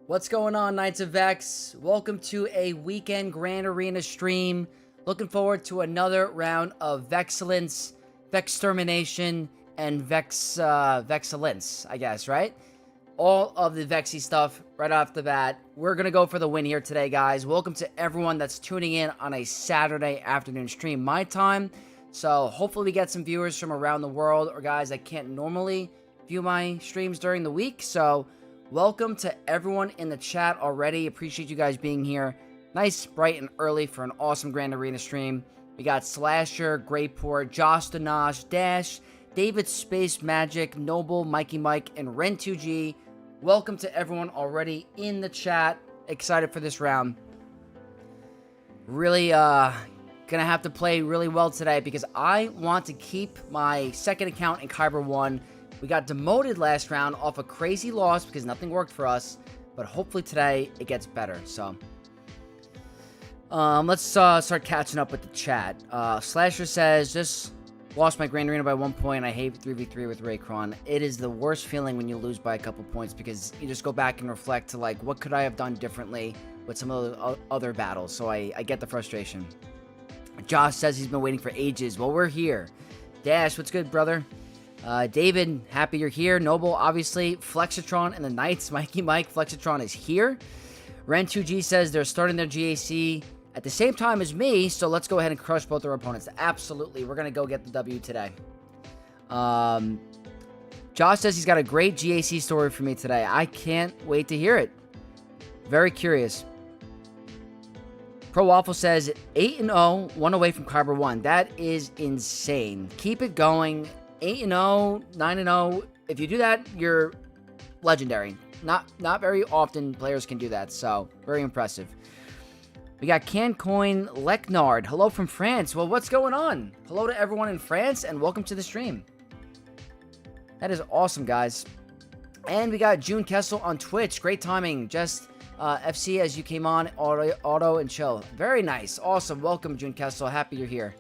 What's going on, Knights of Vex? Welcome to a weekend Grand Arena stream. Looking forward to another round of Vexcellence, Vextermination, and Vexcellence, I guess, right? All of the Vexy stuff right off the bat. We're going to go for the win here today, guys. Welcome to everyone that's tuning in on a Saturday afternoon stream, my time. So hopefully we get some viewers from around the world or guys that can't normally view my streams during the week. So welcome to everyone in the chat already. Appreciate you guys being here. Nice, bright, and early for an awesome Grand Arena stream. We got Slasher, Greyport, Josh Danash, Dash, David Space Magic, Noble, Mikey Mike, and Ren2G. Welcome to everyone already in the chat. Excited for this round. Really, gonna have to play really well today because I want to keep my second account in Kyber 1. We got demoted last round off a crazy loss because nothing worked for us. But hopefully today it gets better. So, let's start catching up with the chat. Slasher says, just lost my Grand Arena by 1 point. I hate 3v3 with Raycron. It is the worst feeling when you lose by a couple points because you just go back and reflect to like, what could I have done differently with some of the other battles. So I get the frustration. Josh says he's been waiting for ages. Well, we're here. Dash, what's good, brother? David, happy you're here. Noble, obviously. Flexitron and the Knights. Mikey Mike, Flexitron is here. Ren2G says they're starting their GAC at the same time as me, so let's go ahead and crush both our opponents. Absolutely. We're going to go get the W today. Josh says he's got a great GAC story for me today. I can't wait to hear it. Very curious. Pro Waffle says 8-0, 1 away from Kyber 1. That is insane. Keep it going. 8-0, 9-0. If you do that, you're legendary. Not very often players can do that, so very impressive. We got Cancoin Lecnard. Hello from France. Well, what's going on? Hello to everyone in France, and welcome to the stream. That is awesome, guys. And we got June Kessel on Twitch. Great timing. Just FC as you came on, auto and chill. Very nice. Awesome. Welcome, June Kessel. Happy you're here.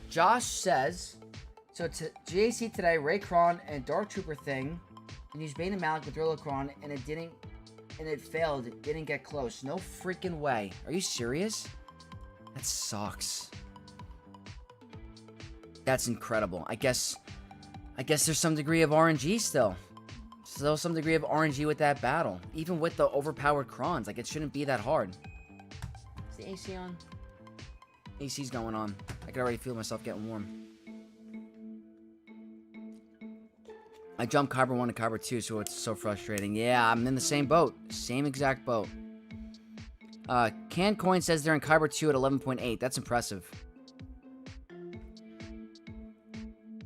Josh says, so GAC today, Raycron and Dark Trooper thing, and use Bane and Malik with Rilocron, and it failed. It didn't get close. No freaking way. Are you serious? That sucks. That's incredible. I guess there's some degree of RNG still. Still some degree of RNG with that battle. Even with the overpowered Crons. Like, it shouldn't be that hard. Is the AC on? AC's going on. I can already feel myself getting warm. I jumped Kyber 1 to Kyber 2, so it's so frustrating. Yeah, I'm in the same boat. Same exact boat. Cancoin says they're in Kyber 2 at 11.8. That's impressive.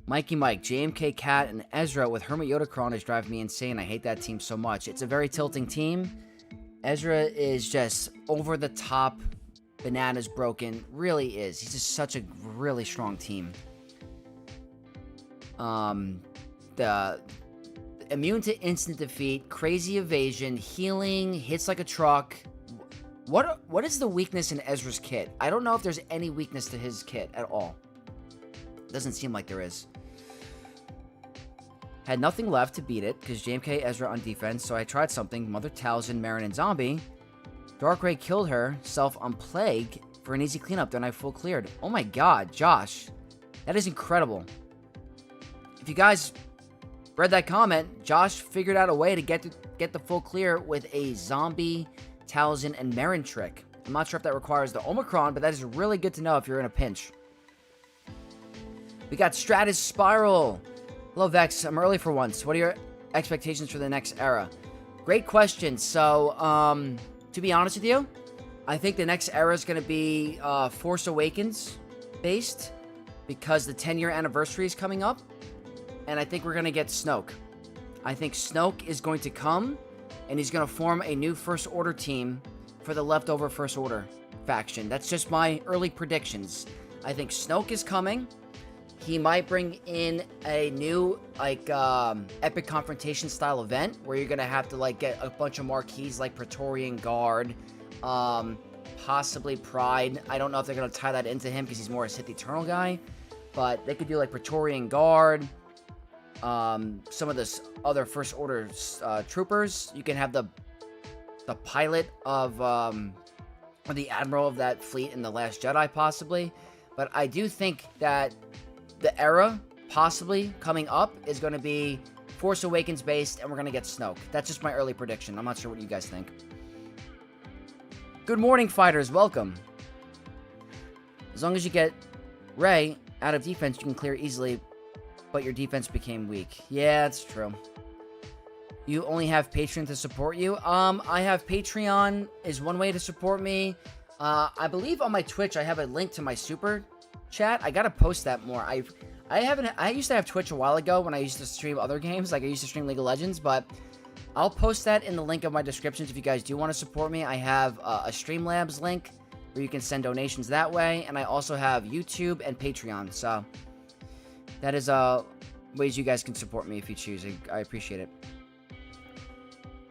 Mikey Mike, JMK Cat, and Ezra with Hermit Yodacron is driving me insane. I hate that team so much. It's a very tilting team. Ezra is just over the top. Bananas broken. Really is. He's just such a really strong team. The immune to instant defeat, crazy evasion, healing, hits like a truck. What is the weakness in Ezra's kit? I don't know if there's any weakness to his kit at all. Doesn't seem like there is. Had nothing left to beat it because JMK Ezra on defense, so I tried something. Mother Talzin, Marin, and Zombie. Darkrai killed herself on Plague for an easy cleanup, then I full cleared. Oh my god, Josh. That is incredible. If you guys read that comment, Josh figured out a way to get the full clear with a Zombie, Talzin, and Marin trick. I'm not sure if that requires the Omicron, but that is really good to know if you're in a pinch. We got Stratus Spiral. Hello, Vex. I'm early for once. What are your expectations for the next era? Great question. So, to be honest with you, I think the next era is going to be Force Awakens based because the 10-year anniversary is coming up. And I think we're going to get Snoke. I think Snoke is going to come and he's going to form a new First Order team for the leftover First Order faction. That's just my early predictions. I think Snoke is coming. He might bring in a new, like, epic confrontation style event where you're going to have to, like, get a bunch of marquees like Praetorian Guard, possibly Pride. I don't know if they're going to tie that into him because he's more a Sith Eternal guy, but they could do, like, Praetorian Guard, some of the other First Order troopers. You can have the pilot of, or the admiral of that fleet in The Last Jedi, possibly. But I do think that the era, possibly, coming up is going to be Force Awakens based, and we're going to get Snoke. That's just my early prediction. I'm not sure what you guys think. Good morning, fighters. Welcome. As long as you get Rey out of defense, you can clear easily, but your defense became weak. Yeah, that's true. You only have Patreon to support you? I have Patreon is one way to support me. I believe on my Twitch, I have a link to my super chat. I gotta post that more. I used to have Twitch a while ago when I used to stream other games, like I used to stream League of Legends, but I'll post that in the link of my descriptions if you guys do want to support me. I have a Streamlabs link where you can send donations that way, and I also have YouTube and Patreon, so that is ways you guys can support me if you choose. I appreciate it.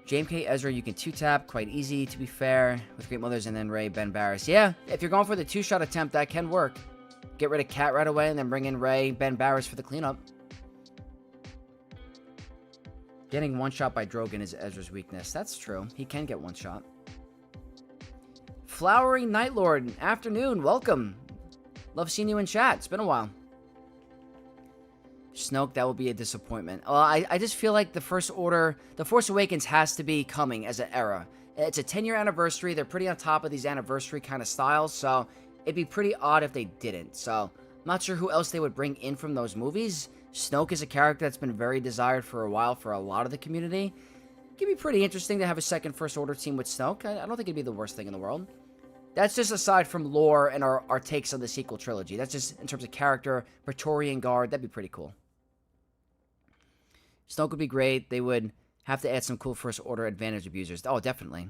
JMK Ezra, you can 2-tap, quite easy to be fair, with Great Mothers and then Rey, Ben Barris. Yeah, if you're going for the 2-shot attempt, that can work. Get rid of Cat right away and then bring in Rey, Ben Barris for the cleanup. Getting one-shot by Drogon is Ezra's weakness. That's true. He can get one shot. Flowery Night Lord, afternoon, welcome. Love seeing you in chat. It's been a while. Snoke, that will be a disappointment. I just feel like the First Order, the Force Awakens has to be coming as an era. It's a 10-year anniversary. They're pretty on top of these anniversary kind of styles, so it'd be pretty odd if they didn't. So, I'm not sure who else they would bring in from those movies. Snoke is a character that's been very desired for a while for a lot of the community. It could be pretty interesting to have a second First Order team with Snoke. I don't think it'd be the worst thing in the world. That's just aside from lore and our takes on the sequel trilogy. That's just in terms of character, Praetorian Guard. That'd be pretty cool. Snoke would be great. They would have to add some cool First Order advantage abusers. Oh, definitely.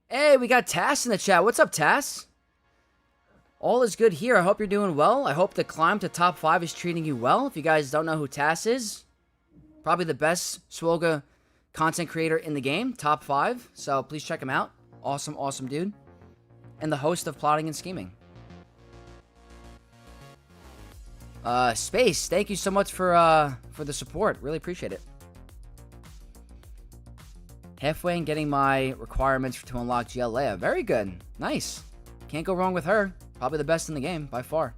Hey, we got Tass in the chat. What's up, Tass? All is good here. I hope you're doing well. I hope the climb to top 5 is treating you well. If you guys don't know who Tass is, probably the best Swoga content creator in the game. Top 5. So please check him out. Awesome, awesome dude. And the host of Plotting and Scheming. Space, thank you so much for the support. Really appreciate it. Halfway in getting my requirements to unlock GL Leia. Very good. Nice. Can't go wrong with her. Probably the best in the game, by far.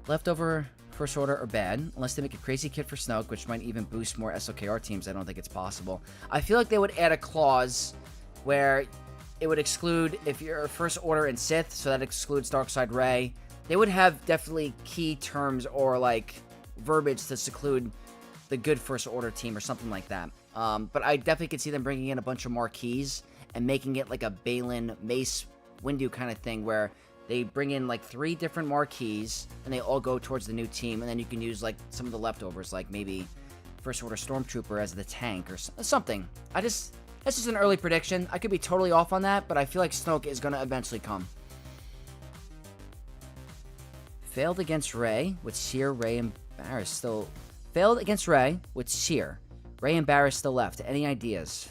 Leftover First Order are bad, unless they make a crazy kit for Snoke, which might even boost more SOKR teams. I don't think it's possible. I feel like they would add a clause where it would exclude if you're First Order and Sith, so that excludes Darkside Rey. They would have definitely key terms or, like, verbiage to seclude the good First Order team or something like that. But I definitely could see them bringing in a bunch of marquees and making it like a Balin Mace Windu kind of thing where they bring in, like, 3 different marquees and they all go towards the new team. And then you can use, like, some of the leftovers, like maybe First Order Stormtrooper as the tank or something. That's just an early prediction. I could be totally off on that, but I feel like Snoke is going to eventually come. Failed against Rey with Seer, Rey, and Barris still... Failed against Rey with Seer. Rey and Barris still left. Any ideas?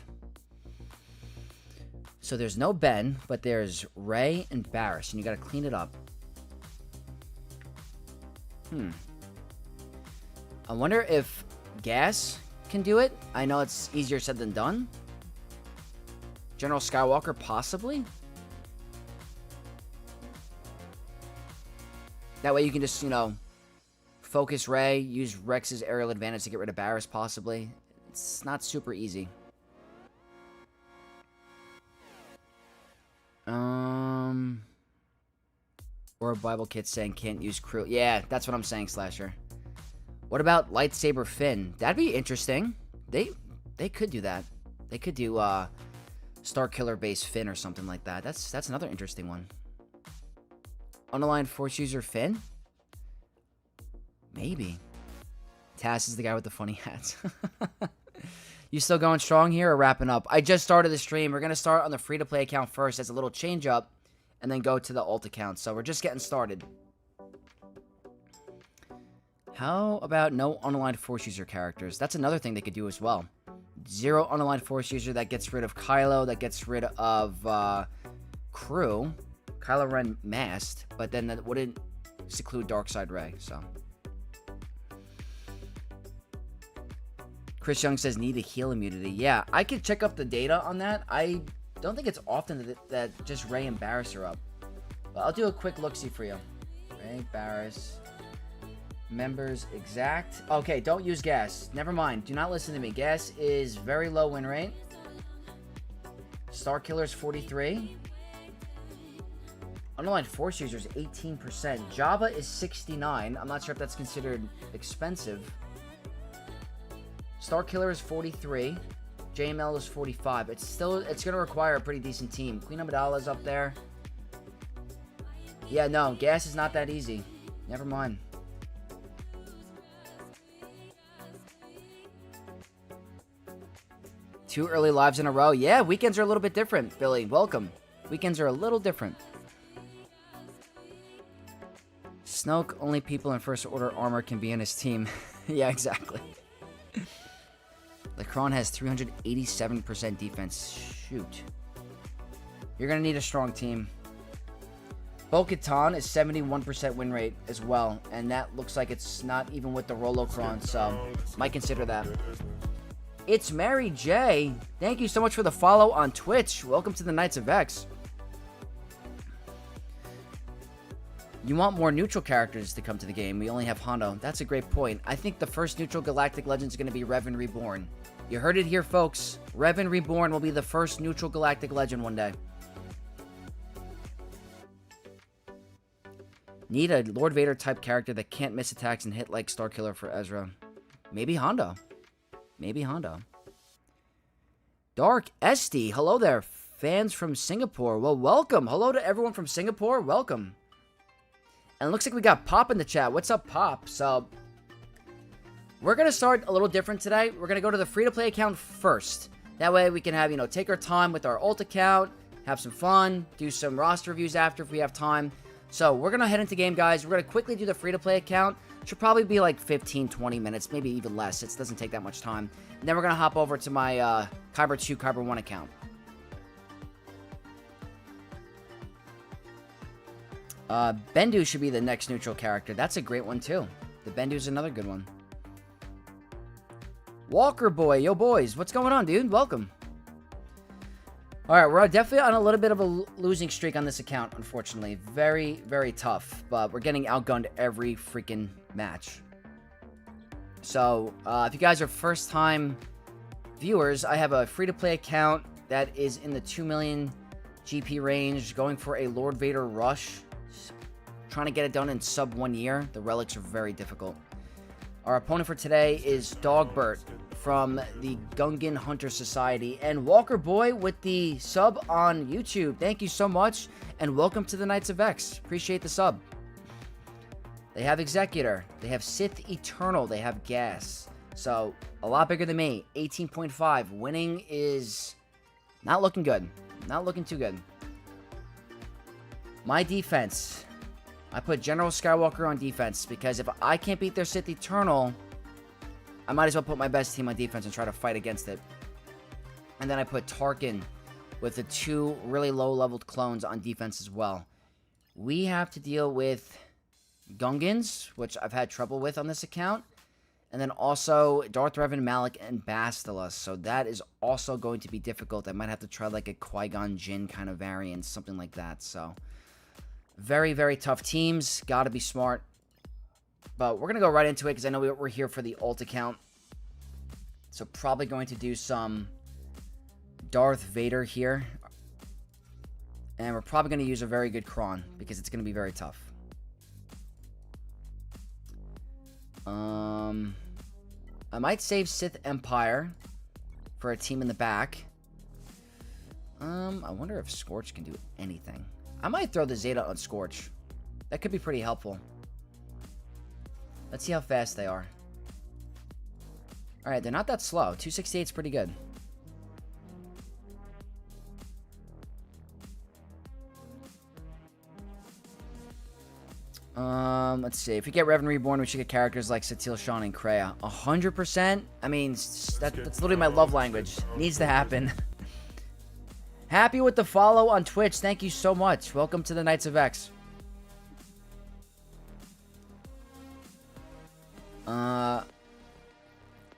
So there's no Ben, but there's Rey and Barris, and you gotta clean it up. I wonder if Gas can do it. I know it's easier said than done. General Skywalker, possibly? That way you can just, you know, focus Rey, use Rex's aerial advantage to get rid of Barris, possibly. It's not super easy. Or a Bible kit saying can't use crew. Yeah, that's what I'm saying, Slasher. What about Lightsaber Finn? That'd be interesting. They could do that. They could do Star Killer base Finn or something like that. That's another interesting one. Unaligned Force user Finn? Maybe. Tass is the guy with the funny hats. You still going strong here or wrapping up? I just started the stream. We're going to start on the free-to-play account first as a little change up and then go to the alt account. So we're just getting started. How about no unaligned Force user characters? That's another thing they could do as well. 0 unaligned Force user that gets rid of Kylo, that gets rid of crew. Kylo Ren masked, but then that wouldn't seclude Darkside Rey, so Chris Young says need a heal immunity. Yeah, I could check up the data on that. I don't think it's often that just Ray and Barris are up. But I'll do a quick look-see for you. Ray, Barris, members, exact. Okay, don't use gas. Never mind. Do not listen to me. Gas is very low win rate. Star Killer's 43. Underlined Force users 18%. Java is 69. I'm not sure if that's considered expensive. Star Killer is 43. JML is 45. It's going to require a pretty decent team. Queen Amidala is up there. Yeah, no, gas is not that easy. Never mind. Two early lives in a row. Yeah, weekends are a little bit different, Billy. Welcome. Weekends are a little different. Snoke, only people in first order armor can be in his team. Yeah, exactly. Lacron has 387% defense. Shoot. You're going to need a strong team. Bo-Katan is 71% win rate as well. And that looks like it's not even with the Rolocron, so might consider that. It's Mary J. Thank you so much for the follow on Twitch. Welcome to the Knights of X. You want more neutral characters to come to the game. We only have Hondo. That's a great point. I think the first neutral Galactic Legend is going to be Revan Reborn. You heard it here, folks. Revan Reborn will be the first neutral Galactic Legend one day. Need a Lord Vader type character that can't miss attacks and hit like Starkiller for Ezra. Maybe Hondo. Maybe Hondo. Dark SD. Hello there. Fans from Singapore. Well, welcome. Hello to everyone from Singapore. Welcome. And it looks like we got Pop in the chat. What's up, Pop? So, we're going to start a little different today. We're going to go to the free-to-play account first. That way we can have, take our time with our alt account, have some fun, do some roster reviews after if we have time. So, we're going to head into game, guys. We're going to quickly do the free-to-play account. Should probably be like 15, 20 minutes, maybe even less. It doesn't take that much time. And then we're going to hop over to my Kyber 2, Kyber 1 account. Bendu should be the next neutral character. That's a great one, too. The Bendu's another good one. Walker Boy. Yo, boys. What's going on, dude? Welcome. Alright, we're definitely on a little bit of a losing streak on this account, unfortunately. Very, very tough. But we're getting outgunned every freaking match. So, if you guys are first-time viewers, I have a free-to-play account that is in the 2 million GP range, going for a Lord Vader rush. Trying to get it done in sub 1 year. The relics are very difficult. Our opponent for today is Dogbert from the Gungan Hunter Society. And Walker Boy with the sub on YouTube. Thank you so much. And welcome to the Knights of X. Appreciate the sub. They have Executor. They have Sith Eternal. They have Gas. So, a lot bigger than me. 18.5. Winning is not looking good. Not looking too good. My defense. I put General Skywalker on defense because if I can't beat their Sith Eternal, I might as well put my best team on defense and try to fight against it. And then I put Tarkin with the 2 really low-leveled clones on defense as well. We have to deal with Gungans, which I've had trouble with on this account. And then also Darth Revan, Malak, and Bastila. So that is also going to be difficult. I might have to try like a Qui-Gon Jinn kind of variant, something like that. So very, very tough teams. Gotta be smart. But we're going to go right into it because I know we're here for the alt account. So probably going to do some Darth Vader here. And we're probably going to use a very good Kron because it's going to be very tough. I might save Sith Empire for a team in the back. I wonder if Scorch can do anything. I might throw the Zeta on Scorch. That could be pretty helpful. Let's see how fast they are. Alright, they're not that slow. 268 is pretty good. Let's see. If we get Revan Reborn, we should get characters like Satil, Sean, and Kreia. 100%? I mean, that's literally my love language. Needs to happen. Happy with the follow on Twitch. Thank you so much. Welcome to the Knights of X.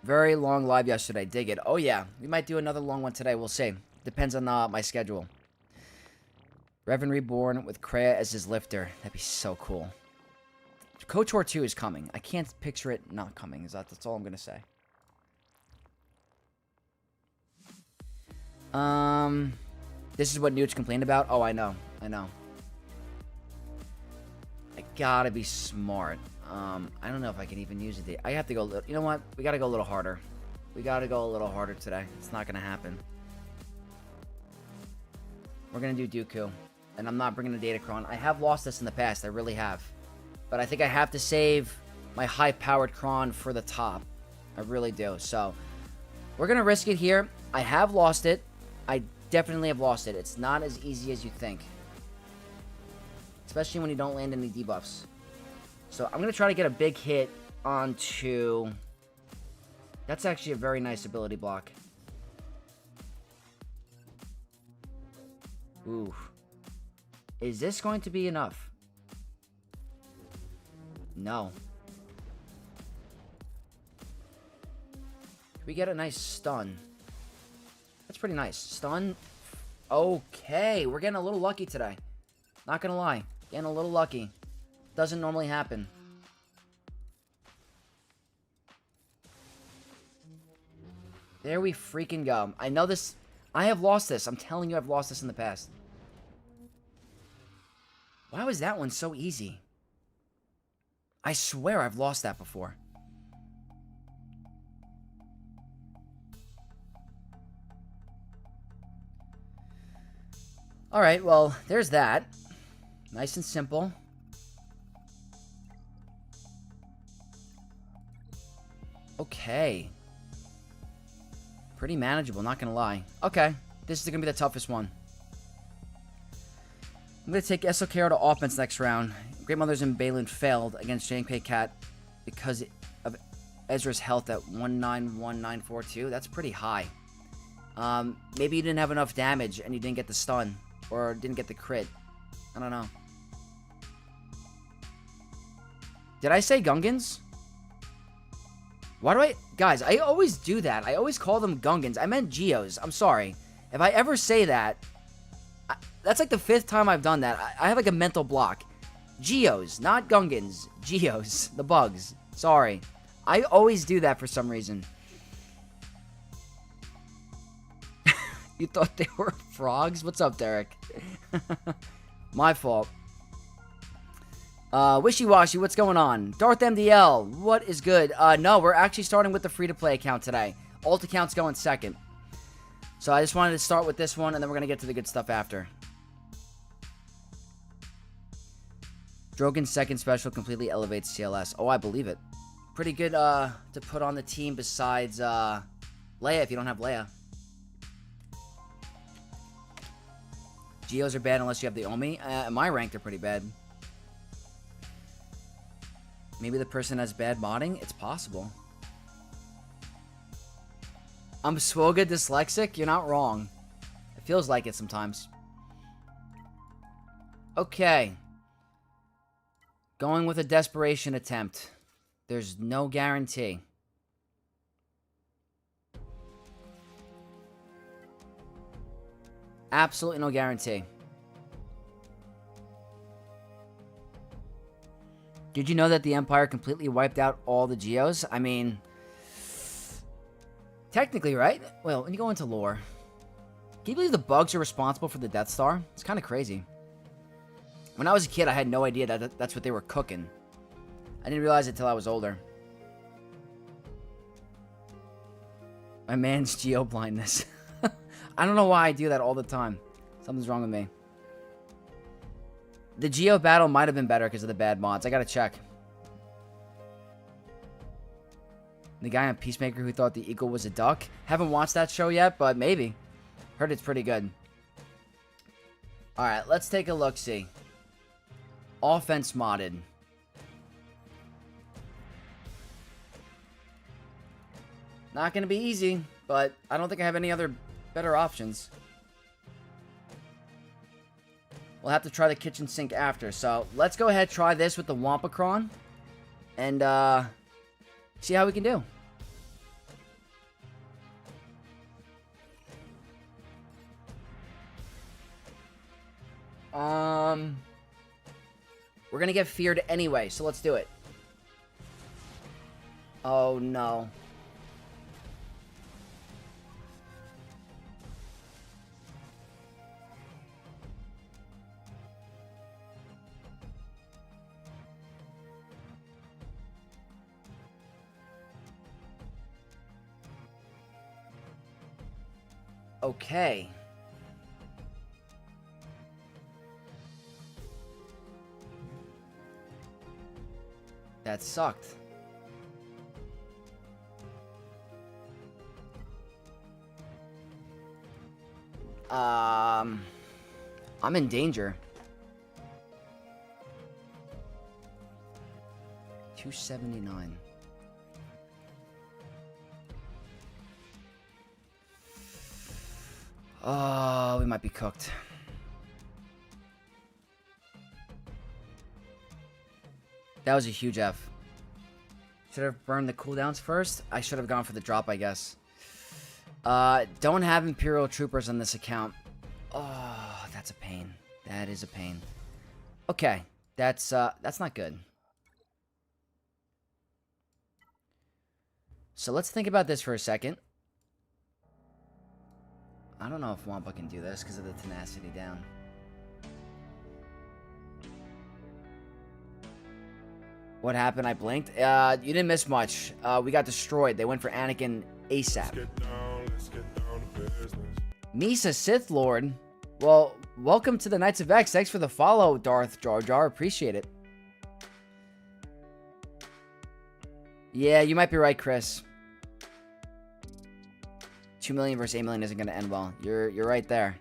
Very long live yesterday. Dig it. Oh, yeah. We might do another long one today. We'll see. Depends on my schedule. Revan Reborn with Kreia as his lifter. That'd be so cool. KOTOR 2 is coming. I can't picture it not coming. That's all I'm going to say. This is what Newt's complained about? Oh, I know. I gotta be smart. I don't know if I can even use it. I have to go... You know what? We gotta go a little harder. We gotta go a little harder today. It's not gonna happen. We're gonna do Dooku. And I'm not bringing a Datacron. I have lost this in the past. I really have. But I think I have to save my high-powered Kron for the top. I really do. So, we're gonna risk it here. I have lost it. I definitely have lost it. It's not as easy as you think. Especially when you don't land any debuffs. So I'm going to try to get a big hit onto... That's actually a very nice ability block. Ooh. Is this going to be enough? No. Can we get a nice stun? That's pretty nice. Stun. Okay. We're getting a little lucky today. Not going to lie. Getting a little lucky. Doesn't normally happen. There we freaking go. I know this. I have lost this. I'm telling you I've lost this in the past. Why was that one so easy? I swear I've lost that before. Alright, well, there's that. Nice and simple. Okay. Pretty manageable, not gonna lie. Okay, this is gonna be the toughest one. I'm gonna take Esokero to offense next round. Great Mothers and Balin failed against JK Cat because of Ezra's health at 191942. That's pretty high. Maybe you didn't have enough damage and you didn't get the stun. Or didn't get the crit. I don't know. Did I say Gungans? Why do I... Guys, I always do that. I always call them Gungans. I meant Geos. I'm sorry. If I ever say that... that's like the 5th time I've done that. I have like a mental block. Geos, not Gungans. Geos. The bugs. Sorry. I always do that for some reason. You thought they were frogs? What's up, Derek? My fault. Wishy-washy, what's going on? Darth MDL, what is good? No, we're actually starting with the free-to-play account today. Alt account's going second. So I just wanted to start with this one, and then we're going to get to the good stuff after. Drogon's second special completely elevates CLS. Oh, I believe it. Pretty good to put on the team besides Leia if you don't have Leia. Geos are bad unless you have the Omi. At my rank, they're pretty bad. Maybe the person has bad modding? It's possible. I'm Swoga dyslexic? You're not wrong. It feels like it sometimes. Okay. Going with a desperation attempt. There's no guarantee. Absolutely no guarantee. Did you know that the Empire completely wiped out all the Geos? I mean... Technically, right? Well, when you go into lore... Can you believe the bugs are responsible for the Death Star? It's kind of crazy. When I was a kid, I had no idea that that's what they were cooking. I didn't realize it until I was older. My man's Geo blindness. I don't know why I do that all the time. Something's wrong with me. The Geo battle might have been better because of the bad mods. I gotta check. The guy on Peacemaker who thought the eagle was a duck. Haven't watched that show yet, but maybe. Heard it's pretty good. Alright, let's take a look-see. Offense modded. Not gonna be easy, but I don't think I have any other better options. We'll have to try the kitchen sink after. So, let's go ahead and try this with the Wampacron. And, see how we can do. gonna get feared anyway, so let's do it. Oh, no. Okay. That sucked. I'm in danger. 279. Oh, we might be cooked. That was a huge F. Should have burned the cooldowns first. I should have gone for the drop, I guess. Don't have Imperial Troopers on this account. Oh, that's a pain. That is a pain. Okay, that's not good. So let's think about this for a second. I don't know if Wampa can do this because of the tenacity down. What happened? I blinked. You didn't miss much. We got destroyed. They went for Anakin ASAP. Misa Sith Lord. Well, welcome to the Knights of X. Thanks for the follow, Darth Jar Jar. Appreciate it. Yeah, you might be right, Chris. 2 million versus 8 million isn't going to end well. You're right there.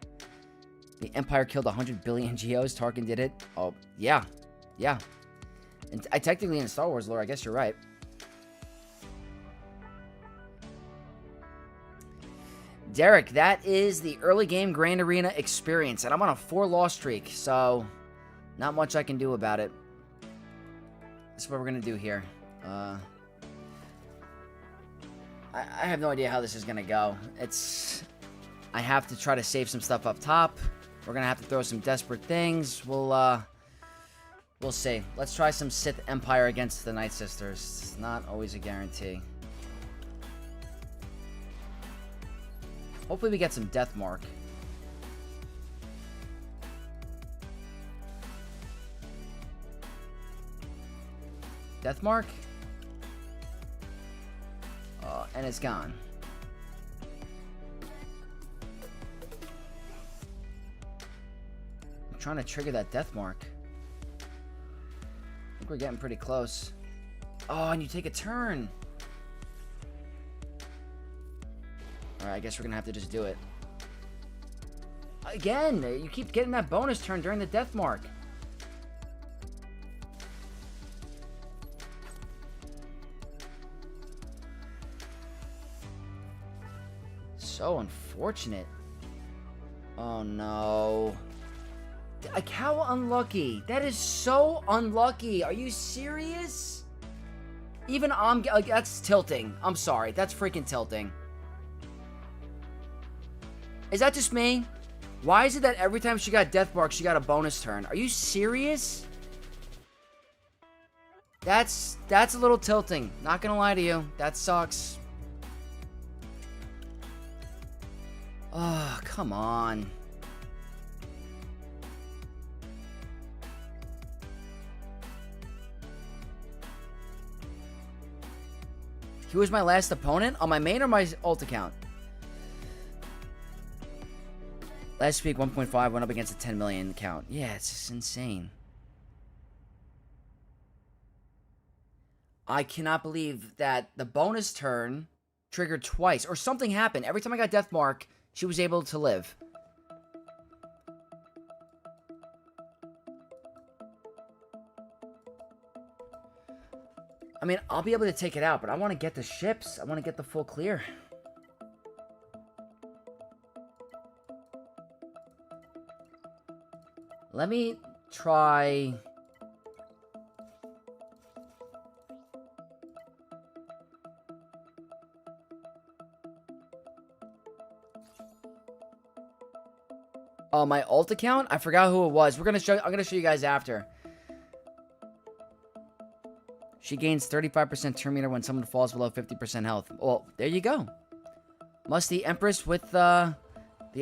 The Empire killed 100 billion Geos. Tarkin did it. Oh, yeah. Yeah. And I technically in Star Wars lore, I guess you're right. Derek, that is the early game Grand Arena experience. And I'm on a 4-loss streak, so not much I can do about it. This is what we're going to do here. I have no idea how this is going to go. I have to try to save some stuff up top. We're going to have to throw some desperate things. We'll see. Let's try some Sith Empire against the Night Sisters. It's not always a guarantee. Hopefully we get some Death Mark. Death Mark? And it's gone. I'm trying to trigger that Death Mark. I think we're getting pretty close. Oh, and you take a turn. Alright, I guess we're gonna have to just do it. Again, you keep getting that bonus turn during the Death Mark. So unfortunate. Oh no. Like, how unlucky? That is so unlucky. Are you serious? Even like, that's tilting. I'm sorry. That's freaking tilting. Is that just me? Why is it that every time she got Death Mark, she got a bonus turn? Are you serious? That's a little tilting. Not gonna lie to you. That sucks. Oh, come on. He was my last opponent? On my main or my alt account? Last week, 1.5 went up against a 10 million account. Yeah, it's just insane. I cannot believe that the bonus turn triggered twice. Or something happened. Every time I got Death Mark, she was able to live. I mean, I'll be able to take it out, but I want to get the ships. I want to get the full clear. Let me try... Oh, my alt account? I forgot who it was. I'm gonna show you guys after. She gains 35% turn meter when someone falls below 50% health. Well, there you go. Musty Empress with the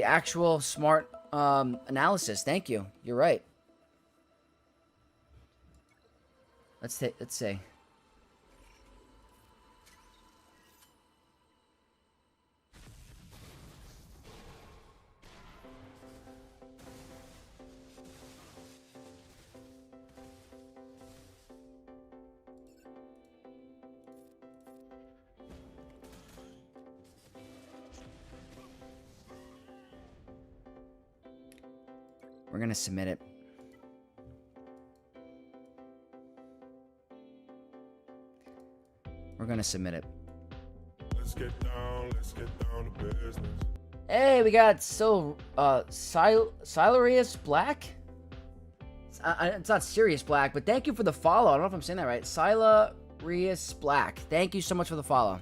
actual smart analysis. Thank you. You're right. Let's see. We're gonna submit it. We're gonna submit it. Let's get down to business. Hey, we got Silurius Black. It's not Sirius Black, but thank you for the follow. I don't know if I'm saying that right. Silurius Black. Thank you so much for the follow.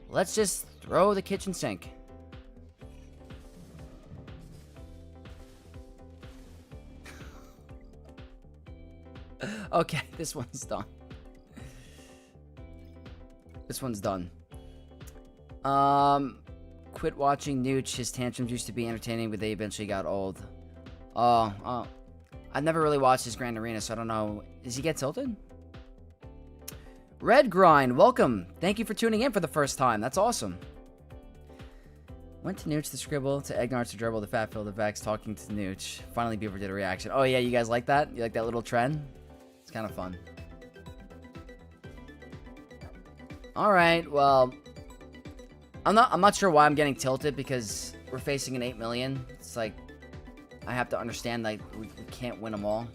Let's just throw the kitchen sink. Okay, this one's done. This one's done. Quit watching Nooch. His tantrums used to be entertaining, but they eventually got old. Oh. I've never really watched his Grand Arena, so I don't know. Does he get tilted? Red Grind, welcome. Thank you for tuning in for the first time. That's awesome. Went to Nooch to scribble, to Egnar to dribble, the fat Phil, the Vex, talking to Nooch. Finally, Beaver did a reaction. Oh yeah, you guys like that? You like that little trend? It's kind of fun. Alright, well, I'm not sure why I'm getting tilted, because we're facing an 8 million. It's like, I have to understand, like, we can't win them all.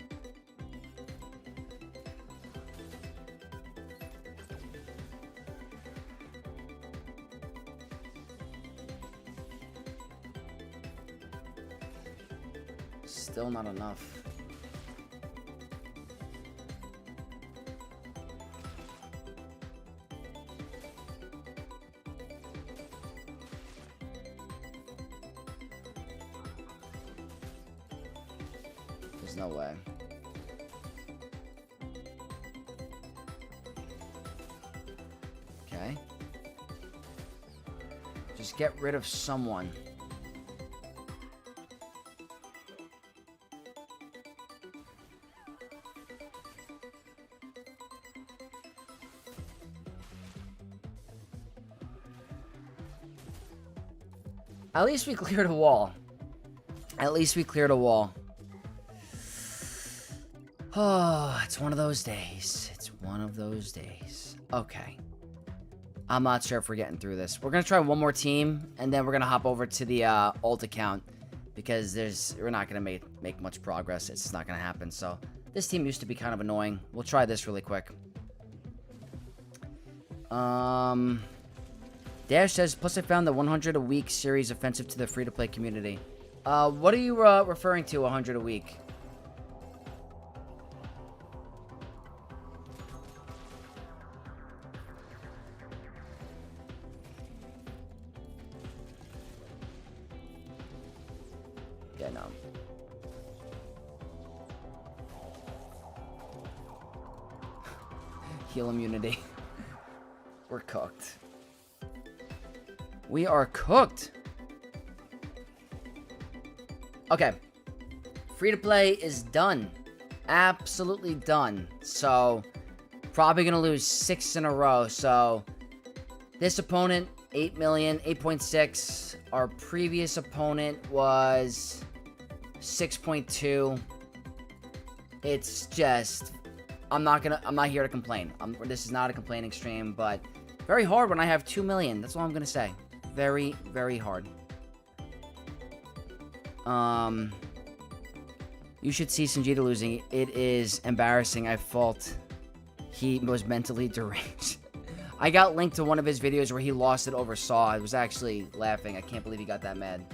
Still not enough. There's no way. Okay. Just get rid of someone. At least we cleared a wall. At least we cleared a wall. Oh, it's one of those days. It's one of those days. Okay. I'm not sure if we're getting through this. We're going to try one more team, and then we're going to hop over to the alt account, because we're not going to make much progress. It's not going to happen. So this team used to be kind of annoying. We'll try this really quick. Dash says, plus I found the 100 a week series offensive to the free-to-play community. What are you referring to, 100 a week? Yeah, no. Heal immunity. We're cooked. We are cooked. Okay. Free-to-play is done. Absolutely done. So, probably going to lose 6 in a row. So, this opponent, 8 million, 8.6. Our previous opponent was 6.2. It's just, I'm not here to complain. This is not a complaining stream, but very hard when I have 2 million. That's all I'm going to say. Very, very hard. You should see Sanjita losing. It is embarrassing. I felt he was mentally deranged. I got linked to one of his videos where he lost it over Saw. I was actually laughing. I can't believe he got that mad.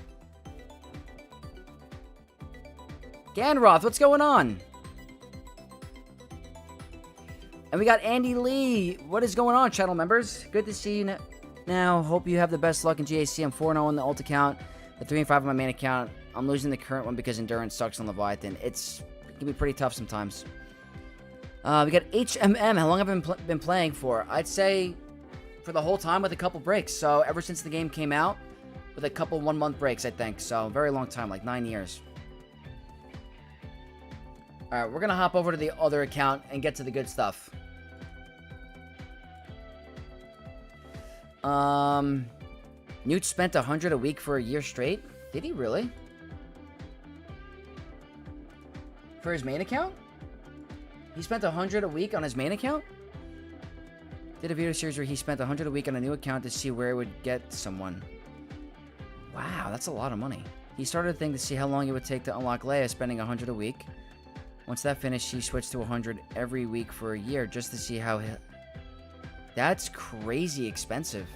Ganroth, what's going on? And we got Andy Lee. What is going on, channel members? Good to see you now. Hope you have the best luck in GAC. I'm 4-0 on the alt account. The 3 and 5 on my main account. I'm losing the current one because endurance sucks on Leviathan. It can be pretty tough sometimes. We got HMM. How long have I been playing for? I'd say for the whole time with a couple breaks. So ever since the game came out, with a couple 1-month breaks, I think. So very long time, like 9 years. Alright, we're going to hop over to the other account and get to the good stuff. Newt spent 100 a week for a year straight. Did he really? For his main account? He spent 100 a week on his main account? Did a video series where he spent 100 a week on a new account to see where it would get someone. Wow, that's a lot of money. He started a thing to see how long it would take to unlock Leia, spending 100 a week. Once that finished, he switched to 100 every week for a year just to see how... That's crazy expensive.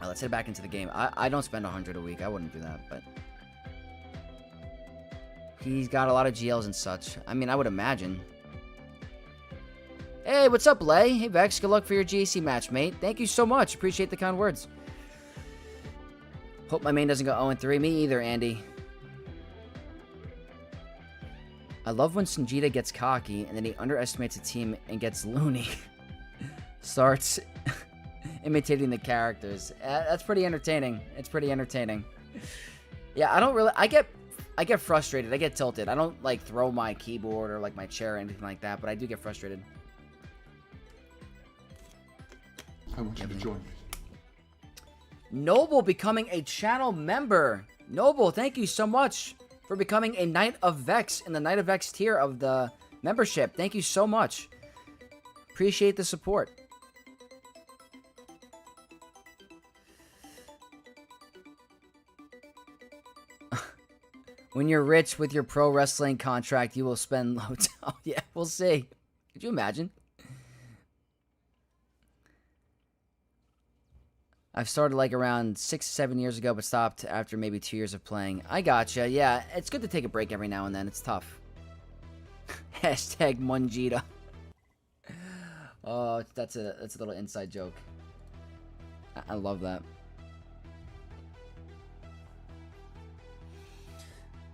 Right, let's head back into the game. I don't spend 100 a week. I wouldn't do that, but... He's got a lot of GLs and such. I mean, I would imagine. Hey, what's up, Lay? Hey, Vex. Good luck for your GAC match, mate. Thank you so much. Appreciate the kind words. Hope my main doesn't go 0-3. Me either, Andy. I love when Sanjita gets cocky, and then he underestimates a team and gets loony. Starts imitating the characters. That's pretty entertaining. It's pretty entertaining. Yeah, I don't really... I get frustrated. I get tilted. I don't, like, throw my keyboard or, like, my chair or anything like that, but I do get frustrated. I want you to join me. Noble becoming a channel member. Noble, thank you so much for becoming a Knight of Vex in the Knight of Vex tier of the membership. Thank you so much. Appreciate the support. When you're rich with your pro wrestling contract, you will spend loads. Oh, yeah, we'll see. Could you imagine? I've started like around 6-7 years ago, but stopped after maybe 2 years of playing. I gotcha. Yeah, it's good to take a break every now and then. It's tough. Hashtag Munjita. Oh, that's a little inside joke. I love that.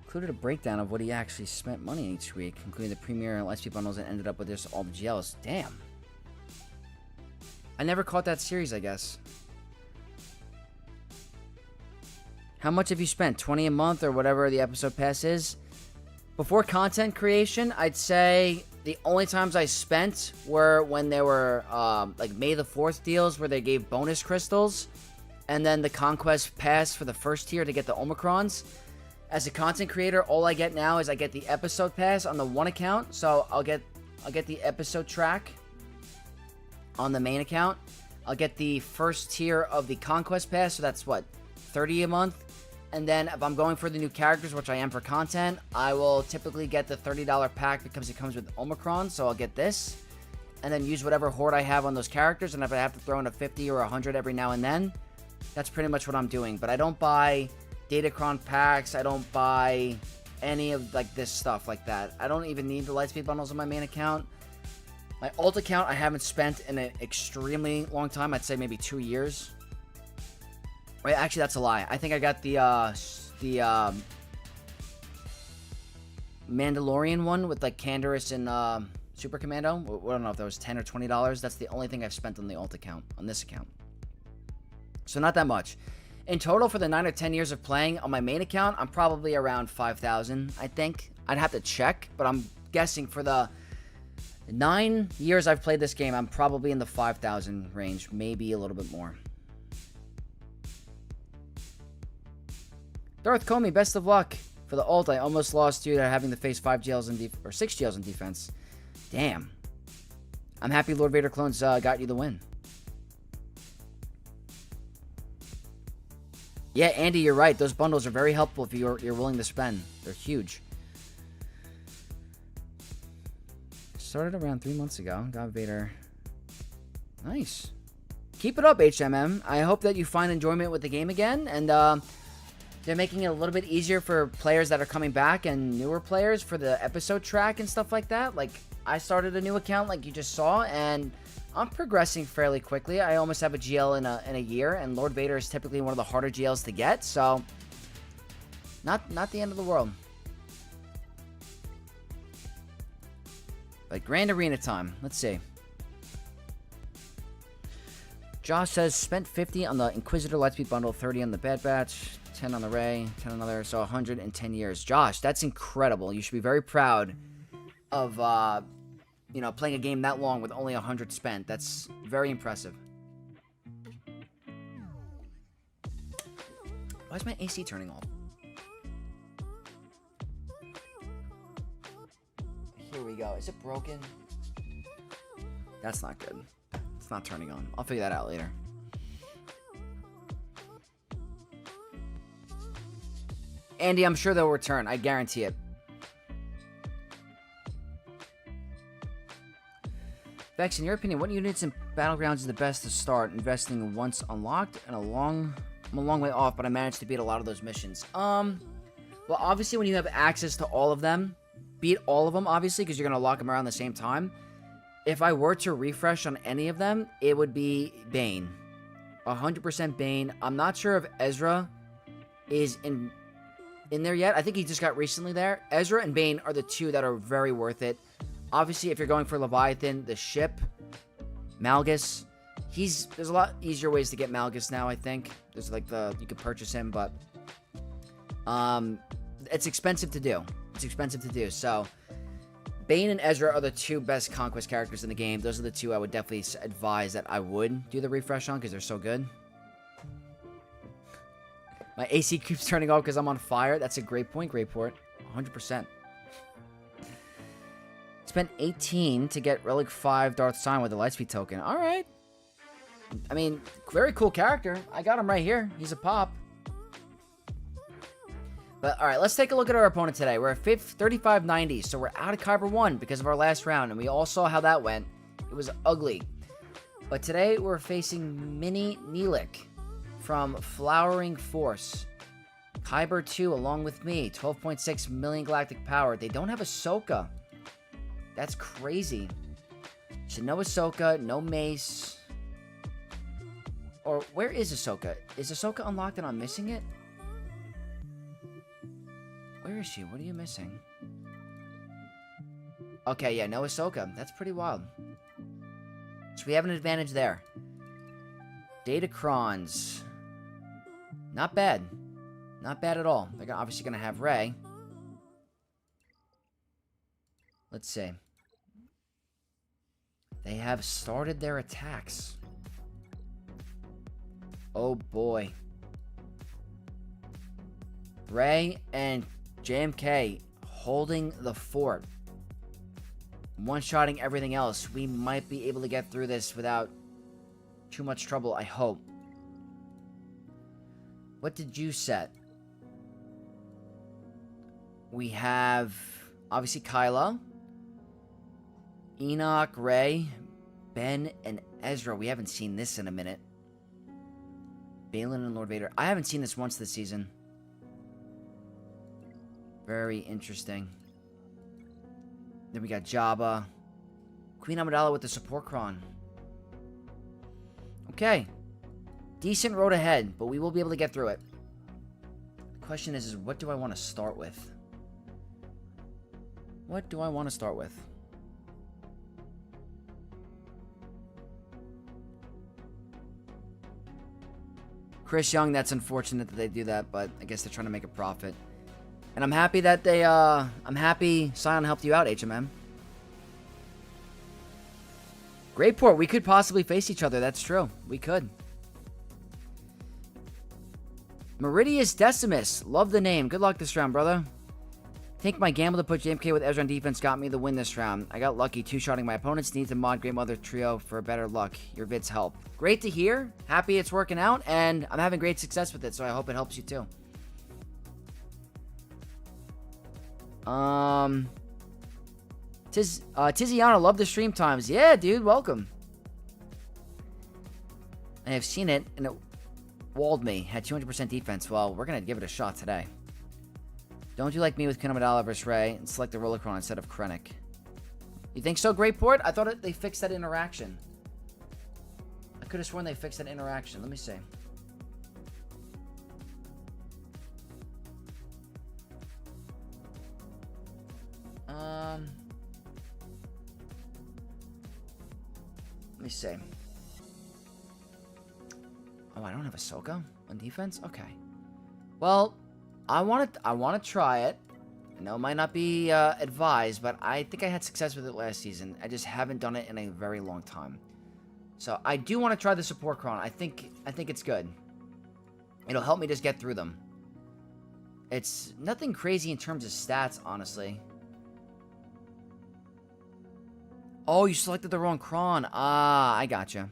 Included a breakdown of what he actually spent money each week, including the Premier and Lightspeed bundles, and ended up with just all the GLs. Damn. I never caught that series, I guess. How much have you spent? 20 a month or whatever the episode pass is? Before content creation, I'd say the only times I spent were when there were like May the 4th deals where they gave bonus crystals, and then the Conquest Pass for the first tier to get the Omicrons. As a content creator, all I get now is I get the episode pass on the one account, so I'll get the episode track on the main account. I'll get the first tier of the Conquest Pass, so that's what, 30 a month. And then if I'm going for the new characters, which I am for content, I will typically get the $30 pack because it comes with Omicron, so I'll get this. And then use whatever horde I have on those characters, and if I have to throw in a 50 or 100 every now and then, that's pretty much what I'm doing. But I don't buy Datacron packs, I don't buy any of like this stuff like that. I don't even need the Lightspeed bundles on my main account. My alt account I haven't spent in an extremely long time. I'd say maybe 2 years. Wait, actually that's a lie. I think I got the Mandalorian one with like Canderous and Super Commando. I don't know if that was $10 or $20. That's the only thing I've spent on the alt account, on this account. So not that much. In total, for the 9 or 10 years of playing on my main account, I'm probably around 5,000, I think. I'd have to check, but I'm guessing for the 9 years I've played this game, I'm probably in the 5,000 range, maybe a little bit more. Darth Comey, best of luck. For the ult, I almost lost due to having to face 5 GLs or 6 GLs in defense. Damn. I'm happy Lord Vader clones got you the win. Yeah, Andy, you're right. Those bundles are very helpful if you're willing to spend. They're huge. Started around 3 months ago. Got Vader. Nice. Keep it up, HMM. I hope that you find enjoyment with the game again. And they're making it a little bit easier for players that are coming back and newer players for the episode track and stuff like that. Like, I started a new account like you just saw, and I'm progressing fairly quickly. I almost have a GL in a year, and Lord Vader is typically one of the harder GLs to get, so not the end of the world. But Grand Arena time. Let's see. Josh says, spent 50 on the Inquisitor Lightspeed bundle, 30 on the Bad Batch, 10 on the Ray, 10 on another, so 110 years. Josh, that's incredible. You should be very proud of, you know, playing a game that long with only 100 spent. That's very impressive. Why is my AC turning off? Here we go. Is it broken? That's not good. It's not turning on. I'll figure that out later. Andy, I'm sure they'll return. I guarantee it. Vex, in your opinion, what units in Battlegrounds is the best to start investing once unlocked? And I'm a long way off, but I managed to beat a lot of those missions. Well, obviously, when you have access to all of them, beat all of them, obviously, because you're going to lock them around the same time. If I were to refresh on any of them, it would be Bane. 100% Bane. I'm not sure if Ezra is in there yet. I think he just got recently there. Ezra and Bane are the two that are very worth it. Obviously, if you're going for Leviathan, the ship, Malgus, there's a lot easier ways to get Malgus now, I think. There's like you can purchase him, but it's expensive to do. It's expensive to do. So Bane and Ezra are the two best conquest characters in the game. Those are the two I would definitely advise that I would do the refresh on because they're so good. My AC keeps turning off because I'm on fire. That's a great point, Greyport. 100%. Spent 18 to get Relic 5 Darth Sign with the Lightspeed token. All right. I mean, very cool character. I got him right here. He's a pop. But, all right, let's take a look at our opponent today. We're at 3590, so we're out of Kyber 1 because of our last round, and we all saw how that went. It was ugly. But today, we're facing Mini Neelic from Flowering Force. Kyber 2 along with me. 12.6 million galactic power. They don't have Ahsoka. That's crazy. So no Ahsoka, no Mace. Or where is Ahsoka? Is Ahsoka unlocked and I'm missing it? Where is she? What are you missing? Okay, yeah, no Ahsoka. That's pretty wild. So we have an advantage there. Datacrons. Not bad. Not bad at all. They're obviously going to have Rey. Let's see. They have started their attacks. Oh boy. Rey and JMK holding the fort. One-shotting everything else. We might be able to get through this without too much trouble, I hope. What did you set? We have, obviously, Kylo, Enoch, Rey, Ben, and Ezra. We haven't seen this in a minute. Balin and Lord Vader. I haven't seen this once this season. Very interesting. Then we got Jabba. Queen Amidala with the support cron. Okay. Decent road ahead, but we will be able to get through it. The question is what do I want to start with? What do I want to start with? Chris Young, that's unfortunate that they do that, but I guess they're trying to make a profit. And I'm happy that they, I'm happy Scion helped you out, HMM. Greyport, we could possibly face each other, that's true. We could. Meridius Decimus, love the name. Good luck this round, brother. I think my gamble to put JMK with Ezra on defense got me the win this round. I got lucky two-shotting my opponents. Need to mod Great Mother Trio for better luck. Your vids help. Great to hear. Happy it's working out, and I'm having great success with it, so I hope it helps you too. Tiziana, love the stream times. Yeah, dude, welcome. I have seen it, and it walled me. Had 200% defense. Well, we're going to give it a shot today. Don't do like me with Queen Amidala versus Rey and select the Rollicron instead of Krennic. You think so, Greyport? I thought they fixed that interaction. I could have sworn they fixed that interaction. Let me see. Oh, I don't have Ahsoka on defense? Okay. Well, I want to try it. I know it might not be advised, but I think I had success with it last season. I just haven't done it in a very long time. So I do want to try the support cron. I think it's good. It'll help me just get through them. It's nothing crazy in terms of stats, honestly. Oh, you selected the wrong cron. Ah, I gotcha.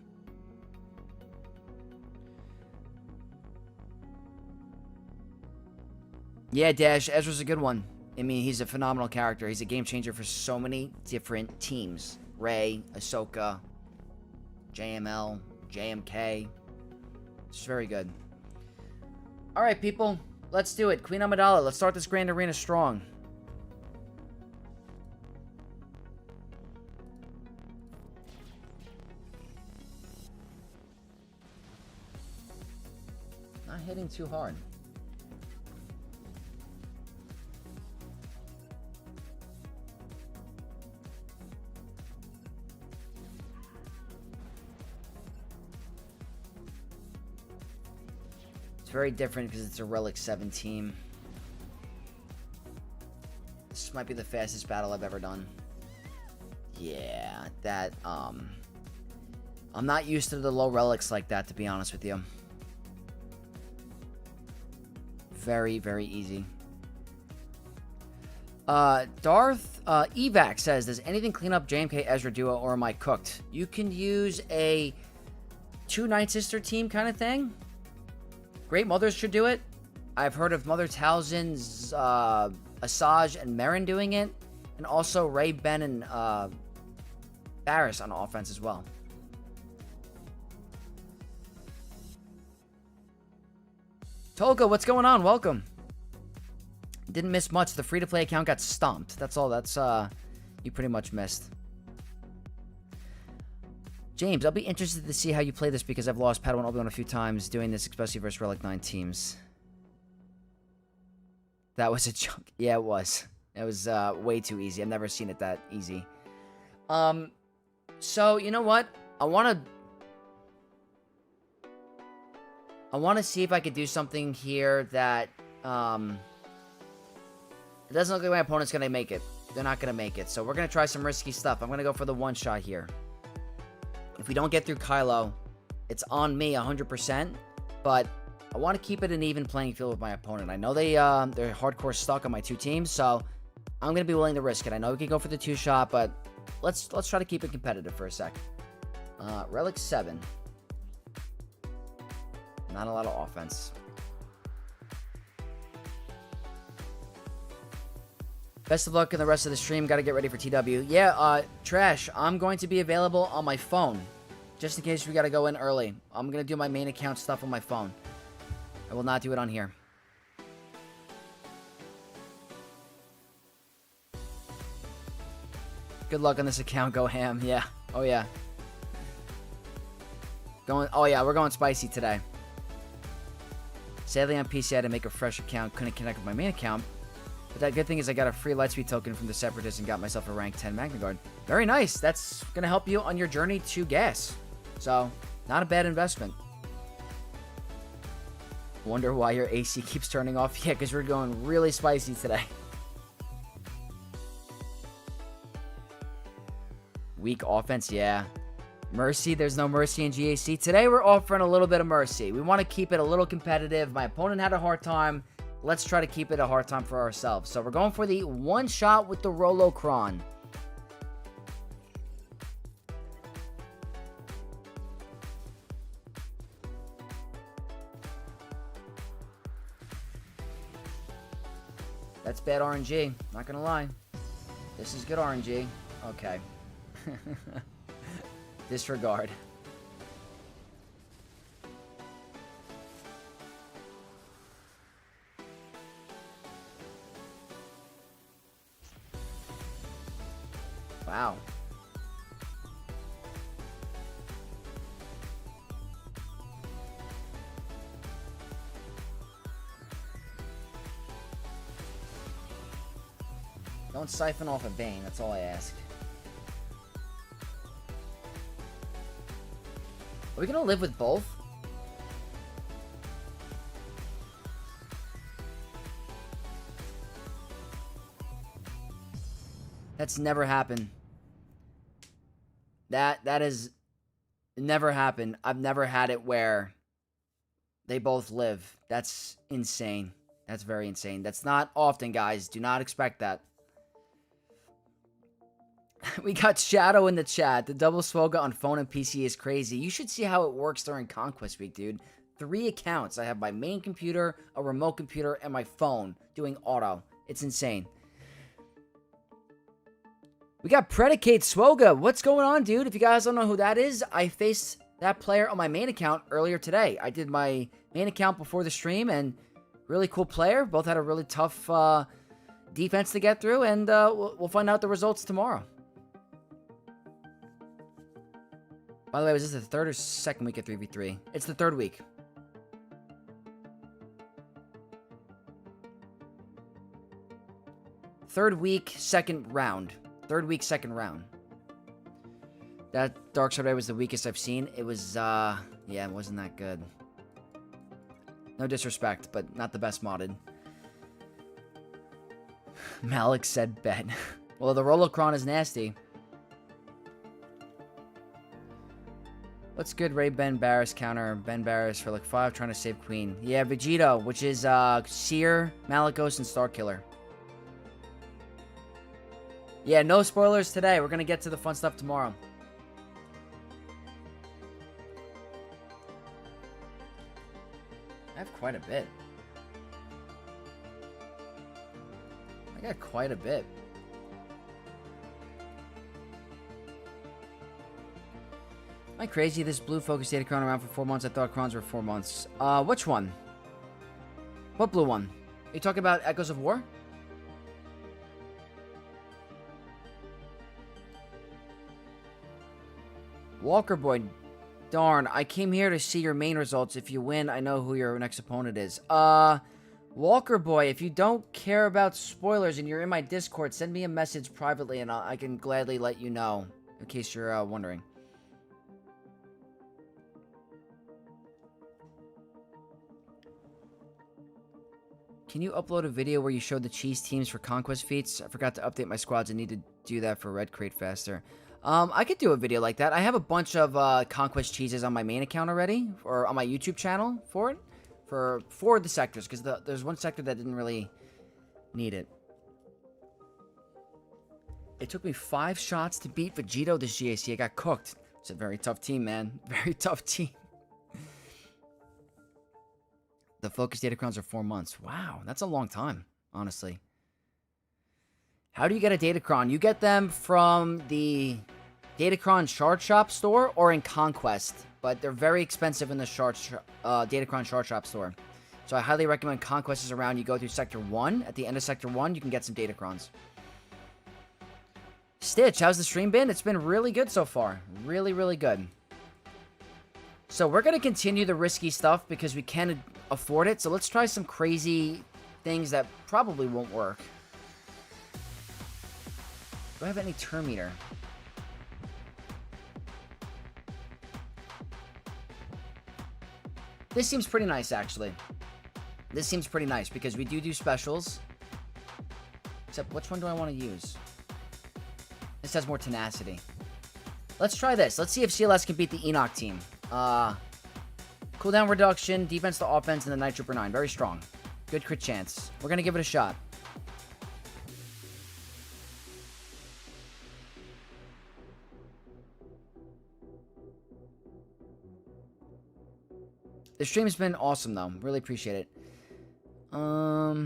Yeah, Dash, Ezra's a good one. I mean, he's a phenomenal character. He's a game changer for so many different teams. Rey, Ahsoka, JML, JMK. It's very good. Alright, people. Let's do it. Queen Amidala, let's start this Grand Arena strong. Not hitting too hard. It's very different because it's a Relic 7 team. This might be the fastest battle I've ever done. Yeah, that, I'm not used to the low relics like that, to be honest with you. Very, very easy. Darth, Evac says, does anything clean up JMK Ezra duo or am I cooked? You can use a 2 Night Sister team kind of thing. Great Mothers should do it. I've heard of Mother Talzin's, Asajj and Merrin doing it. And also Rey, Ben, and, Barriss on offense as well. Tolga, what's going on? Welcome. Didn't miss much. The free-to-play account got stomped. That's all. That's, you pretty much missed. James, I'll be interested to see how you play this because I've lost Padawan Obi-Wan a few times doing this, especially versus Relic 9 teams. That was a joke. Yeah, it was. It was way too easy. I've never seen it that easy. So, you know what? I want to see if I could do something here that, it doesn't look like my opponent's going to make it. They're not going to make it. So we're going to try some risky stuff. I'm going to go for the one shot here. If we don't get through Kylo, it's on me 100%. But I want to keep it an even playing field with my opponent. I know they're hardcore stuck on my two teams, so I'm going to be willing to risk it. I know we can go for the two shot, but let's try to keep it competitive for a sec. Relic 7. Not a lot of offense. Best of luck in the rest of the stream. Got to get ready for TW. Yeah, Trash, I'm going to be available on my phone. Just in case we got to go in early. I'm going to do my main account stuff on my phone. I will not do it on here. Good luck on this account. Go ham. Yeah. Oh, yeah. Oh, yeah. We're going spicy today. Sadly, on PC, I had to make a fresh account. Couldn't connect with my main account. But that good thing is I got a free Lightspeed token from the Separatist and got myself a rank 10 Magna Guard. Very nice. That's going to help you on your journey to gas. So, not a bad investment. Wonder why your AC keeps turning off. Yeah, because we're going really spicy today. Weak offense, yeah. Mercy, there's no mercy in GAC. Today we're offering a little bit of mercy. We want to keep it a little competitive. My opponent had a hard time. Let's try to keep it a hard time for ourselves. So we're going for the one shot with the Rolocron. That's bad RNG. Not gonna lie. This is good RNG. Okay. Disregard. Wow. Don't siphon off a Bane, that's all I ask. Are we gonna live with both? That's never happened. That is never happened. I've never had it where they both live. That's insane. That's very insane. That's not often, guys. Do not expect that. We got Shadow in the chat. The double Swoga on phone and PC is crazy. You should see how it works during Conquest Week, dude. 3 accounts. I have my main computer, a remote computer, and my phone doing auto. It's insane. We got Predicate Swoga. What's going on, dude? If you guys don't know who that is, I faced that player on my main account earlier today. I did my main account before the stream, and really cool player. Both had a really tough defense to get through, and we'll find out the results tomorrow. By the way, was this the third or second week of 3v3? It's the third week. Third week, second round. Third week, second round. That Dark Side Raid was the weakest I've seen. It was, yeah, it wasn't that good. No disrespect, but not the best modded. Malik said bet. Well, the Rolocron is nasty. What's good, Ray Ben Barris counter? Ben Barris for like 5 trying to save Queen. Yeah, Vegito, which is Seer, Malikos, and Starkiller. Yeah, no spoilers today. We're going to get to the fun stuff tomorrow. I have quite a bit. I got quite a bit. Am I crazy? This blue focus data cron around for 4 months. I thought crons were 4 months. Which one? What blue one? Are you talking about Echoes of War? Walker Boy. Darn, I came here to see your main results. If you win, I know who your next opponent is. Walker Boy, if you don't care about spoilers and you're in my Discord, send me a message privately and I can gladly let you know, in case you're wondering. Can you upload a video where you show the cheese teams for Conquest feats? I forgot to update my squads. I need to do that for Red Crate faster. I could do a video like that. I have a bunch of Conquest cheeses on my main account already, or on my YouTube channel for it, for the sectors, because there's one sector that didn't really need it. It took me 5 shots to beat Vegito this GAC. I got cooked. It's a very tough team, man. Very tough team. The focus data crowns are 4 months. Wow, that's a long time, honestly. How do you get a Datacron? You get them from the Datacron Shard Shop store or in Conquest, but they're very expensive in the Datacron Shard Shop store. So I highly recommend Conquest is around. You go through Sector 1. At the end of Sector 1, you can get some Datacrons. Stitch, how's the stream been? It's been really good so far. Really, really good. So we're going to continue the risky stuff because we can afford it. So let's try some crazy things that probably won't work. Do I have any turn meter? This seems pretty nice, actually. This seems pretty nice because we do specials. Except, which one do I want to use? This has more tenacity. Let's try this. Let's see if CLS can beat the Enoch team. Cooldown reduction, defense to offense, and the Night Trooper 9. Very strong. Good crit chance. We're going to give it a shot. The stream's been awesome, though. Really appreciate it. Why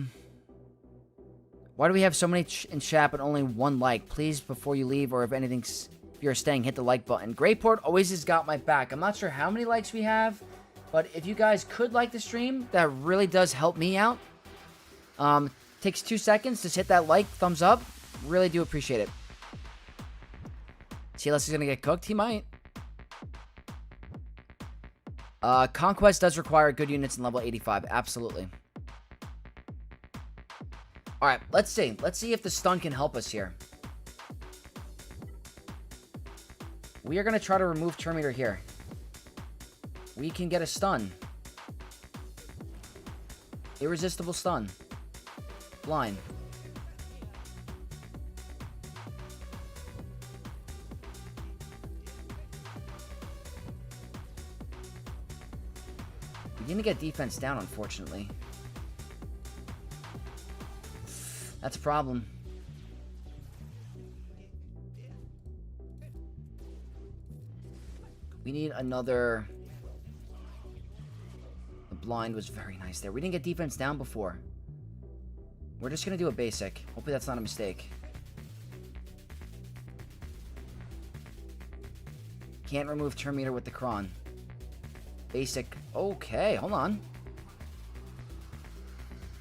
do we have so many in chat but only 1 like? Please, before you leave, or if you're staying, hit the like button. Greyport always has got my back. I'm not sure how many likes we have, but if you guys could like the stream, that really does help me out. Takes 2 seconds. Just hit that like, thumbs up. Really do appreciate it. CLS is going to get cooked? He might. Conquest does require good units in level 85. Absolutely. Alright, let's see. Let's see if the stun can help us here. We are going to try to remove turn meter here. We can get a stun. Irresistible stun. Blind. We didn't get defense down, unfortunately. That's a problem. We need another... The blind was very nice there. We didn't get defense down before. We're just going to do a basic. Hopefully that's not a mistake. Can't remove turn meter with the cron. Basic. Okay, hold on.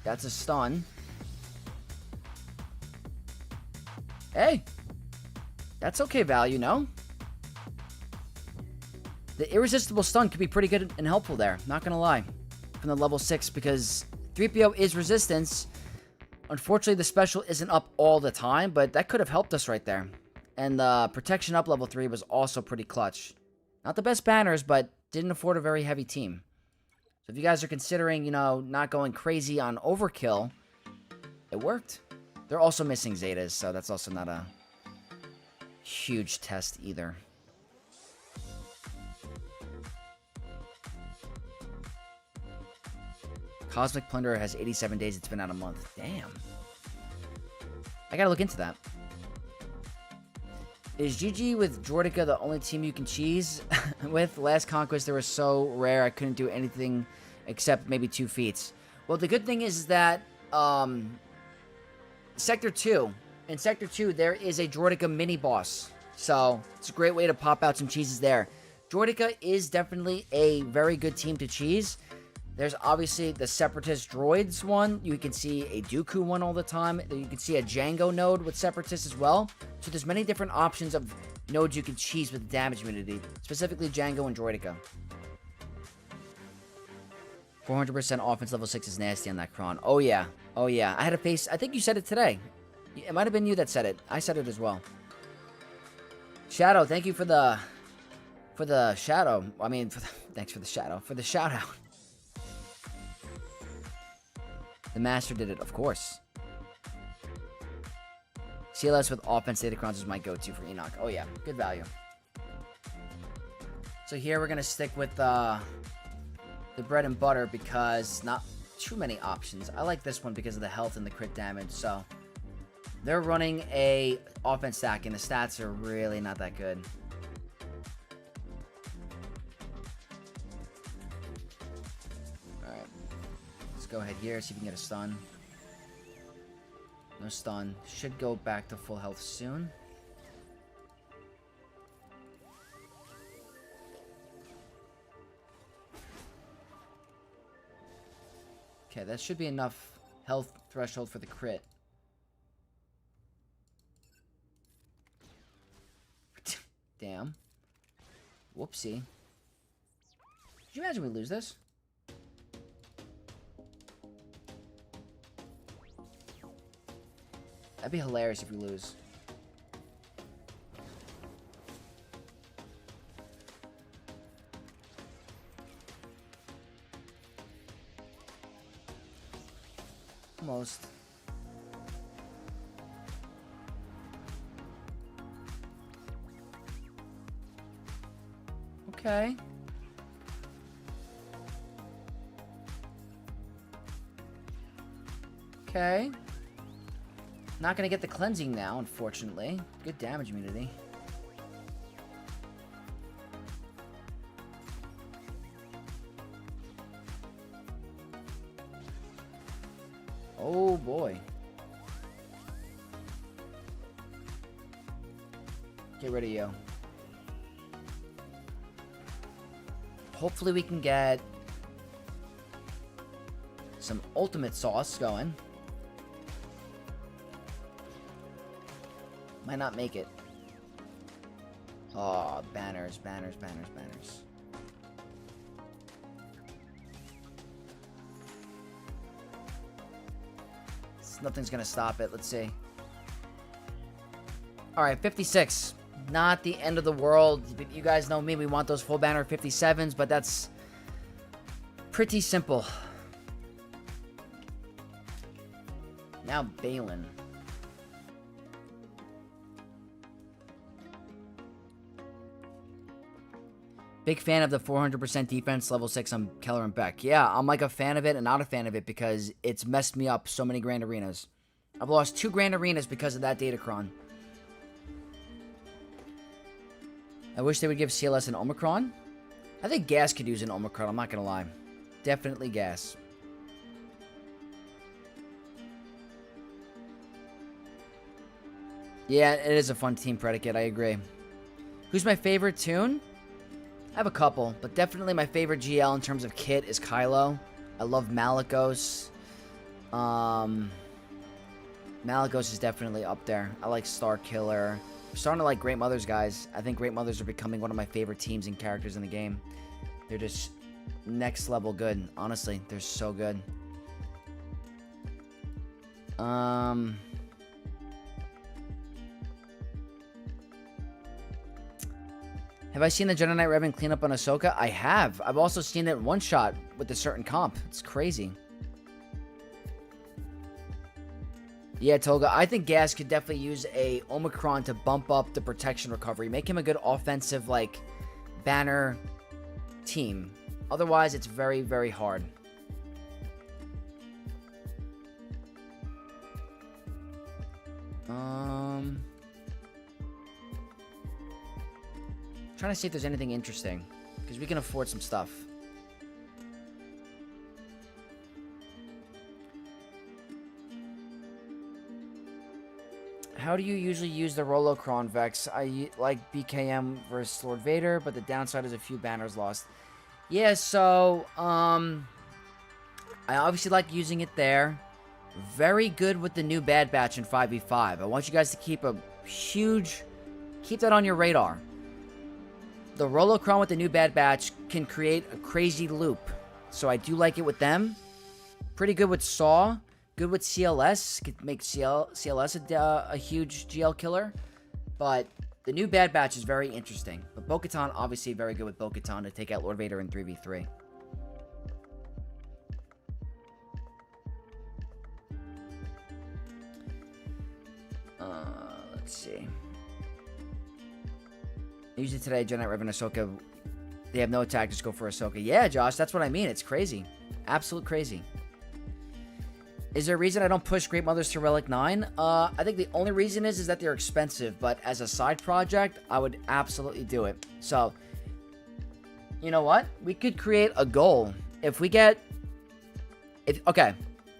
That's a stun. Hey! That's okay value, no? The irresistible stun could be pretty good and helpful there. Not gonna lie. From the level 6, because 3PO is resistance. Unfortunately, the special isn't up all the time, but that could have helped us right there. And the protection up level 3 was also pretty clutch. Not the best banners, but didn't afford a very heavy team. So if you guys are considering, you know, not going crazy on overkill, it worked. They're also missing Zetas, so that's also not a huge test either. Cosmic Plunderer has 87 days. It's been out a month. Damn. I gotta look into that. Is GG with Droidica the only team you can cheese with? Last Conquest, they were so rare, I couldn't do anything except maybe 2 feats. Well, the good thing is that, Sector 2. In Sector 2, there is a Droidica mini-boss. So, it's a great way to pop out some cheeses there. Droidica is definitely a very good team to cheese. There's obviously the Separatist Droids one. You can see a Dooku one all the time. You can see a Django node with Separatist as well. So there's many different options of nodes you can cheese with damage immunity. Specifically Django and Droidica. 400% offense level 6 is nasty on that Kron. Oh yeah. Oh yeah. I had a face. I think you said it today. It might have been you that said it. I said it as well. Shadow, thank you for the shadow. I mean, thanks for the shadow. For the shout out. The Master did it, of course. CLS with offense datacrons is my go-to for Enoch. Oh yeah, good value. So here we're gonna stick with the bread and butter because not too many options. I like this one because of the health and the crit damage. So they're running a offense stack and the stats are really not that good. Go ahead here, see if we can get a stun. No stun. Should go back to full health soon. Okay, that should be enough health threshold for the crit. Damn. Whoopsie. Could you imagine we lose this? That'd be hilarious if we lose. Almost. Okay. Okay. Not gonna get the cleansing now, unfortunately. Good damage immunity. Oh boy. Get rid of you. Hopefully we can get some ultimate sauce going. Might not make it. Oh, banners, banners, banners, banners. Nothing's gonna stop it. Let's see. Alright, 56. Not the end of the world. You guys know me. We want those full banner 57s, but that's pretty simple. Now Balin. Big fan of the 400% defense, level 6 on Keller and Beck. Yeah, I'm like a fan of it and not a fan of it because it's messed me up so many Grand Arenas. I've lost 2 Grand Arenas because of that Datacron. I wish they would give CLS an Omicron. I think Gas could use an Omicron, I'm not going to lie. Definitely Gas. Yeah, it is a fun team predicate, I agree. Who's my favorite toon? I have a couple, but definitely my favorite GL in terms of kit is Kylo. I love Malicos. Malicos is definitely up there. I like Star Killer. I'm starting to like Great Mothers, guys. I think Great Mothers are becoming one of my favorite teams and characters in the game. They're just next level good. Honestly, they're so good. Have I seen the Jedi Knight Revan clean up on Ahsoka? I have. I've also seen it one shot with a certain comp. It's crazy. Yeah, Tolga, I think Gas could definitely use a Omicron to bump up the protection recovery. Make him a good offensive, like, banner team. Otherwise, it's very, very hard. Trying to see if there's anything interesting, because we can afford some stuff. How do you usually use the Rolocron Vex? I like BKM versus Lord Vader, but the downside is a few banners lost. Yeah, so, I obviously like using it there. Very good with the new Bad Batch in 5v5. I want you guys to keep that on your radar. The Rolocron with the new Bad Batch can create a crazy loop. So I do like it with them. Pretty good with Saw. Good with CLS. Could make CLS a huge GL killer. But the new Bad Batch is very interesting. But Bo-Katan, obviously very good with Bo-Katan to take out Lord Vader in 3v3. Let's see. Usually today, Jedi Knight Revan Ahsoka, they have no attack, just go for Ahsoka. Yeah, Josh, that's what I mean. It's crazy. Absolute crazy. Is there a reason I don't push Great Mothers to Relic 9? I think the only reason is that they're expensive, but as a side project, I would absolutely do it. So, you know what? We could create a goal. Okay,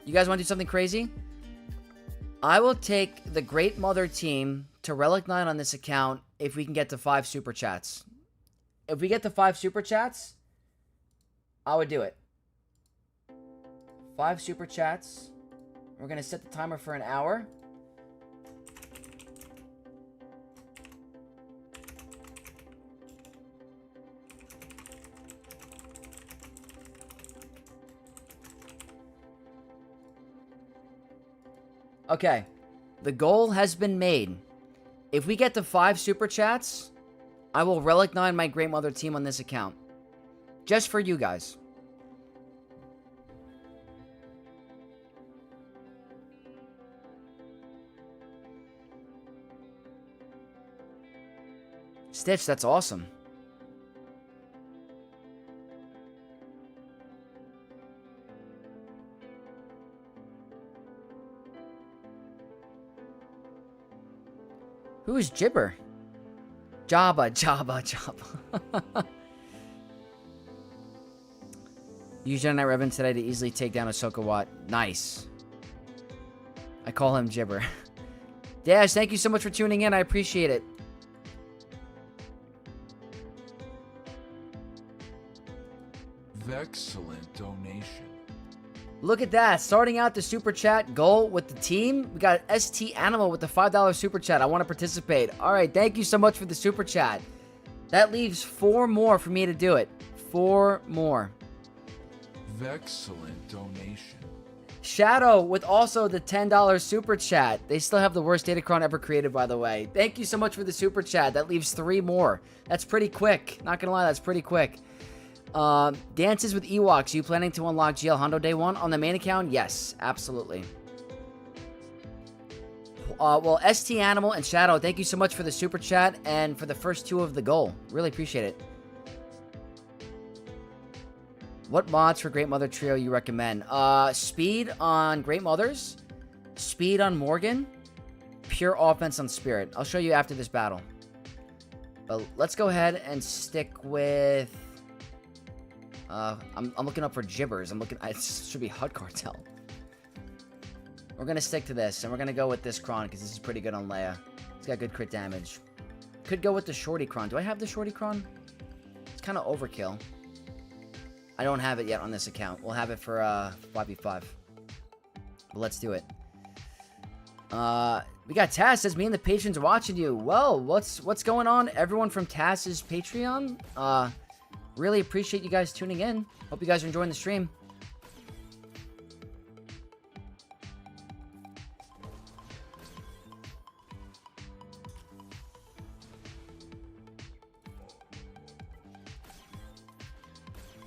you guys want to do something crazy? I will take the Great Mother team to Relic 9 on this account if we can get to 5 Super Chats. If we get to 5 Super Chats, I would do it. 5 Super Chats. We're going to set the timer for an hour. Okay. The goal has been made. If we get to 5 Super Chats, I will Relic 9 my Great Mother team on this account. Just for you guys. Stitch, that's awesome. Who is Jibber? Jabba. Use Jedi Knight Revan today to easily take down Ahsoka Watt. Nice. I call him Jibber. Dash, thank you so much for tuning in. I appreciate it. Excellent donation. Look at that. Starting out the Super Chat goal with the team. We got ST Animal with the $5 Super Chat. I want to participate. All right. Thank you so much for the Super Chat. That leaves 4 more for me to do it. 4 more. Excellent donation. Shadow with also the $10 Super Chat. They still have the worst Datacron ever created, by the way. Thank you so much for the Super Chat. That leaves 3 more. That's pretty quick. Not going to lie. That's pretty quick. Dances with Ewoks. Are you planning to unlock GL Hondo Day 1 on the main account? Yes, absolutely. Well, ST Animal and Shadow, thank you so much for the Super Chat and for the first 2 of the goal. Really appreciate it. What mods for Great Mother Trio you recommend? Speed on Great Mothers, speed on Morgan, pure offense on Spirit. I'll show you after this battle. But let's go ahead and stick with... I'm looking up for Gibbers. It should be HUD Cartel. We're going to stick to this, and we're going to go with this Kron, because this is pretty good on Leia. It's got good crit damage. Could go with the Shorty Kron. Do I have the Shorty Kron? It's kind of overkill. I don't have it yet on this account. We'll have it for 5v5. But let's do it. We got Taz says, me and the patrons are watching you. Well, what's going on? Everyone from Taz's Patreon. Really appreciate you guys tuning in. Hope you guys are enjoying the stream.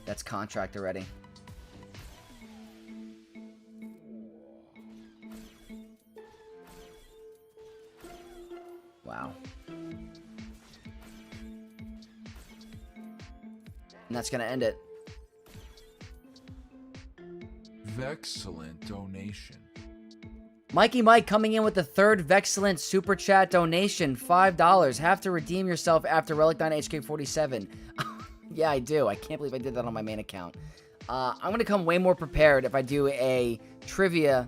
That's contract already. Wow. And that's going to end it. Vexcellent donation. Mikey Mike coming in with the third Vexcellent Super Chat donation. $5. Have to redeem yourself after Relic 9 HK47. Yeah, I do. I can't believe I did that on my main account. I'm going to come way more prepared if I do a trivia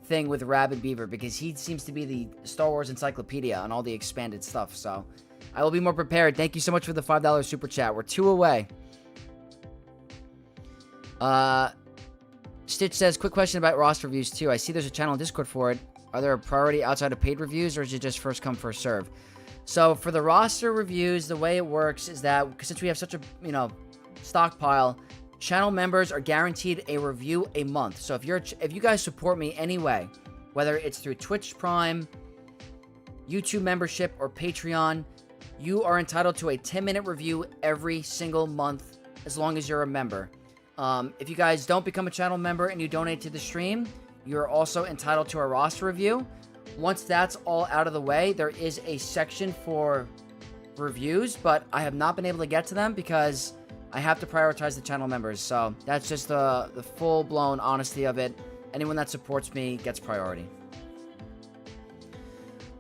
thing with Rabid Beaver, because he seems to be the Star Wars encyclopedia on all the expanded stuff. So I will be more prepared. Thank you so much for the $5 Super Chat. We're 2 away. Stitch says, quick question about roster reviews too. I see there's a channel on Discord for it. Are there a priority outside of paid reviews, or is it just first come, first serve? So for the roster reviews, the way it works is that since we have such a, stockpile, channel members are guaranteed a review a month. So if you guys support me anyway, whether it's through Twitch Prime, YouTube membership, or Patreon, you are entitled to a 10-minute review every single month as long as you're a member. If you guys don't become a channel member and you donate to the stream, you're also entitled to a roster review. Once that's all out of the way, there is a section for reviews, but I have not been able to get to them because I have to prioritize the channel members. So that's just the full-blown honesty of it. Anyone that supports me gets priority.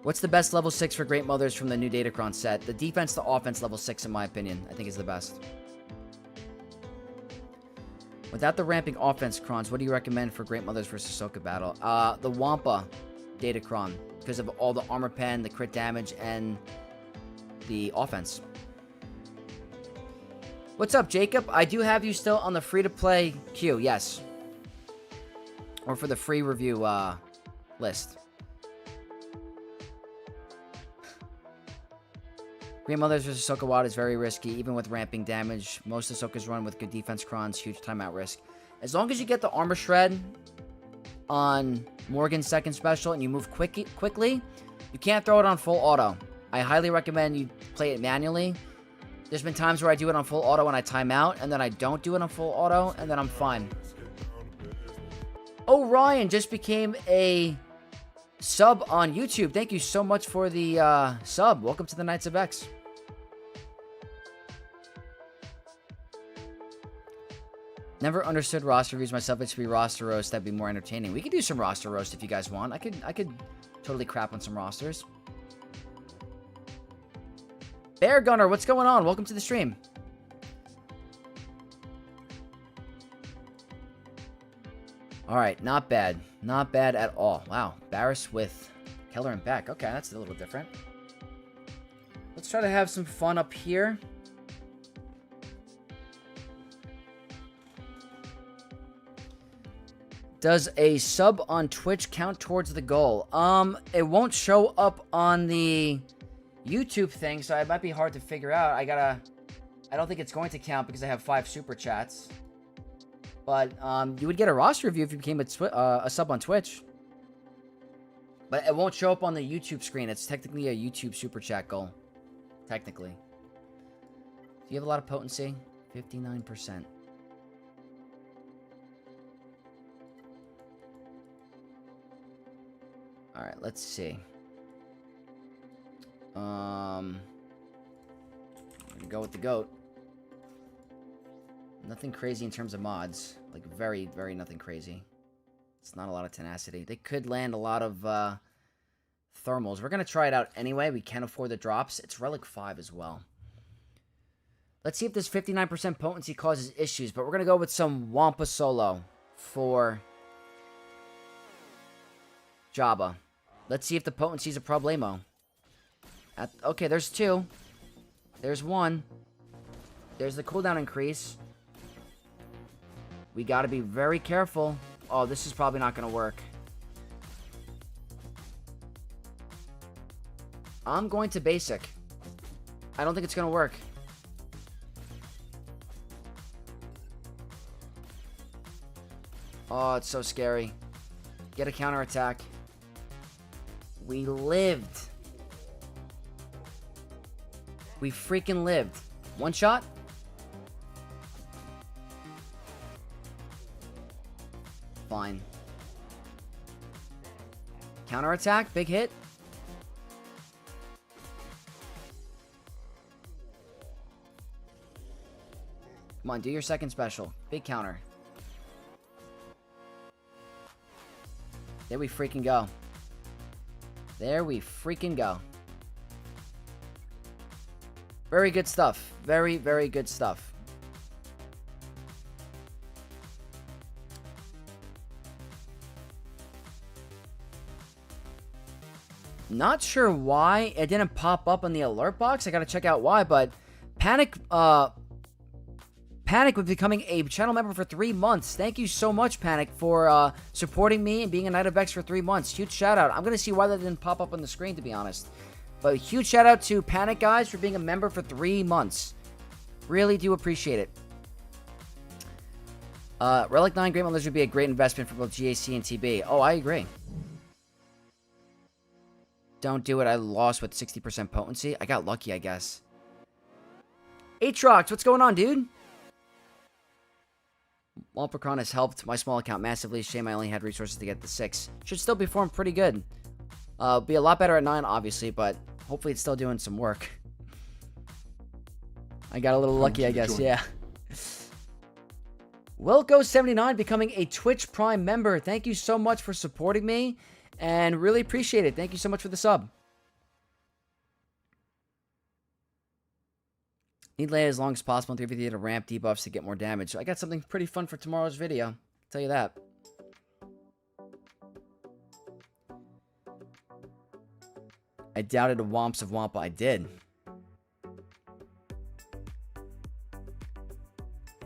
What's the best level 6 for Great Mothers from the new Datacron set? The defense to offense level 6, in my opinion, I think is the best. Without the ramping offense crons, what do you recommend for Great Mothers versus Ahsoka battle? The Wampa Datacron, because of all the armor pen, the crit damage, and the offense. What's up, Jacob? I do have you still on the free-to-play queue, yes. Or for the free review list. Great Mothers vs. Ahsoka WAD is very risky, even with ramping damage. Most Ahsokas run with good defense crons, huge timeout risk. As long as you get the armor shred on Morgan's second special and you move quickly, you can't throw it on full auto. I highly recommend you play it manually. There's been times where I do it on full auto and I time out, and then I don't do it on full auto, and then I'm fine. Oh, Ryan just became a sub on YouTube. Thank you so much for the sub. Welcome to the Knights of X. Never understood roster reviews myself. It should be roster roast. That'd be more entertaining. We could do some roster roast if you guys want. I could totally crap on some rosters. Bear Gunner, what's going on? Welcome to the stream. All right, not bad. Not bad at all. Wow, Barris with Keller and Beck. Okay, that's a little different. Let's try to have some fun up here. Does a sub on Twitch count towards the goal? It won't show up on the YouTube thing, so it might be hard to figure out. I don't think it's going to count because I have 5 super chats. But you would get a roster review if you became a sub on Twitch. But it won't show up on the YouTube screen. It's technically a YouTube super chat goal. Technically. Do you have a lot of potency? 59%. Alright, let's see. I'm gonna go with the GOAT. Nothing crazy in terms of mods. Like, very, very nothing crazy. It's not a lot of tenacity. They could land a lot of thermals. We're going to try it out anyway. We can afford the drops. It's Relic 5 as well. Let's see if this 59% potency causes issues, but we're going to go with some Wampa Solo for Jabba. Let's see if the potency is a problemo. Okay, there's 2. There's 1. There's the cooldown increase. We got to be very careful. Oh, this is probably not going to work. I'm going to basic. I don't think it's going to work. Oh, it's so scary. Get a counterattack. We lived. We freaking lived. One shot? Fine. Counterattack, big hit. Come on, do your second special. Big counter. There we freaking go. There we freaking go. Very good stuff. Very, very good stuff. Not sure why it didn't pop up on the alert box. I gotta check out why, but Panic with becoming a channel member for 3 months. Thank you so much, Panic, for supporting me and being a Knight of X for 3 months. Huge shout out. I'm gonna see why that didn't pop up on the screen, to be honest. But huge shout out to Panic, guys, for being a member for 3 months. Really do appreciate it. Relic 9 Great Mothers would be a great investment for both GAC and TB. Oh, I agree. Don't do it. I lost with 60% potency. I got lucky, I guess. Aatrox, what's going on, dude? Walpercron has helped my small account massively. Shame I only had resources to get to 6. Should still perform pretty good. Be a lot better at 9, obviously, but hopefully it's still doing some work. I got a little lucky, I guess, yeah. Wilco79 becoming a Twitch Prime member. Thank you so much for supporting me, and really appreciate it. Thank you so much for the sub. Need lay as long as possible in 350 to ramp debuffs to get more damage. I got something pretty fun for tomorrow's video. I'll tell you that. I doubted the Womps of Wampa. I did.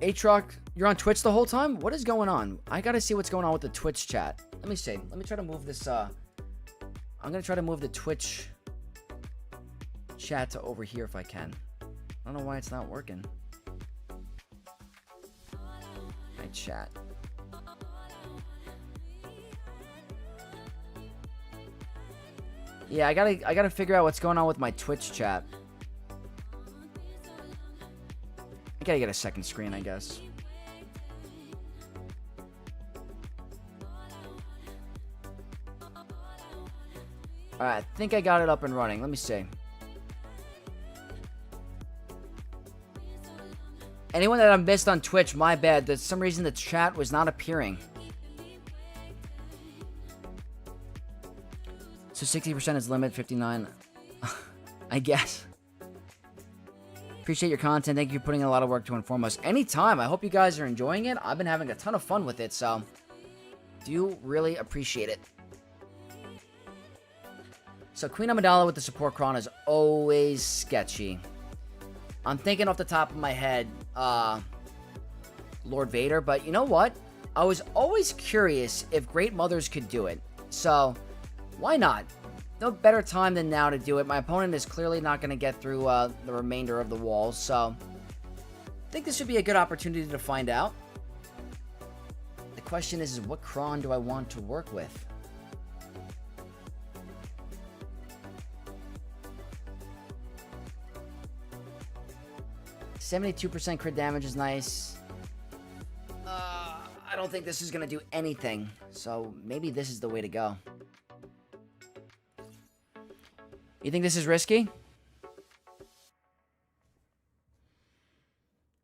Aatrox, you're on Twitch the whole time? What is going on? I gotta see what's going on with the Twitch chat. Let me see. Let me try to move this, I'm gonna try to move the Twitch chat to over here if I can. I don't know why it's not working. My chat. Yeah, I gotta figure out what's going on with my Twitch chat. I gotta get a second screen, I guess. Alright, I think I got it up and running. Let me see. Anyone that I missed on Twitch, my bad. For some reason, the chat was not appearing. So 60% is limit, 59. I guess. Appreciate your content. Thank you for putting in a lot of work to inform us. Anytime. I hope you guys are enjoying it. I've been having a ton of fun with it, so do really appreciate it. So Queen Amidala with the support cron is always sketchy. I'm thinking off the top of my head, Lord Vader, but you know what? I was always curious if Great Mothers could do it. So, why not? No better time than now to do it. My opponent is clearly not going to get through the remainder of the walls, so I think this should be a good opportunity to find out. The question is what cron do I want to work with? %72% crit damage is nice. I don't think this is going to do anything, so maybe this is the way to go. You think this is risky?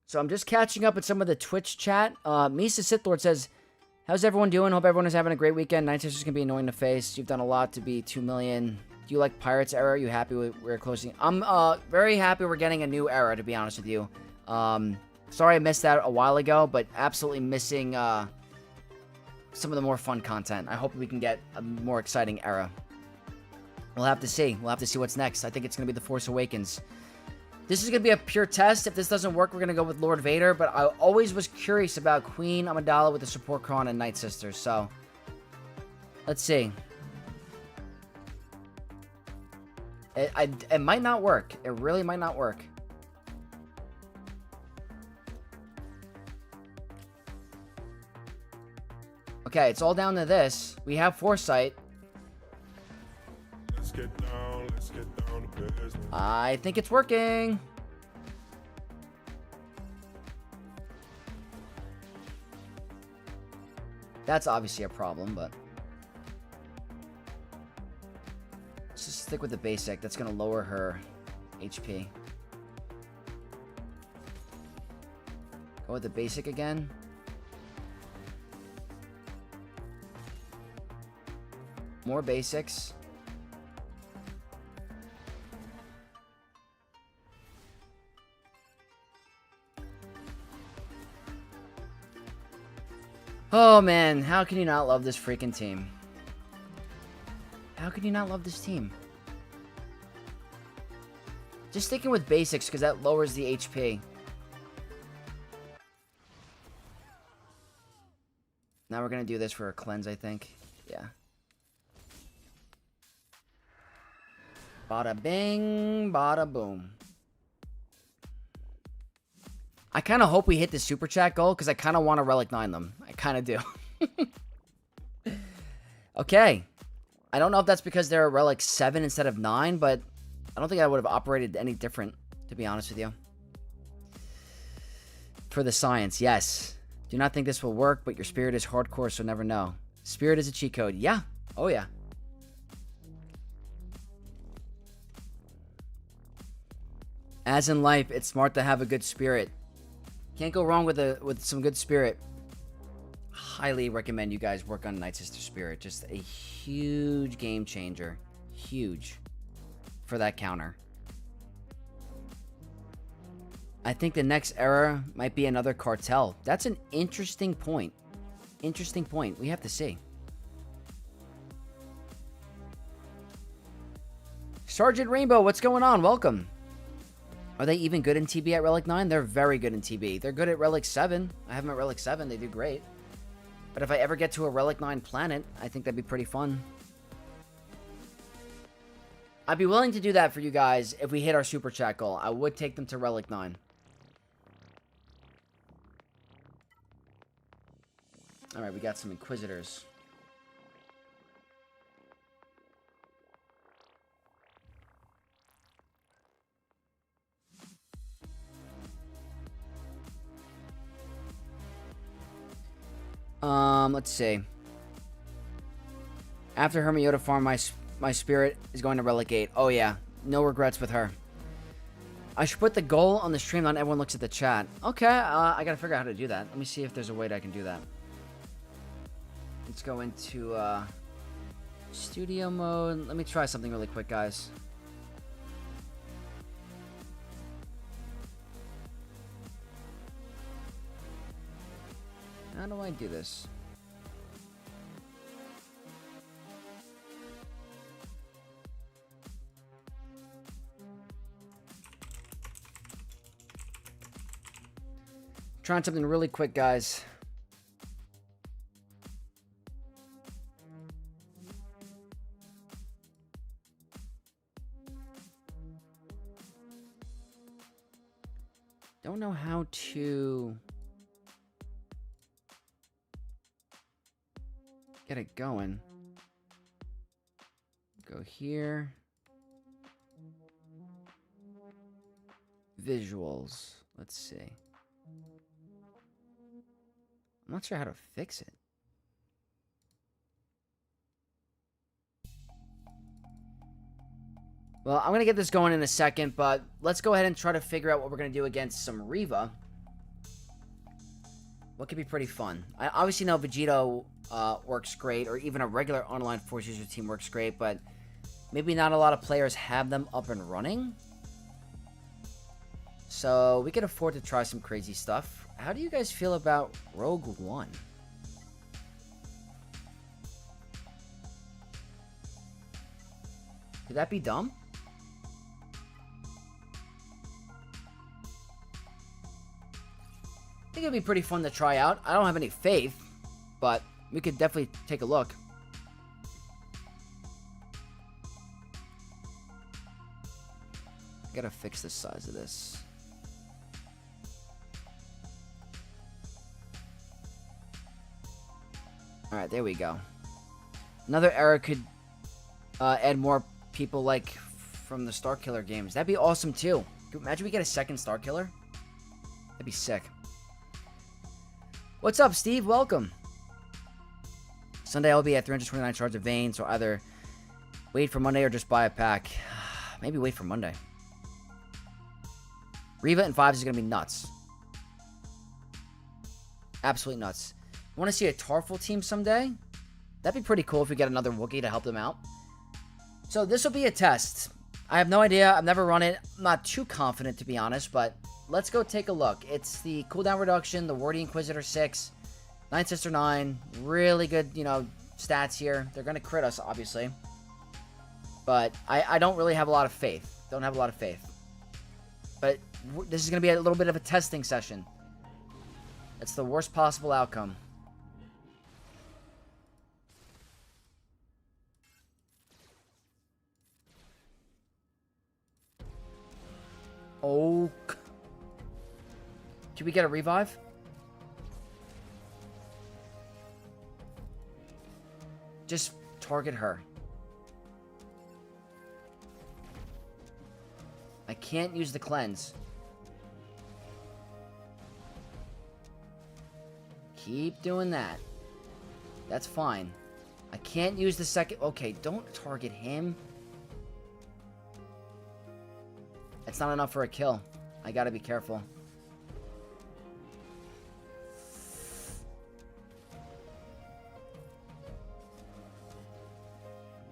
So I'm just catching up with some of the Twitch chat. Misa Sith Lord says, how's everyone doing? Hope everyone is having a great weekend. Night Sisters can be annoying to face. You've done a lot to be 2 million. Do you like Pirates era? Are you happy we're closing? I'm very happy we're getting a new era, to be honest with you. Sorry I missed that a while ago, but absolutely missing some of the more fun content. I hope we can get a more exciting era. We'll have to see. We'll have to see what's next. I think it's going to be The Force Awakens. This is going to be a pure test. If this doesn't work, we're going to go with Lord Vader. But I always was curious about Queen Amidala with the support Kron and Night Sisters. So, let's see. It might not work. It really might not work. Okay, it's all down to this. We have Foresight. Let's get down to business. I think it's working. That's obviously a problem, but let's just stick with the basic. That's going to lower her HP. Go with the basic again. More basics. Oh man, how can you not love this freaking team? How can you not love this team? Just sticking with basics because that lowers the HP. Now we're going to do this for a cleanse, I think. Yeah. Bada bing, bada boom. I kind of hope we hit the super chat goal because I kind of want to Relic 9 them. I kind of do. Okay. I don't know if that's because they're a Relic 7 instead of 9, but I don't think I would have operated any different, to be honest with you. For the science, yes. Do not think this will work, but your spirit is hardcore, so never know. Spirit is a cheat code. Yeah. Oh, yeah. As in life, it's smart to have a good spirit. Can't go wrong with some good spirit. Highly recommend you guys work on Night Sister Spirit. Just a huge game changer. Huge. For that counter. I think the next era might be another cartel. That's an interesting point. Interesting point. We have to see. Sergeant Rainbow, what's going on? Welcome. Are they even good in TB at Relic 9? They're very good in TB. They're good at Relic 7. I have them at Relic 7. They do great. But if I ever get to a Relic 9 planet, I think that'd be pretty fun. I'd be willing to do that for you guys if we hit our super chat goal. I would take them to Relic 9. Alright, we got some Inquisitors. Let's see. After Hermiota farm, my spirit is going to Relic 8. Oh yeah, no regrets with her. I should put the goal on the stream, not everyone looks at the chat. Okay, I gotta figure out how to do that. Let me see if there's a way that I can do that. Let's go into, studio mode. Let me try something really quick, guys. How do I do this? Trying something really quick, guys. Don't know how to get it going. Go here. Visuals. Let's see. I'm not sure how to fix it. Well, I'm going to get this going in a second, but let's go ahead and try to figure out what we're going to do against some Reva. What could be pretty fun? I obviously know Vegito works great, or even a regular online Force User team works great, but maybe not a lot of players have them up and running. So we can afford to try some crazy stuff. How do you guys feel about Rogue One? Could that be dumb? I think it'd be pretty fun to try out. I don't have any faith, but we could definitely take a look. I gotta fix the size of this. Alright, there we go. Another era could add more people like from the Starkiller games. That'd be awesome too. Imagine we get a second Starkiller. That'd be sick. What's up, Steve? Welcome. Sunday I'll be at 329 shards of vein, so either wait for Monday or just buy a pack. Maybe wait for Monday. Reva and 5s is going to be nuts. Absolutely nuts. Want to see a Tarful team someday? That'd be pretty cool if we get another Wookiee to help them out. So this will be a test. I have no idea. I've never run it. I'm not too confident, to be honest, but let's go take a look. It's the cooldown reduction, the Wardy Inquisitor 6, Nine Sister 9. Really good, you know, stats here. They're going to crit us, obviously. But I don't really have a lot of faith. Don't have a lot of faith. But this is going to be a little bit of a testing session. It's the worst possible outcome. Oh. Can we get a revive? Just target her. I can't use the cleanse. Keep doing that. That's fine. I can't use the second... Okay, don't target him. It's not enough for a kill. I gotta be careful.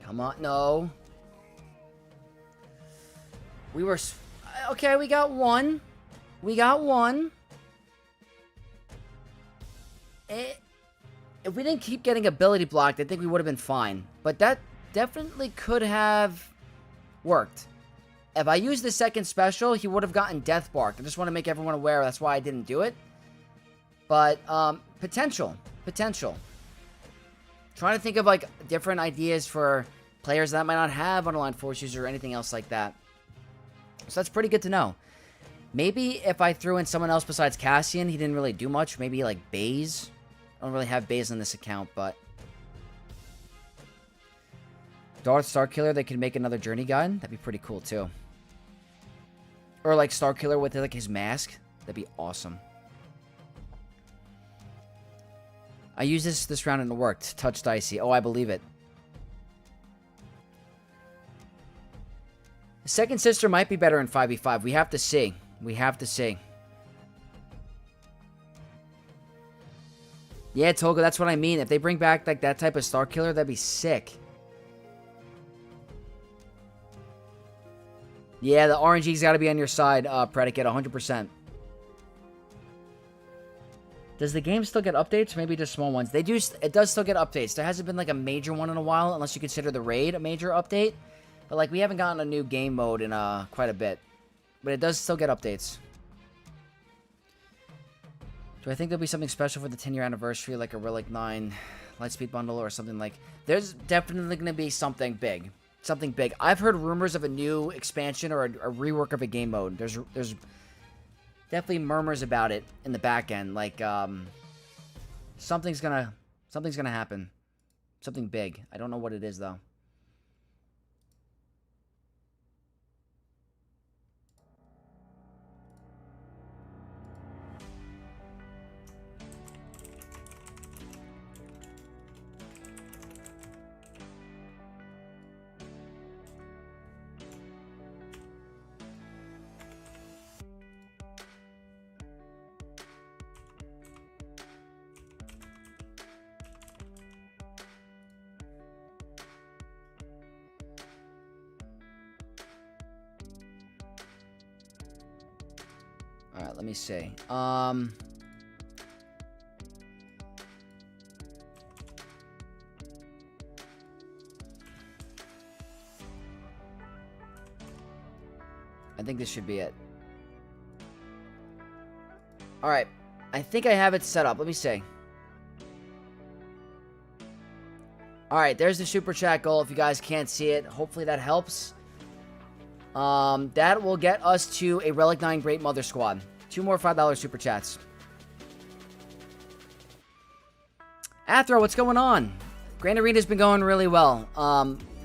Come on, no. We were... Okay, we got one. We got one. If we didn't keep getting ability blocked, I think we would have been fine. But that definitely could have worked. If I used the second special, he would have gotten Death Barked. I just want to make everyone aware. That's why I didn't do it. But, potential. Potential. Trying to think of, like, different ideas for players that might not have online Force User or anything else like that. So that's pretty good to know. Maybe if I threw in someone else besides Cassian, he didn't really do much. Maybe, like, Baze. I don't really have Baze on this account, but... Darth Starkiller, they could make another journey guide. That'd be pretty cool, too. Or, like, Starkiller with, like, his mask. That'd be awesome. I used this round and it worked. Touch dicey. Oh, I believe it. The second sister might be better in 5v5. We have to see. We have to see. Yeah, Toga, that's what I mean. If they bring back, like, that type of Starkiller, that'd be sick. Yeah, the RNG's got to be on your side, Predicate, 100%. Does the game still get updates? Maybe just small ones. They do. It does still get updates. There hasn't been, like, a major one in a while, unless you consider the raid a major update. But, like, we haven't gotten a new game mode in quite a bit. But it does still get updates. Do I think there'll be something special for the 10-year anniversary, like a Relic 9 Lightspeed bundle or something like... There's definitely going to be something big. Something big. I've heard rumors of a new expansion or a rework of a game mode. There's definitely murmurs about it in the back end. Like, something's gonna happen. Something big. I don't know what it is, though. let me see. I think this should be it. Alright. I think I have it set up. Let me see. Alright, there's the super chat goal if you guys can't see it. Hopefully that helps. That will get us to a Relic 9 Great Mother Squad. 2 more $5 super chats. Athro, what's going on? Grand Arena's been going really well.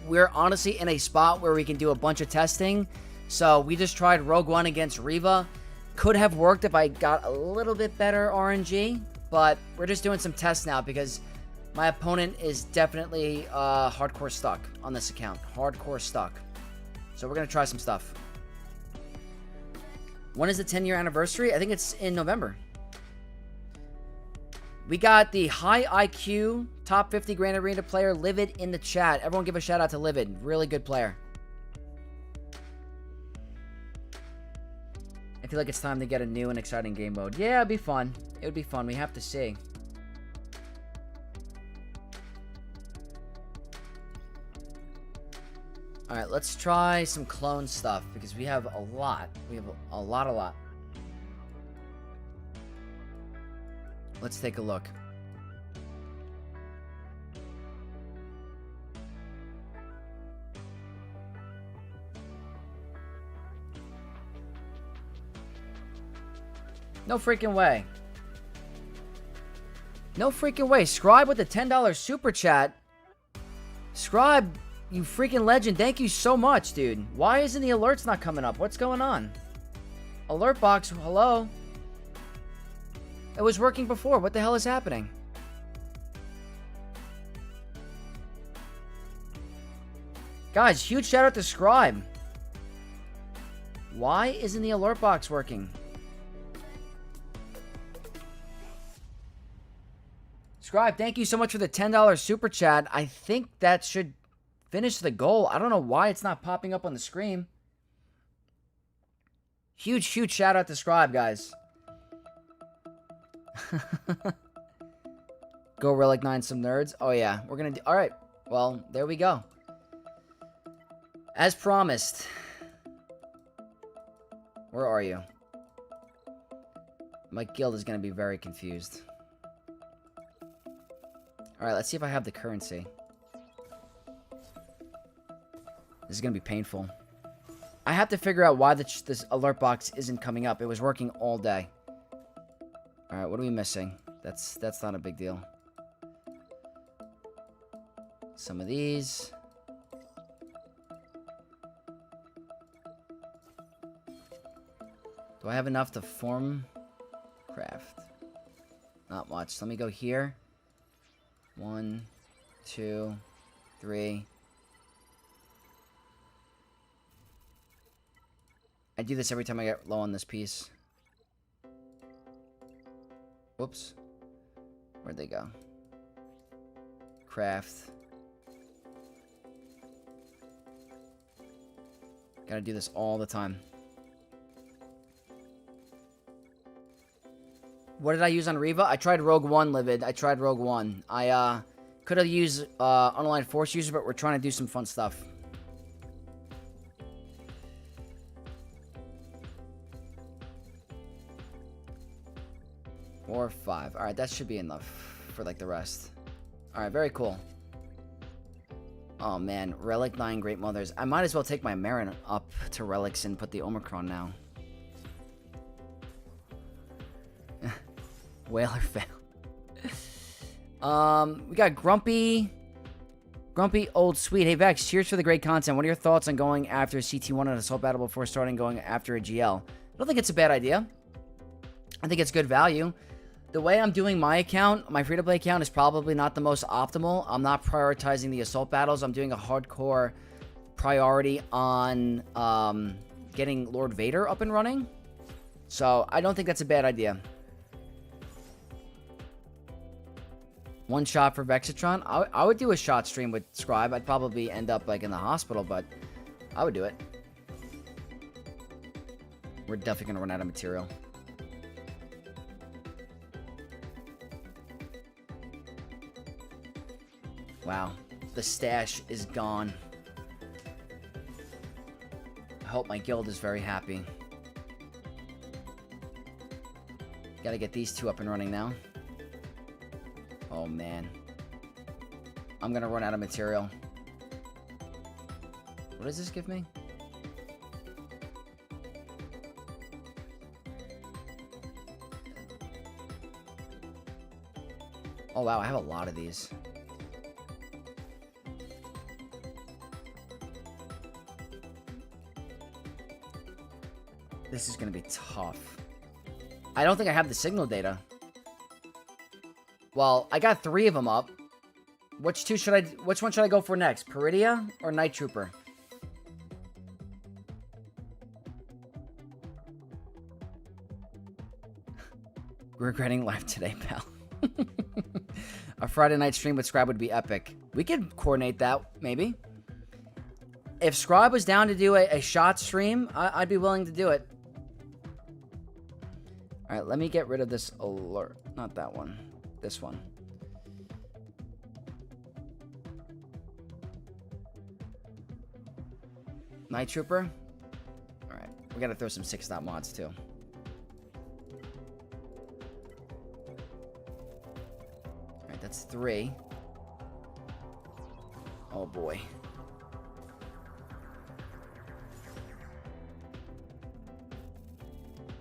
We're honestly in a spot where we can do a bunch of testing. So we just tried Rogue One against Reva. Could have worked if I got a little bit better RNG. But we're just doing some tests now because my opponent is definitely hardcore stuck on this account. Hardcore stuck. So we're going to try some stuff. When is the 10-year anniversary? I think it's in November. We got the high IQ top 50 Grand Arena player, Livid, in the chat. Everyone give a shout out to Livid. Really good player. I feel like it's time to get a new and exciting game mode. Yeah, it'd be fun. It would be fun. We have to see. Alright, let's try some clone stuff because we have a lot. We have a lot. Let's take a look. No freaking way. No freaking way. Scribe with the $10 super chat. Scribe, you freaking legend. Thank you so much, dude. Why isn't the alerts not coming up? What's going on? Alert box, hello? It was working before. What the hell is happening? Guys, huge shout out to Scribe. Why isn't the alert box working? Scribe, thank you so much for the $10 super chat. I think that should finish the goal. I don't know why it's not popping up on the screen. Huge shout out to Scribe, guys. Go Relic 9 some nerds. Oh, yeah. We're going to do... All right. Well, there we go. As promised. Where are you? My guild is going to be very confused. Alright, let's see if I have the currency. This is going to be painful. I have to figure out why this alert box isn't coming up. It was working all day. Alright, what are we missing? That's not a big deal. Some of these. Do I have enough to form craft? Not much. Let me go here. 1, 2, 3. I do this every time I get low on this piece. Whoops. Where'd they go? Craft. Gotta do this all the time. What did I use on Reva? I tried Rogue One, Livid. I tried Rogue One. I could have used Unaligned Force User, but we're trying to do some fun stuff. Or 5. Alright, that should be enough for like the rest. Alright, very cool. Oh man, Relic 9 Great Mothers. I might as well take my Marin up to Relics and put the Omicron now. Whaler fail. We got Grumpy Old Sweet. Hey Vex, cheers for the great content. What are your thoughts on going after CT1 at Assault Battle before starting going after a GL? I don't think it's a bad idea. I think it's good value. The way I'm doing my account, my free-to-play account, is probably not the most optimal. I'm not prioritizing the Assault Battles. I'm doing a hardcore priority on getting Lord Vader up and running. So I don't think that's a bad idea. One shot for Vexitron. I would do a shot stream with Scribe. I'd probably end up like in the hospital, but I would do it. We're definitely going to run out of material. Wow. The stash is gone. I hope my guild is very happy. Gotta get these two up and running now. Oh, man. I'm gonna run out of material. What does this give me? Oh, wow. I have a lot of these. This is gonna be tough. I don't think I have the signal data. Well, I got 3 of them up. Which one should I go for next? Peridia or Night Trooper? Regretting life today, pal. A Friday night stream with Scribe would be epic. We could coordinate that, maybe. If Scribe was down to do a shot stream, I'd be willing to do it. Alright, let me get rid of this alert. Not that one. This one. Night Trooper? Alright, we gotta throw some 6-stop mods too. Alright, that's 3. Oh boy.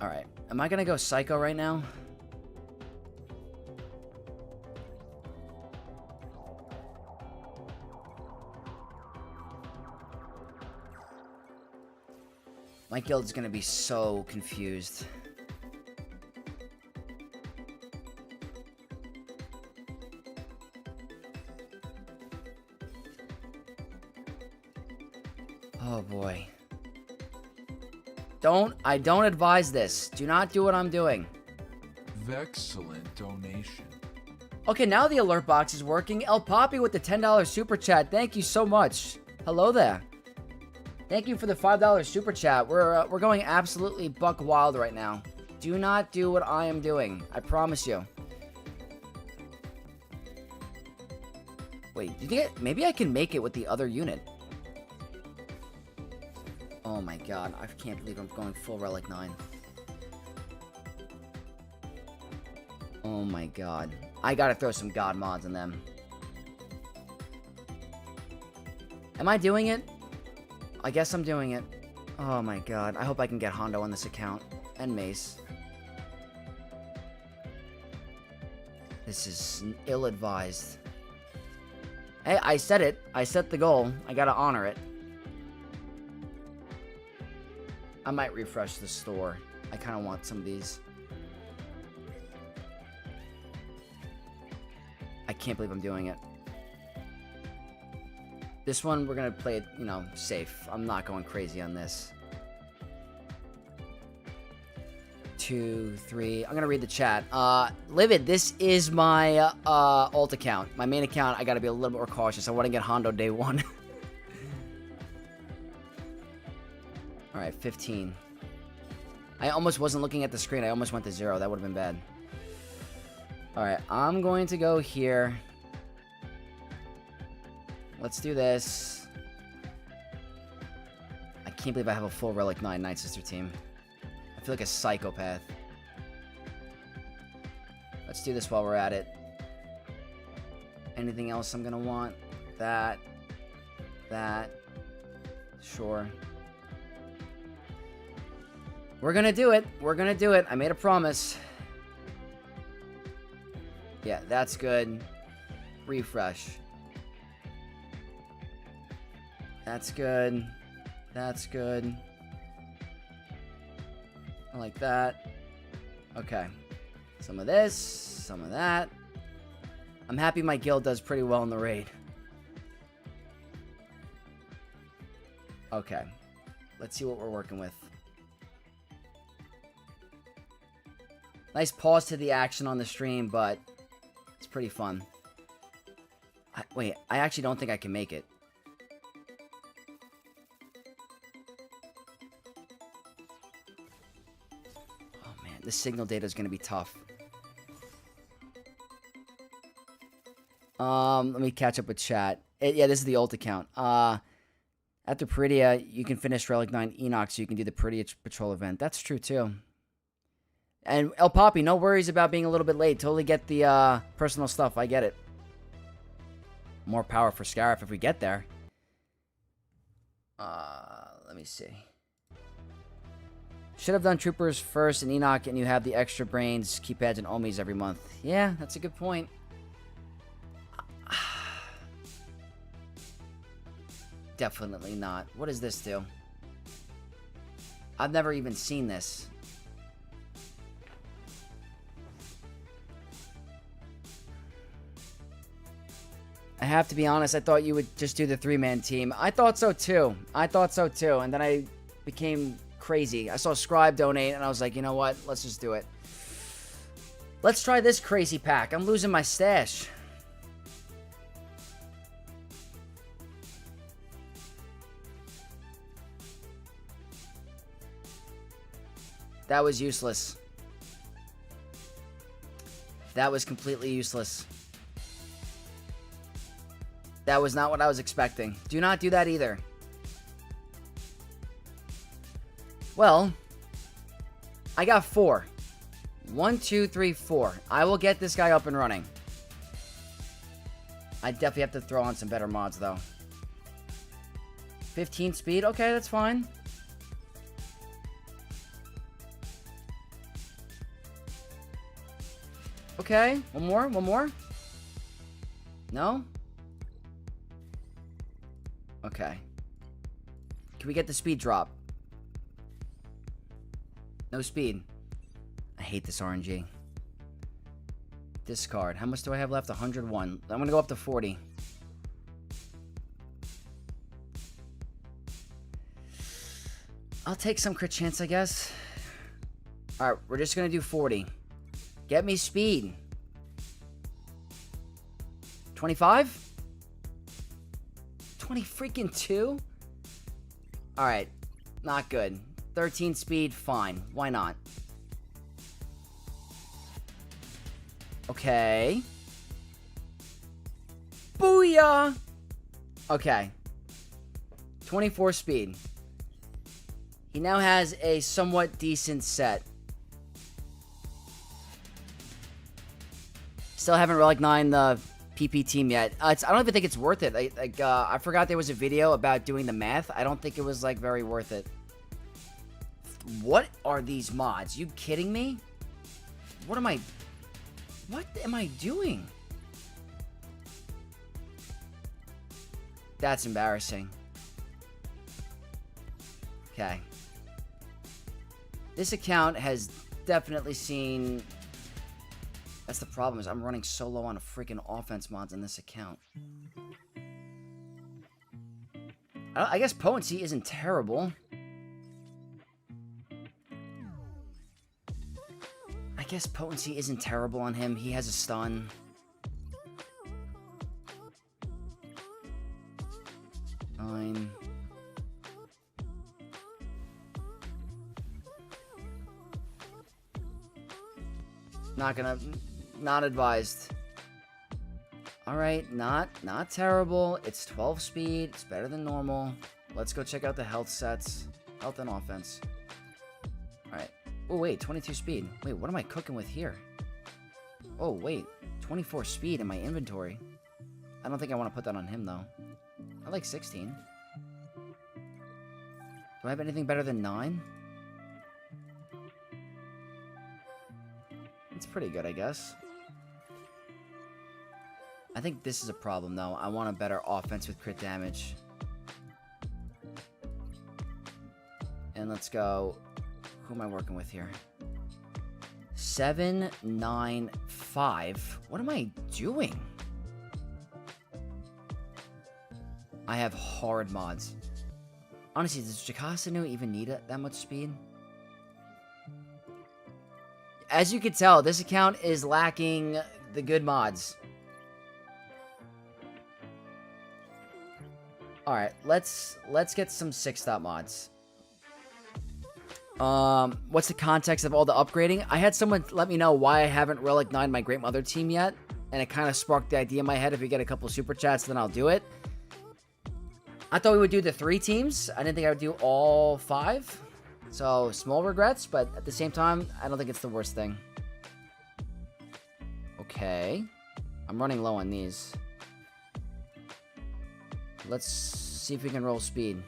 Alright, am I gonna go Psycho right now? My guild's gonna be so confused. Oh boy. I don't advise this. Do not do what I'm doing. Excellent donation. Okay, now the alert box is working. El Poppy with the $10 super chat. Thank you so much. Hello there. Thank you for the $5 super chat. We're going absolutely buck wild right now. Do not do what I am doing. I promise you. Wait, do you think maybe I can make it with the other unit? Oh my god, I can't believe I'm going full Relic 9. Oh my god. I gotta throw some god mods in them. Am I doing it? I guess I'm doing it. Oh my god. I hope I can get Hondo on this account. And Mace. This is ill-advised. Hey, I said it. I set the goal. I gotta honor it. I might refresh the store. I kind of want some of these. I can't believe I'm doing it. This one, we're going to play it, you know, safe. I'm not going crazy on this. 2, 3. I'm going to read the chat. Livid, this is my alt account. My main account, I got to be a little bit more cautious. I want to get Hondo day 1. Alright, 15. I almost wasn't looking at the screen. I almost went to 0. That would have been bad. Alright, I'm going to go here. Let's do this. I can't believe I have a full Relic 9 Night Sister team. I feel like a psychopath. Let's do this while we're at it. Anything else I'm gonna want? That. Sure. We're gonna do it. We're gonna do it. I made a promise. Yeah, that's good. Refresh. That's good. That's good. I like that. Okay. Some of this. Some of that. I'm happy my guild does pretty well in the raid. Okay. Let's see what we're working with. Nice pause to the action on the stream, but it's pretty fun. Wait, I actually don't think I can make it. Oh man, the signal data is going to be tough. Let me catch up with chat. Yeah, this is the old account. After Peridia, you can finish Relic 9 Enoch, so you can do the Peridia Patrol event. That's true, too. And El Papi, no worries about being a little bit late. Totally get the personal stuff. I get it. More power for Scarif if we get there. Let me see. Should have done Troopers first and Enoch, and you have the extra brains, keypads, and Omis every month. Yeah, that's a good point. Definitely not. What does this do? I've never even seen this. I have to be honest, I thought you would just do the 3-man team. I thought so too. And then I became crazy. I saw Scribe donate, and I was like, you know what? Let's just do it. Let's try this crazy pack. I'm losing my stash. That was useless. That was completely useless. That was not what I was expecting. Do not do that either. Well, I got 4. 1, 2, 3, 4. I will get this guy up and running. I definitely have to throw on some better mods, though. 15 speed? Okay, that's fine. Okay, one more? No? Okay. Can we get the speed drop? No speed. I hate this RNG. Discard. How much do I have left? 101. I'm gonna go up to 40. I'll take some crit chance, I guess. Alright, we're just gonna do 40. Get me speed. 25? 20 freaking 2? Alright. Not good. 13 speed, fine. Why not? Okay. Booyah! Okay. 24 speed. He now has a somewhat decent set. Still haven't Relic 9 the PP team yet. I don't even think it's worth it. I forgot there was a video about doing the math. I don't think it was, like, very worth it. What are these mods? You kidding me? What am I doing? That's embarrassing. Okay. This account has definitely seen... That's the problem, is I'm running so low on a freaking offense mods in this account. I guess potency isn't terrible. I guess potency isn't terrible on him. He has a stun. Fine. Not advised. Alright, not terrible. It's 12 speed. It's better than normal. Let's go check out the health sets. Health and offense. Alright. Oh, wait. 22 speed. Wait, what am I cooking with here? Oh, wait. 24 speed in my inventory. I don't think I want to put that on him, though. I like 16. Do I have anything better than 9? It's pretty good, I guess. I think this is a problem, though. I want a better offense with crit damage. And let's go... Who am I working with here? 7, 9, 5. What am I doing? I have hard mods. Honestly, does Jakasanu even need that much speed? As you can tell, this account is lacking the good mods. Alright, let's get some 6-stop mods. What's the context of all the upgrading? I had someone let me know why I haven't Relic 9 my Great Mother team yet. and it kind of sparked the idea in my head. If we get a couple super chats, then I'll do it. I thought we would do the 3 teams. I didn't think I would do all 5. So, small regrets, but at the same time, I don't think it's the worst thing. Okay. I'm running low on these. Let's see if we can roll speed.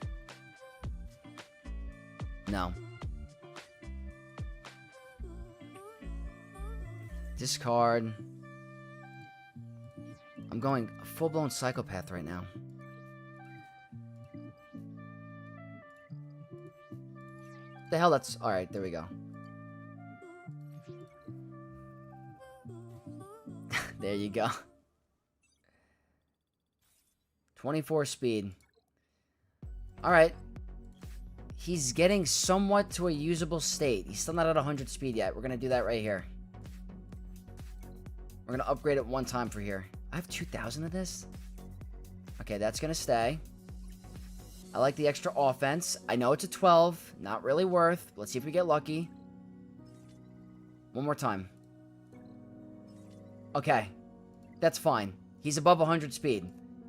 No. Discard. I'm going full-blown psychopath right now. The hell, that's... Alright, there we go. There you go. 24 speed. Alright. He's getting somewhat to a usable state. He's still not at 100 speed yet. We're going to do that right here. We're going to upgrade it one time for here. I have 2,000 of this? Okay, that's going to stay. I like the extra offense. I know it's a 12. Not really worth. Let's see if we get lucky. One more time. Okay. That's fine. He's above 100 speed.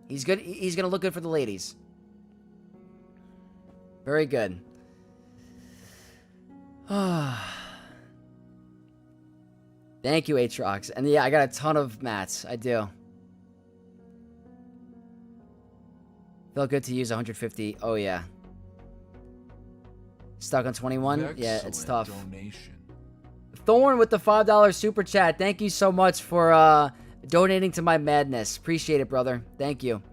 He's good. He's going to look good for the ladies. Very good. Thank you, Aatrox. And yeah, I got a ton of mats. I do. Felt good to use 150. Oh, yeah. Stuck on 21? Excellent yeah, it's tough. Donation. Thorn with the $5 super chat. Thank you so much for donating to my madness. Appreciate it, brother. Thank you.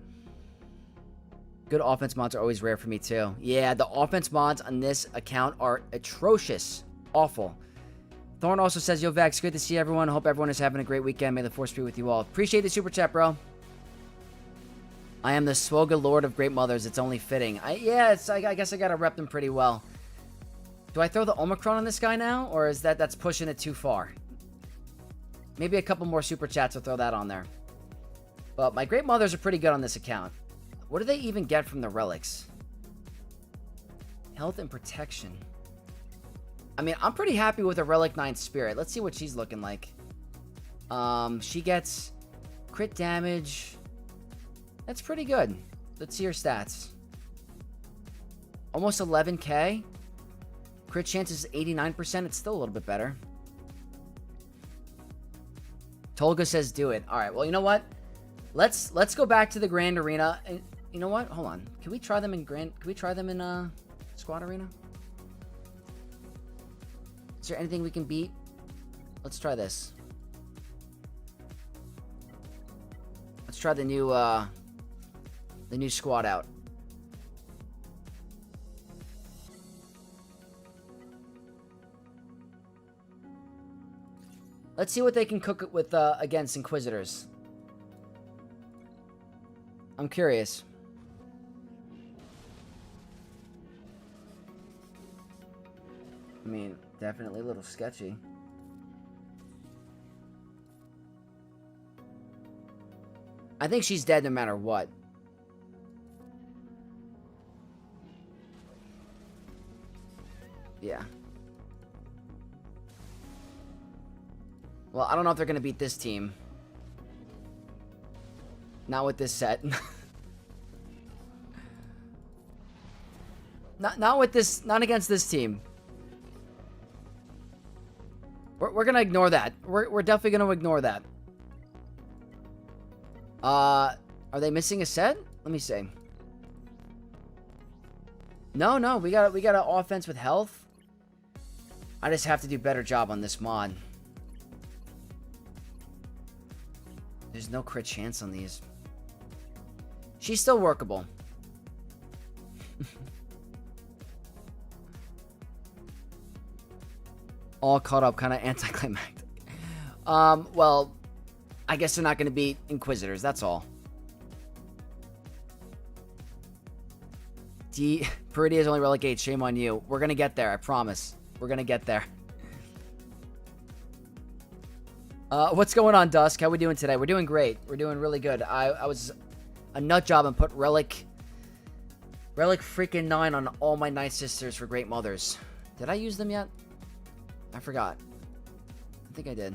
Good offense mods are always rare for me, too. Yeah, the offense mods on this account are atrocious. Awful. Thorn also says, Yo, Vex, good to see everyone. Hope everyone is having a great weekend. May the force be with you all. Appreciate the super chat, bro. I am the Swoga Lord of Great Mothers. It's only fitting. I guess I gotta rep them pretty well. Do I throw the Omicron on this guy now? Or is that's pushing it too far? Maybe a couple more super chats will throw that on there. But my Great Mothers are pretty good on this account. What do they even get from the relics? Health and protection. I mean, I'm pretty happy with a Relic 9 Spirit. Let's see what she's looking like. She gets crit damage. That's pretty good. Let's see her stats. Almost 11k. Crit chance is 89%. It's still a little bit better. Tolga says do it. Alright, well, you know what? Let's go back to the Grand Arena. And you know what? Hold on. Can we try them in Squad Arena? Is there anything we can beat? Let's try this. Let's try the new squad out. Let's see what they can cook it with against Inquisitors. I'm curious. I mean, definitely a little sketchy. I think she's dead no matter what. Yeah. Well, I don't know if they're going to beat this team. Not with this set. Not with this, not against this team. We're going to ignore that. We're definitely going to ignore that. Are they missing a set? Let me see. No, we got an offense with health. I just have to do a better job on this mod. There's no crit chance on these. She's still workable. All caught up, kind of anticlimactic. Well, I guess they're not going to beat Inquisitors, that's all. Peridia's only relic 8, shame on you. We're going to get there, I promise. We're going to get there. What's going on, Dusk? How we doing today? We're doing great. We're doing really good. I was a nut job and put Relic freaking 9 on all my Night Sisters for Great Mothers. Did I use them yet? I forgot. I think I did.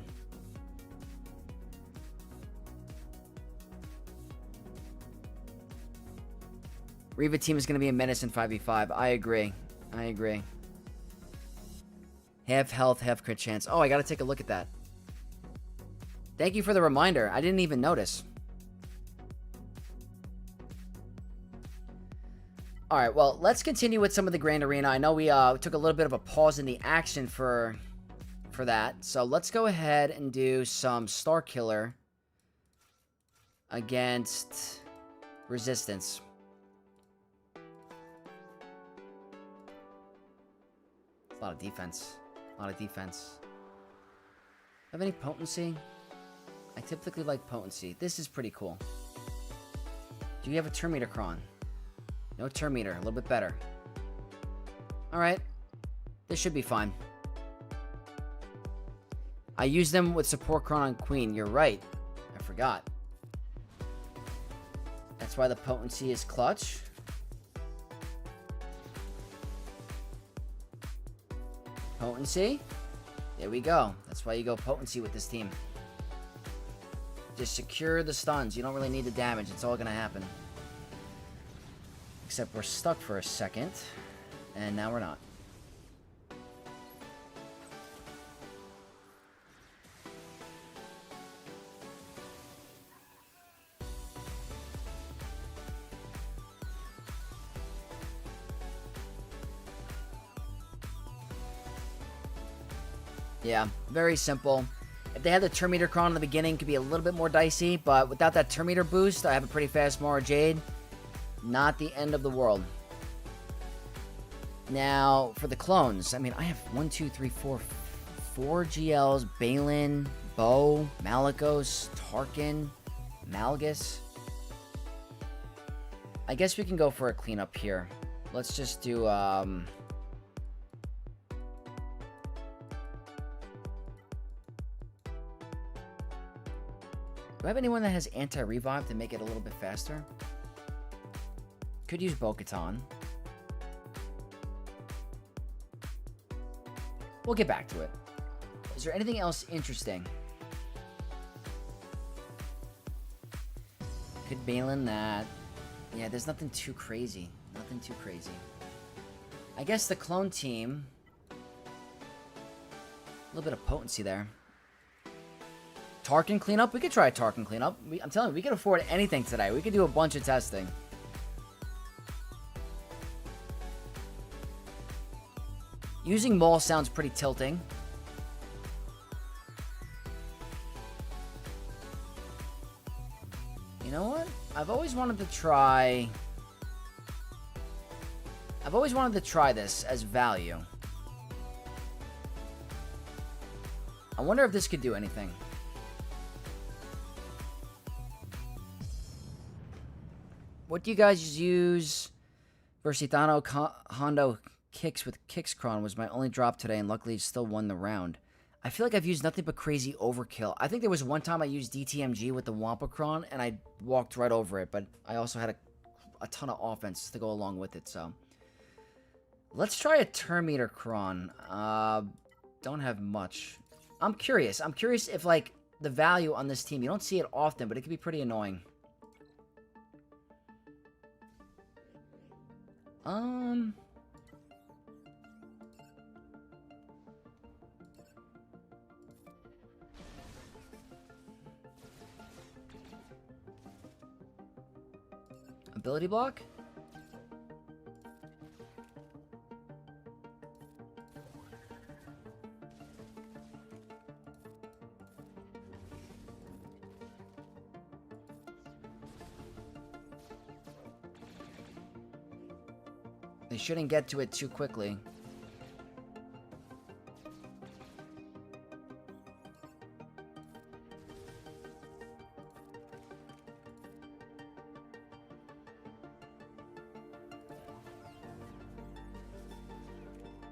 Reva team is going to be a menace in 5v5. I agree. I agree. Half health, half crit chance. Oh, I got to take a look at that. Thank you for the reminder. I didn't even notice. Alright, well, let's continue with some of the Grand Arena. I know we took a little bit of a pause in the action for that. So let's go ahead and do some Star Killer against Resistance. A lot of defense. A lot of defense. Have any potency? I typically like potency. This is pretty cool. Do you have a Terminator Cron? No Terminator. A little bit better. Alright. This should be fine. I use them with support Cron on Queen. You're right. I forgot. That's why the potency is clutch. Potency. There we go. That's why you go potency with this team. Just secure the stuns. You don't really need the damage. It's all going to happen. Except we're stuck for a second. And now we're not. Yeah, very simple. If they had the Terminator Cron in the beginning, it could be a little bit more dicey, but without that Terminator boost, I have a pretty fast Mara Jade. Not the end of the world. Now, for the clones, I mean, I have 4 GLs, Balin, Bo, Malikos, Tarkin, Malgus. I guess we can go for a cleanup here. Let's just do, Do I have anyone that has anti-revive to make it a little bit faster? Could use Bo-Katan. We'll get back to it. Is there anything else interesting? Could Balin that? Yeah, there's nothing too crazy. Nothing too crazy. I guess the clone team... A little bit of potency there. Tarkin cleanup? We could try a Tarkin cleanup. I'm telling you, we can afford anything today. We could do a bunch of testing. Using Maul sounds pretty tilting. You know what? I've always wanted to try this as value. I wonder if this could do anything. What do you guys use? Versitano Hondo Kicks with Kixcron was my only drop today, and luckily still won the round. I feel like I've used nothing but crazy overkill. I think there was one time I used DTMG with the Wampacron, and I walked right over it, but I also had a ton of offense to go along with it, so. Let's try a Terminator Cron. Don't have much. I'm curious. I'm curious if, like, the value on this team, you don't see it often, but it can be pretty annoying. Ability block? They shouldn't get to it too quickly.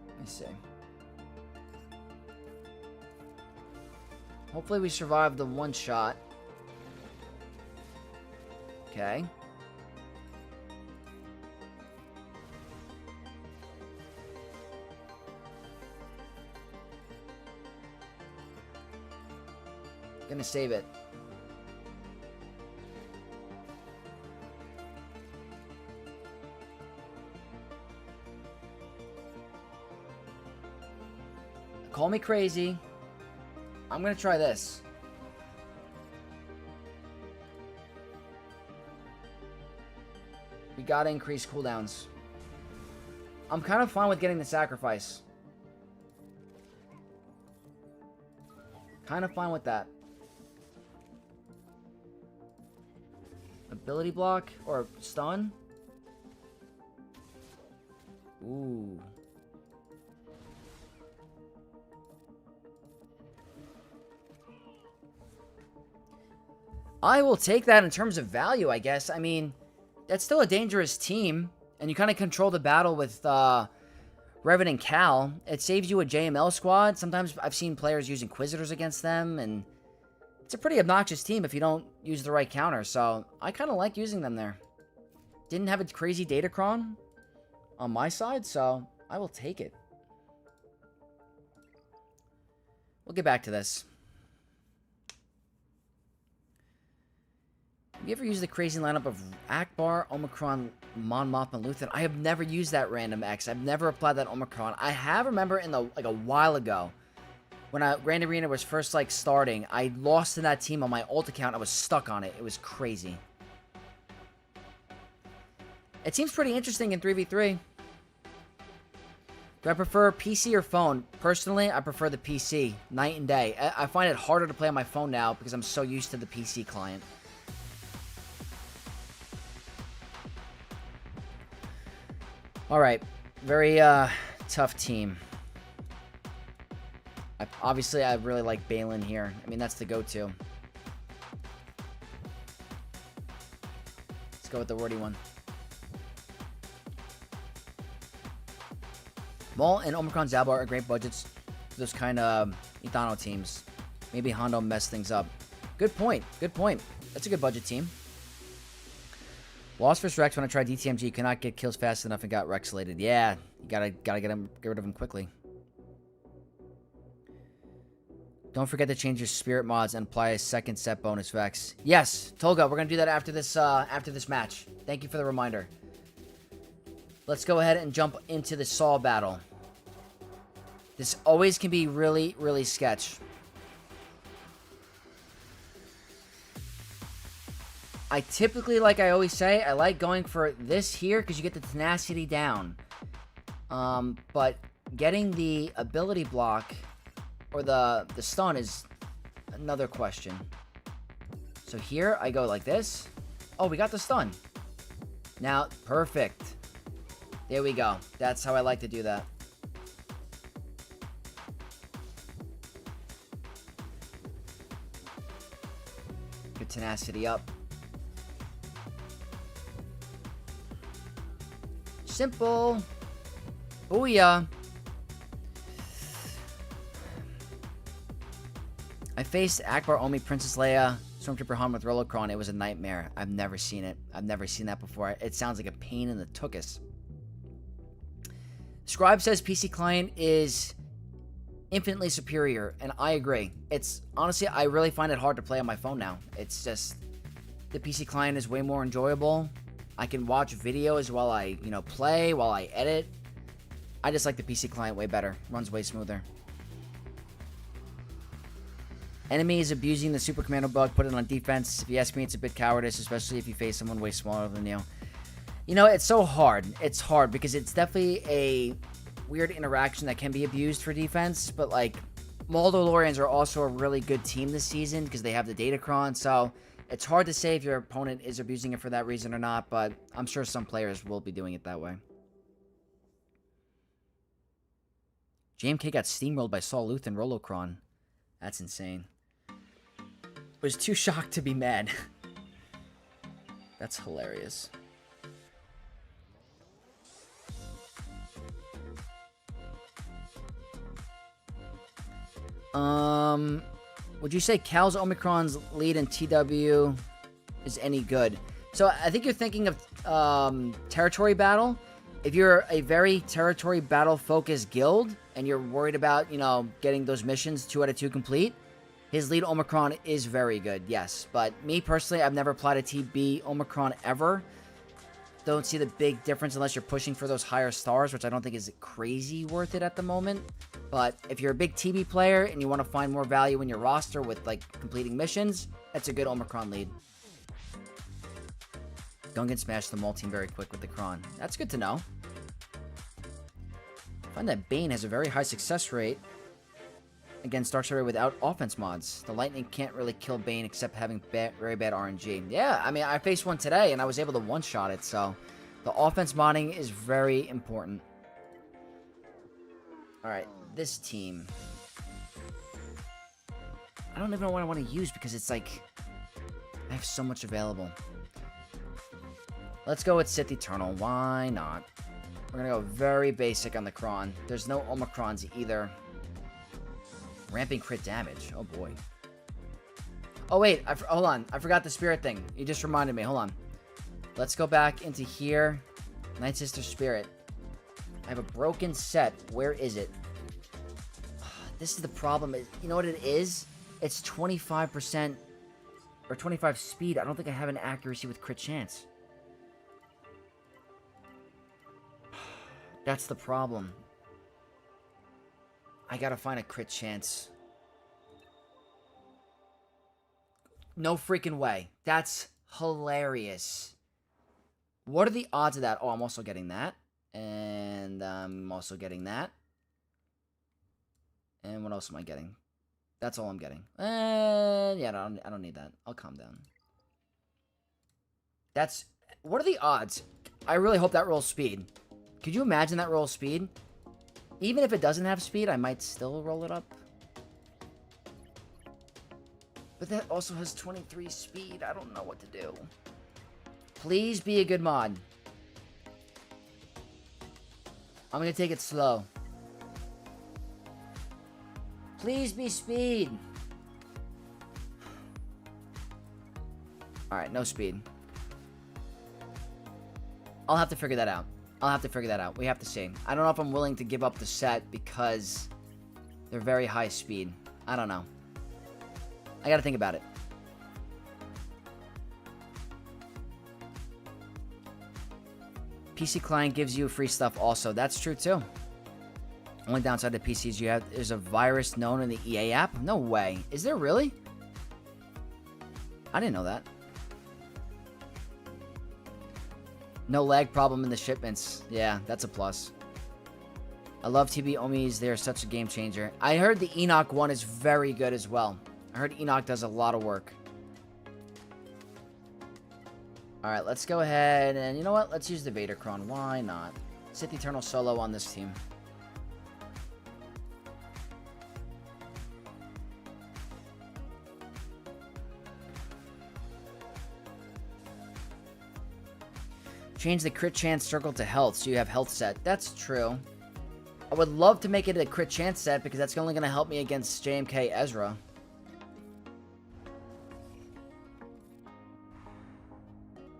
Let me see. Hopefully we survive the one shot. Okay. Gonna save it. Call me crazy. I'm going to try this. We got to increase cooldowns. I'm kind of fine with getting the sacrifice. Kind of fine with that. Ability block or stun? Ooh. I will take that in terms of value, I guess. I mean, that's still a dangerous team, and you kind of control the battle with Revan and Cal. It saves you a JML squad. Sometimes I've seen players use Inquisitors against them, and it's a pretty obnoxious team if you don't use the right counter, so I kind of like using them there. Didn't have a crazy Datacron on my side, so I will take it. We'll get back to this. Have you ever used the crazy lineup of Akbar, Omicron, Mon Mothma, Luthen? I have never used that random X. I've never applied that Omicron. I have remember in the like a while ago when Grand Arena was first like starting, I lost in that team on my alt account. I was stuck on it. It was crazy. It seems pretty interesting in 3v3. Do I prefer PC or phone? Personally, I prefer the PC night and day. I find it harder to play on my phone now because I'm so used to the PC client. Alright, very tough team. Obviously, I really like Balin here. I mean, that's the go-to. Let's go with the wordy one. Maul and Omicron Zabar are great budgets for those kind of Ethano teams. Maybe Hondo mess things up. Good point. Good point. That's a good budget team. Lost vs Rex when I tried DTMG. Cannot get kills fast enough and got Rex-lated. Yeah, you gotta get rid of him quickly. Don't forget to change your spirit mods and apply a second set bonus Vex. Yes, Tolga, we're gonna do that after this match. Thank you for the reminder. Let's go ahead and jump into the Saw battle. This always can be really, really sketch. I typically, like I always say, I like going for this here because you get the tenacity down. But getting the ability block or the stun is another question. So here I go like this. Oh, we got the stun. Now, perfect. There we go. That's how I like to do that. Good tenacity up. Simple. Booyah. I faced Akbar, Omi, Princess Leia, Stormtrooper Han with Rolocron. It was a nightmare. I've never seen it. I've never seen that before. It sounds like a pain in the tuchus. Scribe says PC client is infinitely superior, and I agree. It's honestly, I really find it hard to play on my phone now. It's just the PC client is way more enjoyable. I can watch videos while I, play, while I edit. I just like the PC client way better. Runs way smoother. Enemy is abusing the Super Commando bug. Put it on defense. If you ask me, it's a bit cowardice, especially if you face someone way smaller than you. It's so hard. It's hard because it's definitely a weird interaction that can be abused for defense. But, Maldalorians are also a really good team this season because they have the Datacron. So, it's hard to say if your opponent is abusing it for that reason or not. But I'm sure some players will be doing it that way. JMK got steamrolled by Saul Luth and Rolocron. That's insane. Was too shocked to be mad. That's hilarious. Would you say Cal's Omicron's lead in TW is any good? So I think you're thinking of territory battle. If you're a very territory battle focused guild and you're worried about, getting those missions 2 out of 2 complete, his lead Omicron is very good, yes. But me personally, I've never applied a TB Omicron ever. don't see the big difference unless you're pushing for those higher stars, which I don't think is crazy worth it at the moment. But if you're a big TB player and you want to find more value in your roster with, like, completing missions, that's a good Omicron lead. Gungan smashed the Maul team very quick with the Kron. That's good to know. I find that Bane has a very high success rate against Darksaber without offense mods. The Lightning can't really kill Bane except having very bad RNG. Yeah, I mean, I faced one today and I was able to one-shot it, so the offense modding is very important. Alright, this team. I don't even know what I want to use because it's like, I have so much available. Let's go with Sith Eternal. Why not? We're going to go very basic on the Kron. There's no Omicrons either. Ramping crit damage. Oh, boy. Oh, wait. Hold on. I forgot the spirit thing. You just reminded me. Hold on. Let's go back into here. Night Sister Spirit. I have a broken set. Where is it? This is the problem. You know what it is? It's 25% or 25 speed. I don't think I have an accuracy with crit chance. That's the problem. I gotta find a crit chance. No freaking way. That's hilarious. What are the odds of that? Oh, I'm also getting that. And I'm also getting that. And what else am I getting? That's all I'm getting. Yeah, I don't need that. I'll calm down. That's... What are the odds? I really hope that rolls speed. Could you imagine that rolls speed? Even if it doesn't have speed, I might still roll it up. But that also has 23 speed. I don't know what to do. Please be a good mod. I'm going to take it slow. Please be speed. Alright, no speed. I'll have to figure that out. We have to see. I don't know if I'm willing to give up the set because they're very high speed. I don't know. I gotta think about it. PC client gives you free stuff also. That's true too. Only downside to PC is there's a virus known in the EA app? No way. Is there really? I didn't know that. No lag problem in the shipments. Yeah, that's a plus. I love TB Omis. They're such a game changer. I heard the Enoch one is very good as well. I heard Enoch does a lot of work. Alright, let's go ahead and... You know what? Let's use the Vader Kron. Why not? Sith Eternal solo on this team. Change the crit chance circle to health so you have health set. That's true. I would love to make it a crit chance set because that's only going to help me against JMK Ezra.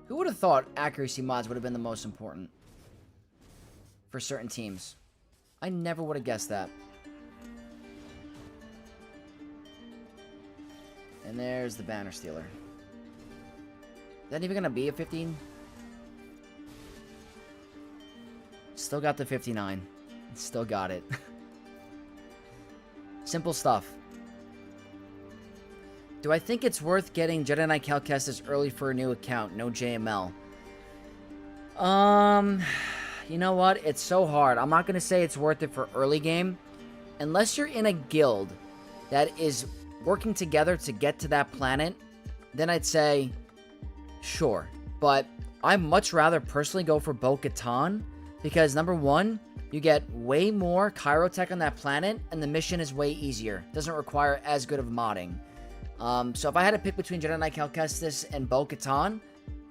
Who would have thought accuracy mods would have been the most important for certain teams? I never would have guessed that. And there's the Banner Stealer. Is that even going to be a 15? Still got the 59. Still got it. Simple stuff. Do I think it's worth getting Jedi Knight Cal Kestis early for a new account? No JML. You know what? It's so hard. I'm not going to say it's worth it for early game. Unless you're in a guild that is working together to get to that planet, then I'd say, sure. But I'd much rather personally go for Bo-Katan. Because, number one, you get way more Chirotech on that planet, and the mission is way easier. Doesn't require as good of modding. So if I had to pick between Jedi Knight Cal Kestis and Bo-Katan,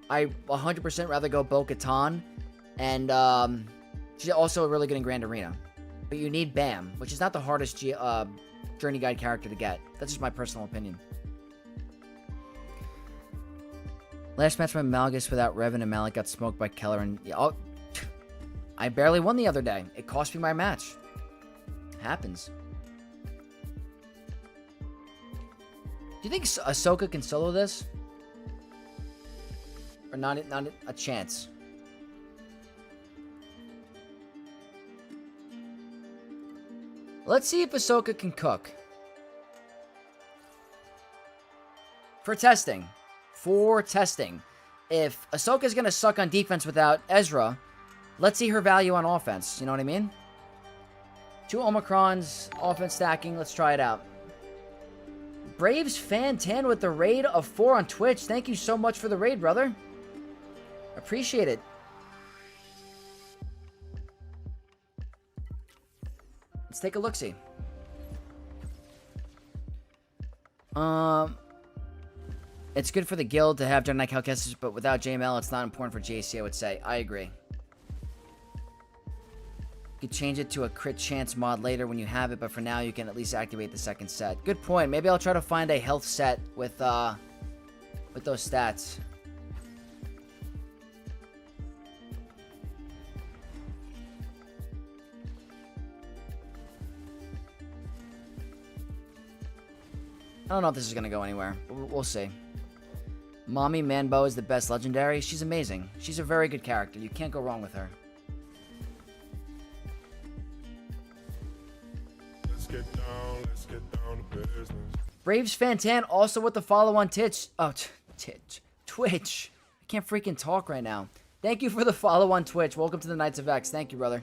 I 100% rather go Bo-Katan. And she's also really good in Grand Arena. But you need Bam, which is not the hardest Journey Guide character to get. That's just my personal opinion. Last match with Malgus without Revan and Malik got smoked by Keller and... I barely won the other day. It cost me my match. Happens. Do you think Ahsoka can solo this? Or not a chance? Let's see if Ahsoka can cook. For testing. If Ahsoka's going to suck on defense without Ezra, let's see her value on offense. You know what I mean? 2 Omicrons, offense stacking. Let's try it out. Braves Fan 10 with the raid of 4 on Twitch. Thank you so much for the raid, brother. Appreciate it. Let's take a look-see. It's good for the guild to have Jedi Knight Calcasters, but without JML, it's not important for JC, I would say. I agree. You could change it to a crit chance mod later when you have it, but for now, you can at least activate the second set. Good point. Maybe I'll try to find a health set with those stats. I don't know if this is going to go anywhere. We'll see. Mommy Manbo is the best legendary. She's amazing. She's a very good character. You can't go wrong with her. Let's get down to business. Braves Fantan also with the follow on Twitch. Oh, Twitch. I can't freaking talk right now. Thank you for the follow on Twitch. Welcome to the Knights of X. Thank you, brother.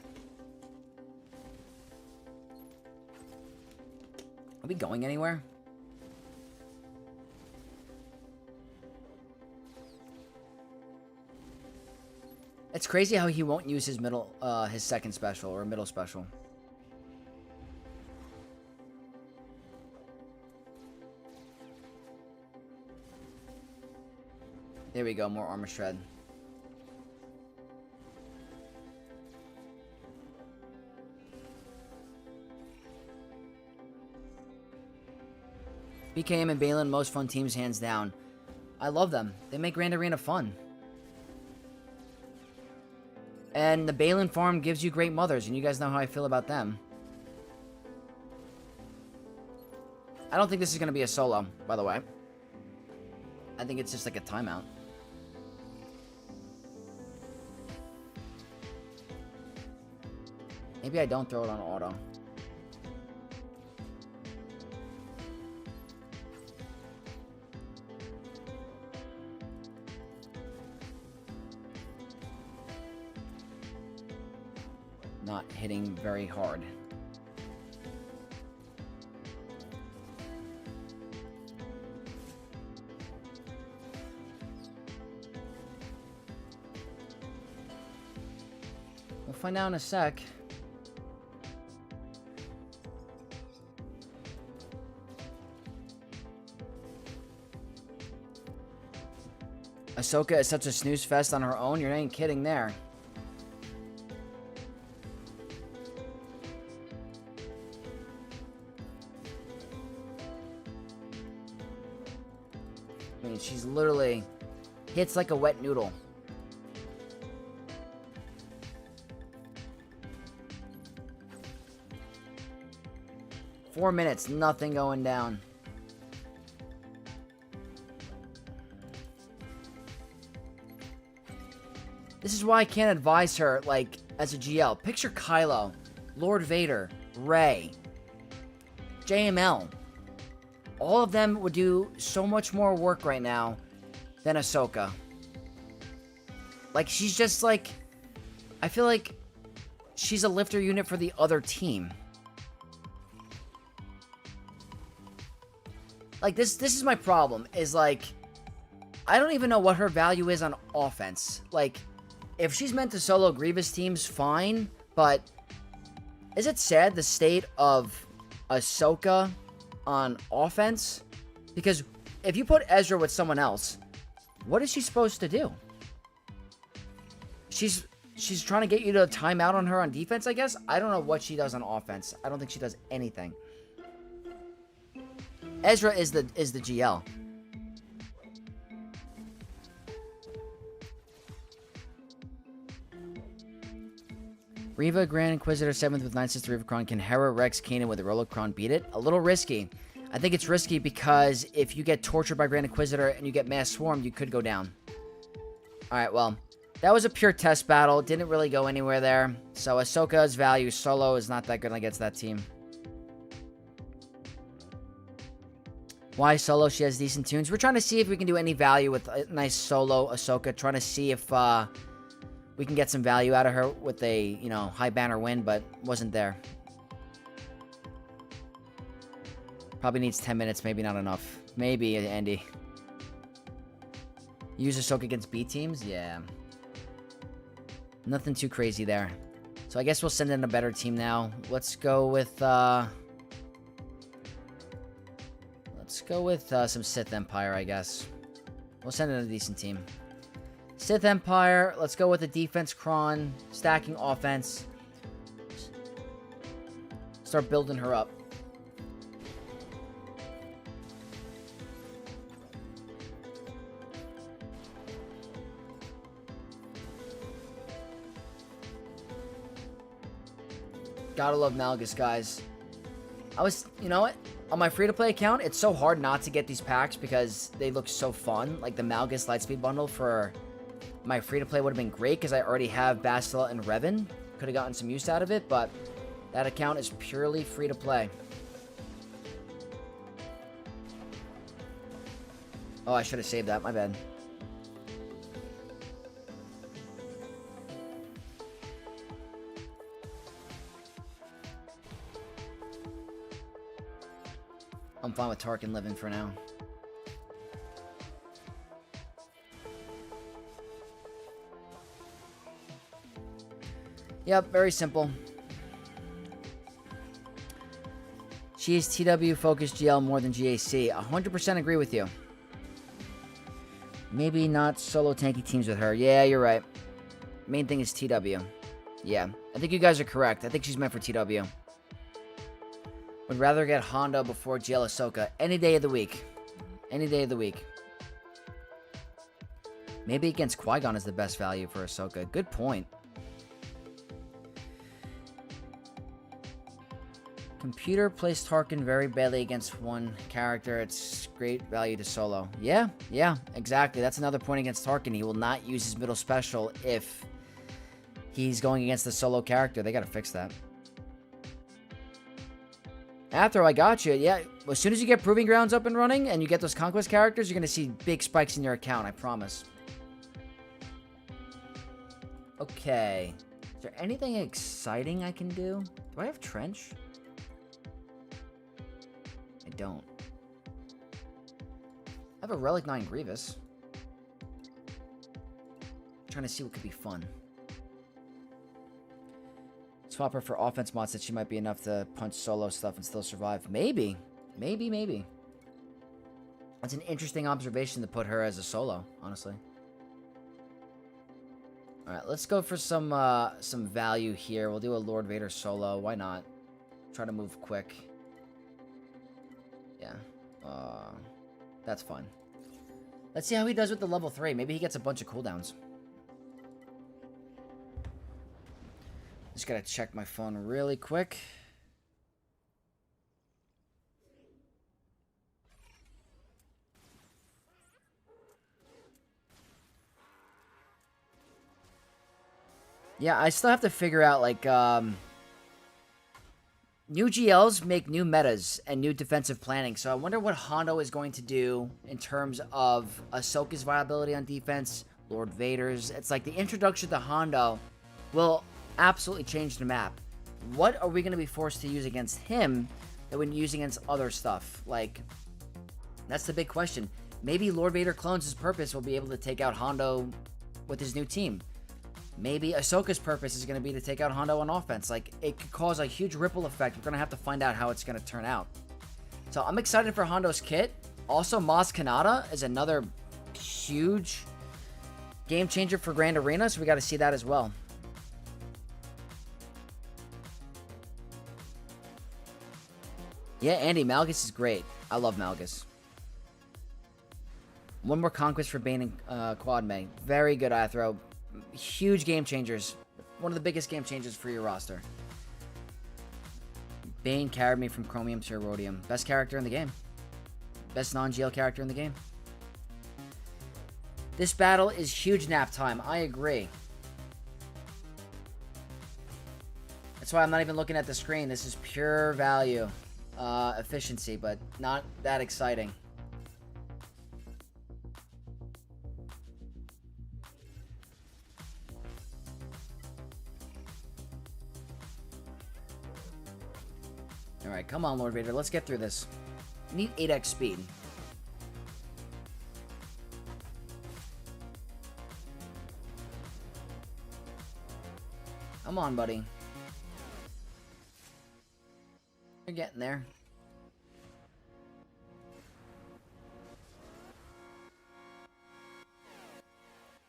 Are we going anywhere? It's crazy how he won't use his his second special or middle special. There we go, more armor shred. BKM and Balin, most fun teams hands down. I love them. They make Grand Arena fun. And the Balin farm gives you great mothers, and you guys know how I feel about them. I don't think this is going to be a solo, by the way. I think it's just like a timeout. Maybe I don't throw it on auto. Not hitting very hard. We'll find out in a sec. Ahsoka is such a snooze fest on her own. You ain't kidding there. I mean, she's literally hits like a wet noodle. Four minutes, nothing going down. This is why I can't advise her, like, as a GL. Picture Kylo, Lord Vader, Rey, JML. All of them would do so much more work right now than Ahsoka. Like, she's just like... I feel like she's a lifter unit for the other team. Like, this is my problem, is like... I don't even know what her value is on offense. Like, if she's meant to solo Grievous teams, fine. But is it sad the state of Ahsoka on offense? Because if you put Ezra with someone else, what is she supposed to do? She's trying to get you to time out on her on defense, I guess. I don't know what she does on offense. I don't think she does anything. Ezra is the GL. Reva, Grand Inquisitor, 7th with 9 Sister Revacron. Can Hera, Rex, Kanan with a Rolocron beat it? A little risky. I think it's risky because if you get tortured by Grand Inquisitor and you get Mass Swarm, you could go down. Alright, well, that was a pure test battle. Didn't really go anywhere there. So Ahsoka's value solo is not that good against that team. Why solo? She has decent tunes. We're trying to see if we can do any value with a nice solo Ahsoka. Trying to see if we can get some value out of her with a, you know, high banner win, but wasn't there. Probably needs 10 minutes, maybe not enough. Maybe, Andy. Use Ahsoka against B teams? Yeah. Nothing too crazy there. So I guess we'll send in a better team now. Let's go with some Sith Empire, I guess. We'll send in a decent team. Sith Empire, let's go with the defense cron, stacking offense. Start building her up. Gotta love Malgus, guys. You know what? On my free-to-play account, it's so hard not to get these packs because they look so fun. Like the Malgus Lightspeed bundle for my free-to-play would have been great because I already have Bastila and Revan. Could have gotten some use out of it, but that account is purely free-to-play. Oh, I should have saved that. My bad. I'm fine with Tarkin living for now. Yep, very simple. She is TW focused GL more than GAC. 100% agree with you. Maybe not solo tanky teams with her. Yeah, you're right. Main thing is TW. Yeah, I think you guys are correct. I think she's meant for TW. Would rather get Hondo before GL Ahsoka any day of the week. Any day of the week. Maybe against Qui-Gon is the best value for Ahsoka. Good point. Computer plays Tarkin very badly against one character. It's great value to solo. Yeah, exactly. That's another point against Tarkin. He will not use his middle special if he's going against the solo character. They gotta fix that. After I got you, yeah. As soon as you get Proving Grounds up and running and you get those Conquest characters, you're going to see big spikes in your account, I promise. Okay. Is there anything exciting I can do? Do I have Trench? I don't. I have a Relic 9 Grievous. I'm trying to see what could be fun. Swap her for offense mods that she might be enough to punch solo stuff and still survive. Maybe. Maybe. That's an interesting observation to put her as a solo, honestly. Alright, let's go for some value here. We'll do a Lord Vader solo. Why not? Try to move quick. Yeah. That's fun. Let's see how he does with the level 3. Maybe he gets a bunch of cooldowns. Just gotta check my phone really quick. Yeah, I still have to figure out, like, new GLs make new metas and new defensive planning, so I wonder what Hondo is going to do in terms of Ahsoka's viability on defense, Lord Vader's. It's like the introduction to Hondo will absolutely change the map. What are we going to be forced to use against him that we use against other stuff? Like, that's the big question. Maybe Lord Vader clones his purpose will be able to take out Hondo with his new team. Maybe Ahsoka's purpose is going to be to take out Hondo on offense. Like, it could cause a huge ripple effect. We're going to have to find out how it's going to turn out. So I'm excited for Hondo's kit. Also, Maz Kanata is another huge game changer for Grand Arena, so we got to see that as well. Yeah, Andy, Malgus is great. I love Malgus. One more Conquest for Bane and Quad May. Very good, Athro. Huge game changers. One of the biggest game changers for your roster. Bane carried me from Chromium to Rhodium. Best character in the game. Best non-GL character in the game. This battle is huge nap time. I agree. That's why I'm not even looking at the screen. This is pure value. Efficiency, but not that exciting. Alright, come on, Lord Vader. Let's get through this. Need 8x speed. Come on, buddy. You're getting there.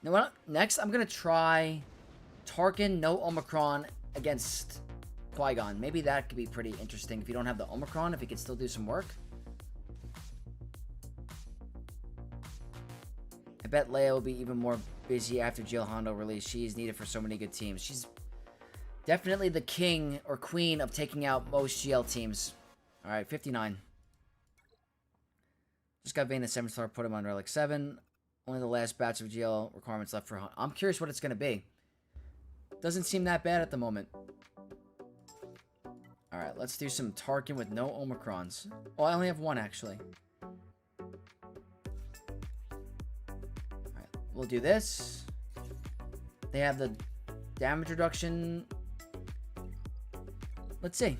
Now what? Next, I'm gonna try Tarkin, no Omicron against Qui-Gon. Maybe that could be pretty interesting if you don't have the Omicron, if he could still do some work. I bet Leia will be even more busy after Jill Hondo release. She is needed for so many good teams. She's definitely the king or queen of taking out most GL teams. Alright, 59. Just got Vayne the 7-star, put him on Relic 7. Only the last batch of GL requirements left for Hunt. I'm curious what it's going to be. Doesn't seem that bad at the moment. Alright, let's do some Tarkin with no Omicrons. Oh, I only have one, actually. Alright, we'll do this. They have the damage reduction. Let's see.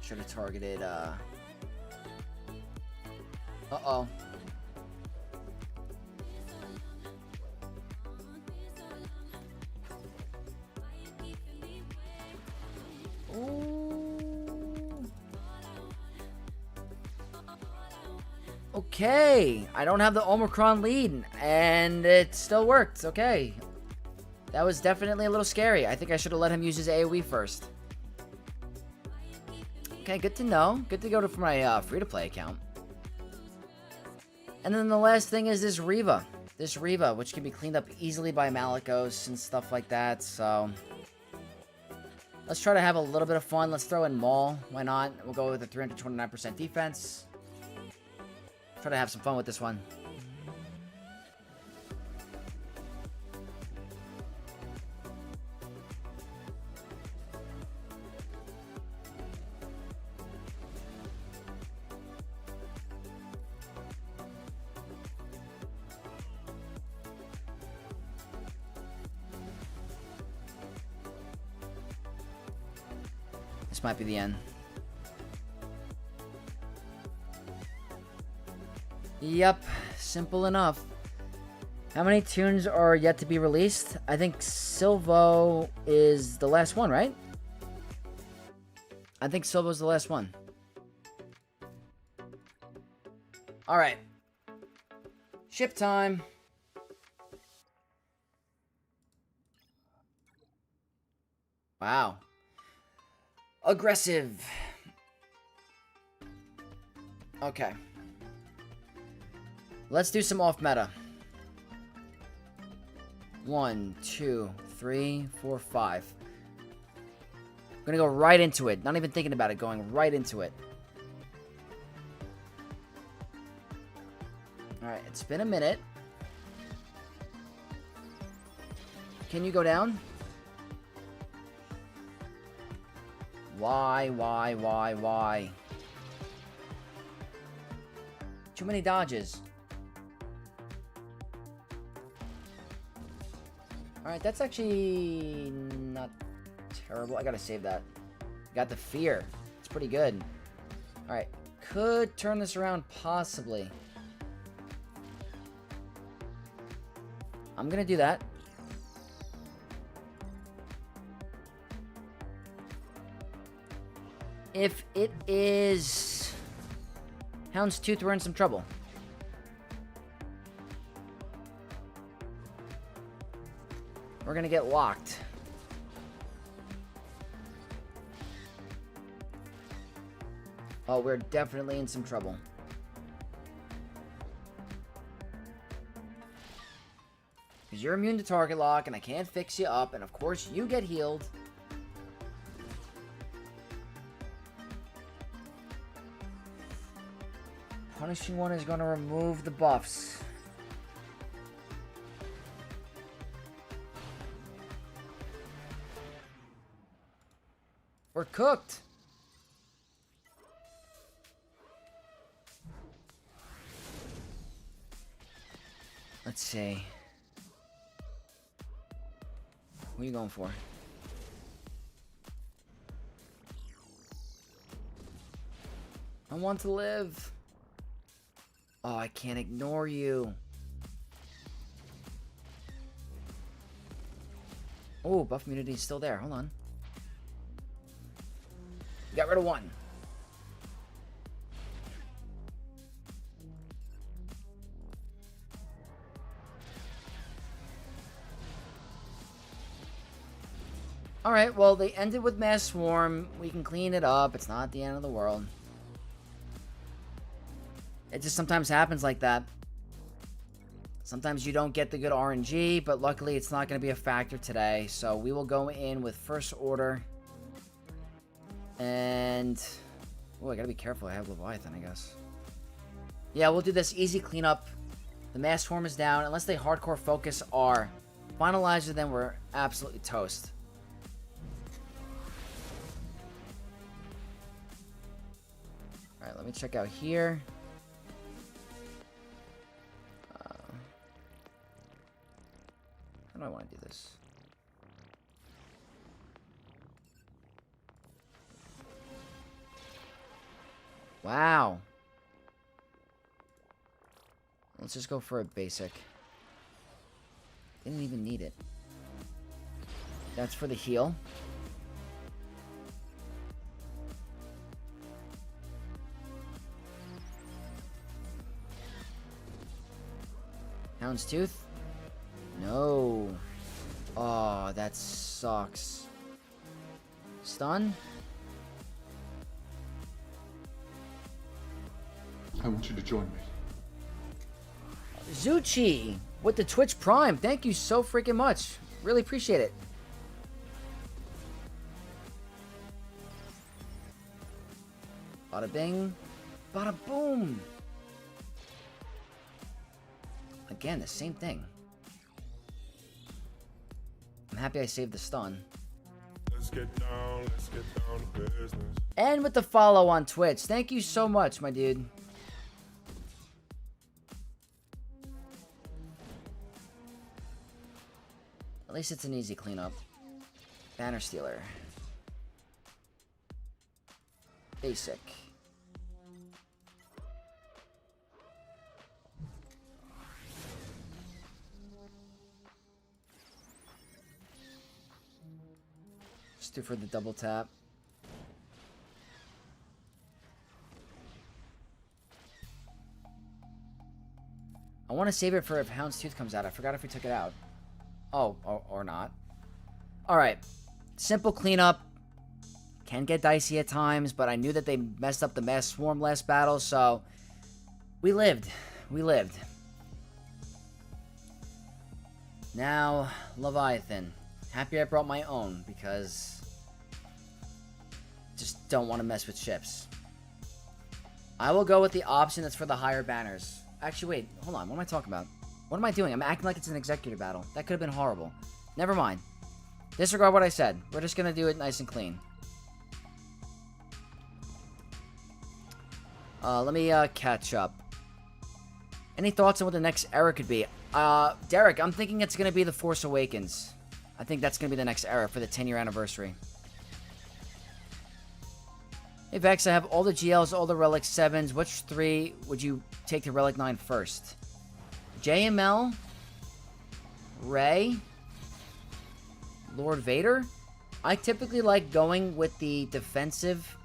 Should have targeted, Uh-oh. Okay, I don't have the Omicron lead, and it still worked. Okay. That was definitely a little scary. I think I should have let him use his AoE first. Okay, good to know. Good to go for my free-to-play account. And then the last thing is this Reva. This Reva, which can be cleaned up easily by Malicos and stuff like that, so... Let's try to have a little bit of fun. Let's throw in Maul. Why not? We'll go with a 329% defense. Try to have some fun with this one. This might be the end. Yep, simple enough. How many tunes are yet to be released? I think Silvo is the last one, right? I think Silvo's the last one. Alright. Ship time. Wow. Aggressive. Okay. Let's do some off meta. 1, 2, 3, 4, 5. I'm gonna go right into it. Not even thinking about it. Going right into it. Alright, it's been a minute. Can you go down? Why? Too many dodges. Alright, that's actually not terrible. I gotta save that. Got the fear. It's pretty good. Alright, could turn this around possibly. I'm gonna do that. If it is Houndstooth, we're in some trouble. We're gonna get locked. Oh, we're definitely in some trouble. Because you're immune to target lock, and I can't fix you up, and of course you get healed. Punishing one is going to remove the buffs. We're cooked. Let's see. What are you going for? I want to live. Oh, I can't ignore you. Oh, buff immunity is still there. Hold on. Got rid of one. Alright, well, they ended with Mass Swarm. We can clean it up. It's not the end of the world. It just sometimes happens like that. Sometimes you don't get the good RNG, but luckily it's not going to be a factor today. So we will go in with First Order. And... oh, I gotta be careful. I have Leviathan, I guess. Yeah, we'll do this easy cleanup. The Mass Swarm is down. Unless they hardcore focus our Finalizer, then we're absolutely toast. Alright, let me check out here. How do I want to do this? Wow. Let's just go for a basic. Didn't even need it. That's for the heal. Houndstooth? No. Oh, that sucks. Stun? I want you to join me. Zuchi with the Twitch Prime. Thank you so freaking much. Really appreciate it. Bada bing. Bada boom. Again, the same thing. I'm happy I saved the stun. Let's get down to business. And with the follow on Twitch. Thank you so much, my dude. At least it's an easy cleanup. Banner Stealer. Basic. Just do for the double tap. I want to save it for if Houndstooth comes out. I forgot if we took it out. Oh, or not. Alright. Simple cleanup. Can get dicey at times, but I knew that they messed up the Mass Swarm last battle, so we lived. We lived. Now, Leviathan. Happy I brought my own, because just don't want to mess with ships. I will go with the option that's for the higher banners. Actually, wait. Hold on. What am I talking about? What am I doing? I'm acting like it's an executive battle. That could have been horrible. Never mind. Disregard what I said. We're just going to do it nice and clean. Let me catch up. Any thoughts on what the next era could be? Derek, I'm thinking it's going to be The Force Awakens. I think that's going to be the next era for the 10-year anniversary. Hey, Vex, I have all the GLs, all the Relic 7s. Which 3 would you take to Relic 9 first? JML? Rey? Lord Vader? I typically like going with the defensive.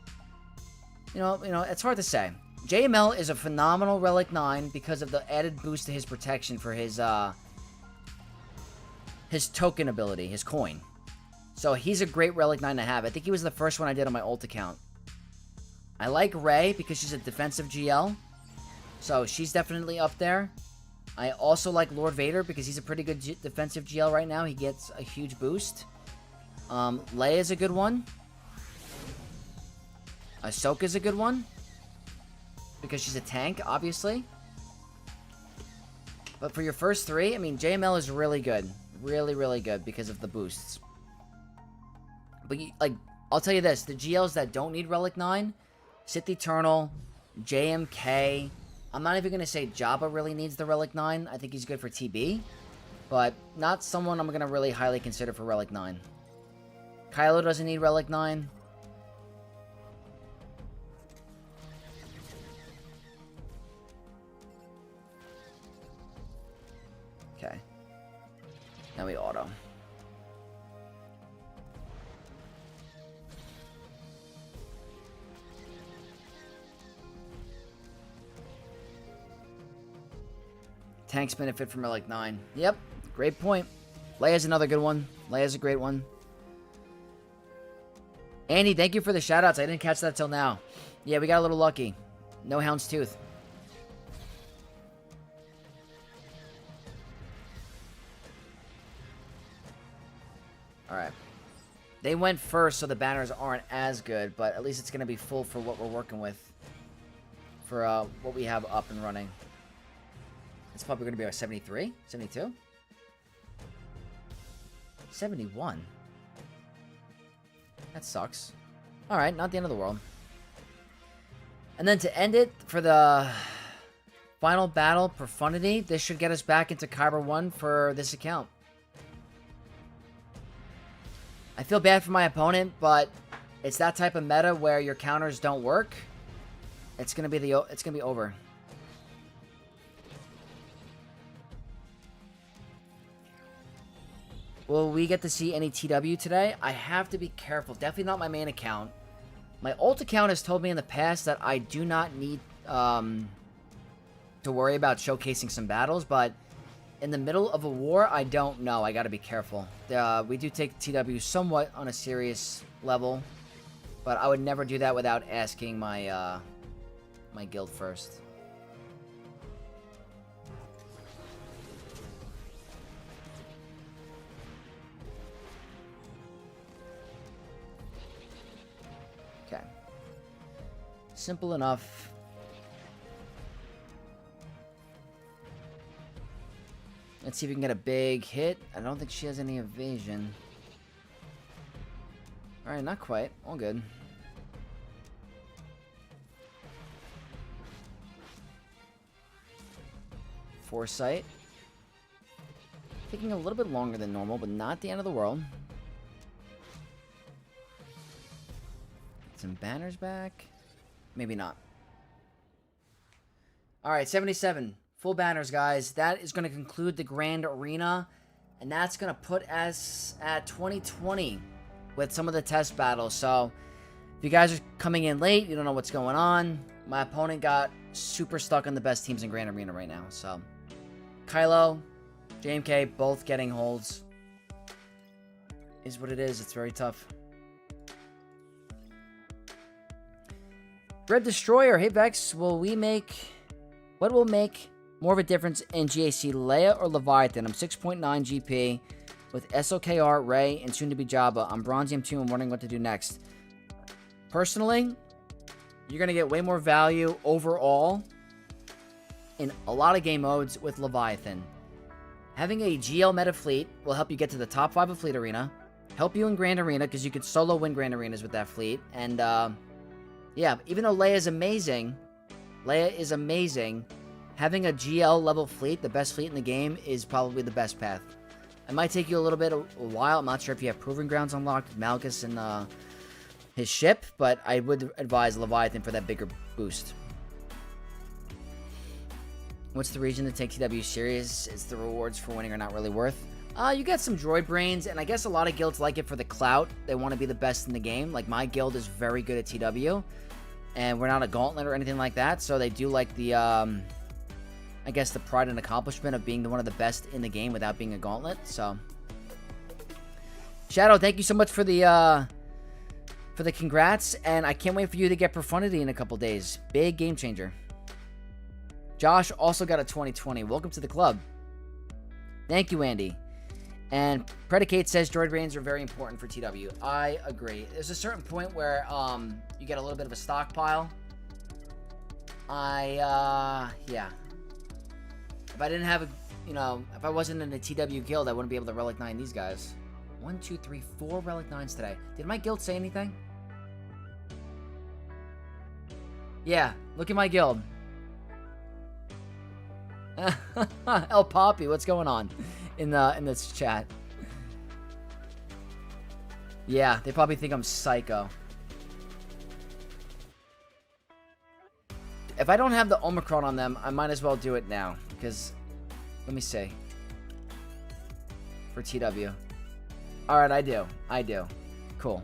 You know, it's hard to say. JML is a phenomenal Relic 9 because of the added boost to his protection for his token ability, his coin. So he's a great Relic 9 to have. I think he was the first one I did on my ult account. I like Rey because she's a defensive GL. So she's definitely up there. I also like Lord Vader because he's a pretty good defensive GL right now. He gets a huge boost. Leia is a good one. Ahsoka's a good one. Because she's a tank, obviously. But for your first 3, I mean, JML is really good. Really, really good because of the boosts. But, I'll tell you this. The GLs that don't need Relic 9, Sith Eternal, JMK, I'm not even going to say Jabba really needs the Relic 9. I think he's good for TB. But not someone I'm going to really highly consider for Relic 9. Kylo doesn't need Relic 9. Okay. Now we auto. Tanks benefit from Relic 9. Yep, great point. Leia's another good one. Leia's a great one. Andy, thank you for the shoutouts. I didn't catch that till now. Yeah, we got a little lucky. No Hound's Tooth. Alright. They went first, so the banners aren't as good, but at least it's going to be full for what we're working with. For what we have up and running. It's probably going to be our 73? 72? 71? That sucks. Alright, not the end of the world. And then to end it, for the final battle, Profundity, this should get us back into Kyber 1 for this account. I feel bad for my opponent, but it's that type of meta where your counters don't work. It's gonna be over. Will we get to see any TW today? I have to be careful. Definitely not my main account. My ult account has told me in the past that I do not need to worry about showcasing some battles, but in the middle of a war, I don't know. I gotta be careful. We do take TW somewhat on a serious level, but I would never do that without asking my my guild first. Okay. Simple enough. Let's see if we can get a big hit. I don't think she has any evasion. Alright, not quite. All good. Foresight. Taking a little bit longer than normal, but not the end of the world. Get some banners back. Maybe not. Alright, 77. Full banners, guys. That is going to conclude the Grand Arena. And that's going to put us at 2020 with some of the test battles. So, if you guys are coming in late, you don't know what's going on. My opponent got super stuck on the best teams in Grand Arena right now. So, Kylo, JMK, both getting holds. Is what it is. It's very tough. Red Destroyer. Hey, Vex. What will make more of a difference in GAC, Leia or Leviathan? I'm 6.9 GP with SOKR, Rey, and soon to be Jabba. I'm Bronzium 2 and wondering what to do next. Personally, you're going to get way more value overall in a lot of game modes with Leviathan. Having a GL meta fleet will help you get to the top 5 of Fleet Arena, help you in Grand Arena because you could solo win Grand Arenas with that fleet. And yeah, even though Leia is amazing, having a GL level fleet, the best fleet in the game, is probably the best path. It might take you a little bit a while. I'm not sure if you have Proving Grounds unlocked, Malgus and his ship, but I would advise Leviathan for that bigger boost. What's the reason to take TW serious? Is the rewards for winning are not really worth? You get some droid brains, and I guess a lot of guilds like it for the clout. They want to be the best in the game. Like, my guild is very good at TW, and we're not a gauntlet or anything like that, so they do like the, I guess, the pride and accomplishment of being one of the best in the game without being a gauntlet, so. Shadow, thank you so much for the congrats, and I can't wait for you to get Profundity in a couple days. Big game changer. Josh also got a 2020. Welcome to the club. Thank you, Andy. And Predicate says droid brains are very important for TW. I agree. There's a certain point where you get a little bit of a stockpile. Yeah. If I didn't have a, if I wasn't in a TW guild, I wouldn't be able to Relic 9 these guys. 1, 2, 3, 4 Relic 9s today. Did my guild say anything? Yeah, look at my guild. El Poppy, what's going on in this chat? Yeah, they probably think I'm psycho. If I don't have the Omicron on them, I might as well do it now. Because, let me see. For TW. Alright, I do. I do. Cool.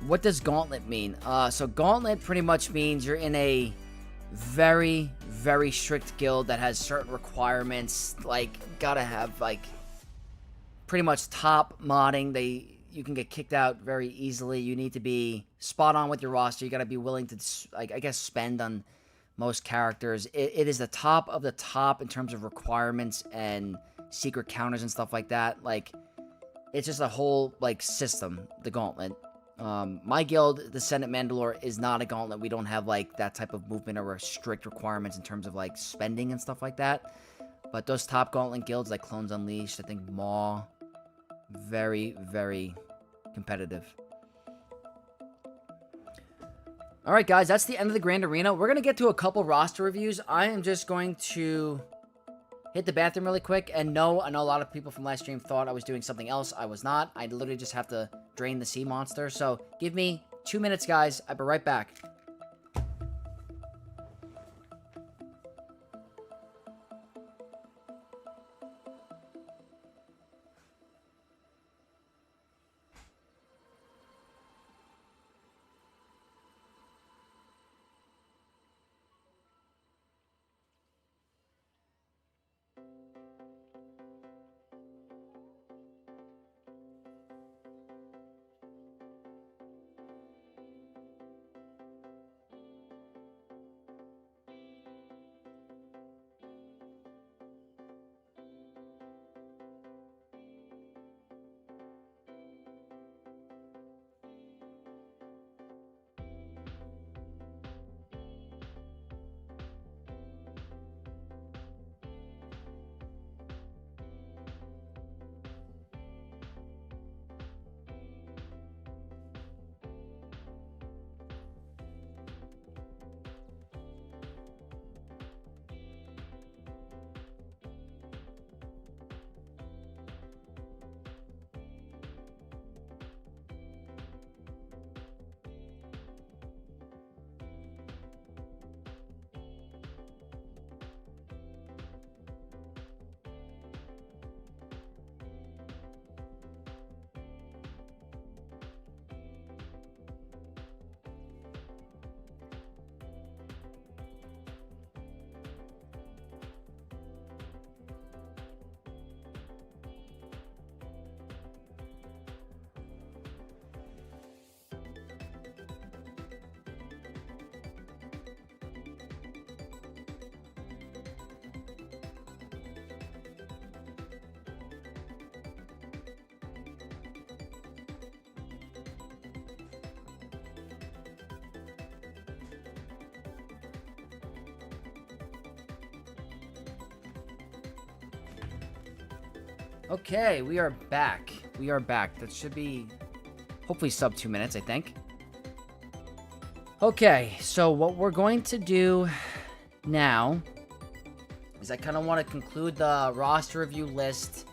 What does Gauntlet mean? So Gauntlet pretty much means you're in a very, very strict guild that has certain requirements. Like, gotta have, like, pretty much top modding. You can get kicked out very easily. You need to be spot on with your roster. You got to be willing to, like, I guess, spend on most characters. It is the top of the top in terms of requirements and secret counters and stuff like that. Like, it's just a whole, like, system, the Gauntlet. My guild, the Senate Mandalore, is not a Gauntlet. We don't have, like, that type of movement or strict requirements in terms of, like, spending and stuff like that. But those top Gauntlet guilds, like Clones Unleashed, I think Maw, very, very competitive. Alright guys, that's the end of the Grand Arena. We're going to get to a couple roster reviews. I am just going to hit the bathroom really quick. And no, I know a lot of people from last stream thought I was doing something else. I was not. I literally just have to drain the sea monster. So give me 2 minutes, guys. I'll be right back. Okay, we are back. We are back. That should be hopefully sub 2 minutes, I think. Okay, so what we're going to do now is I kind of want to conclude the roster review list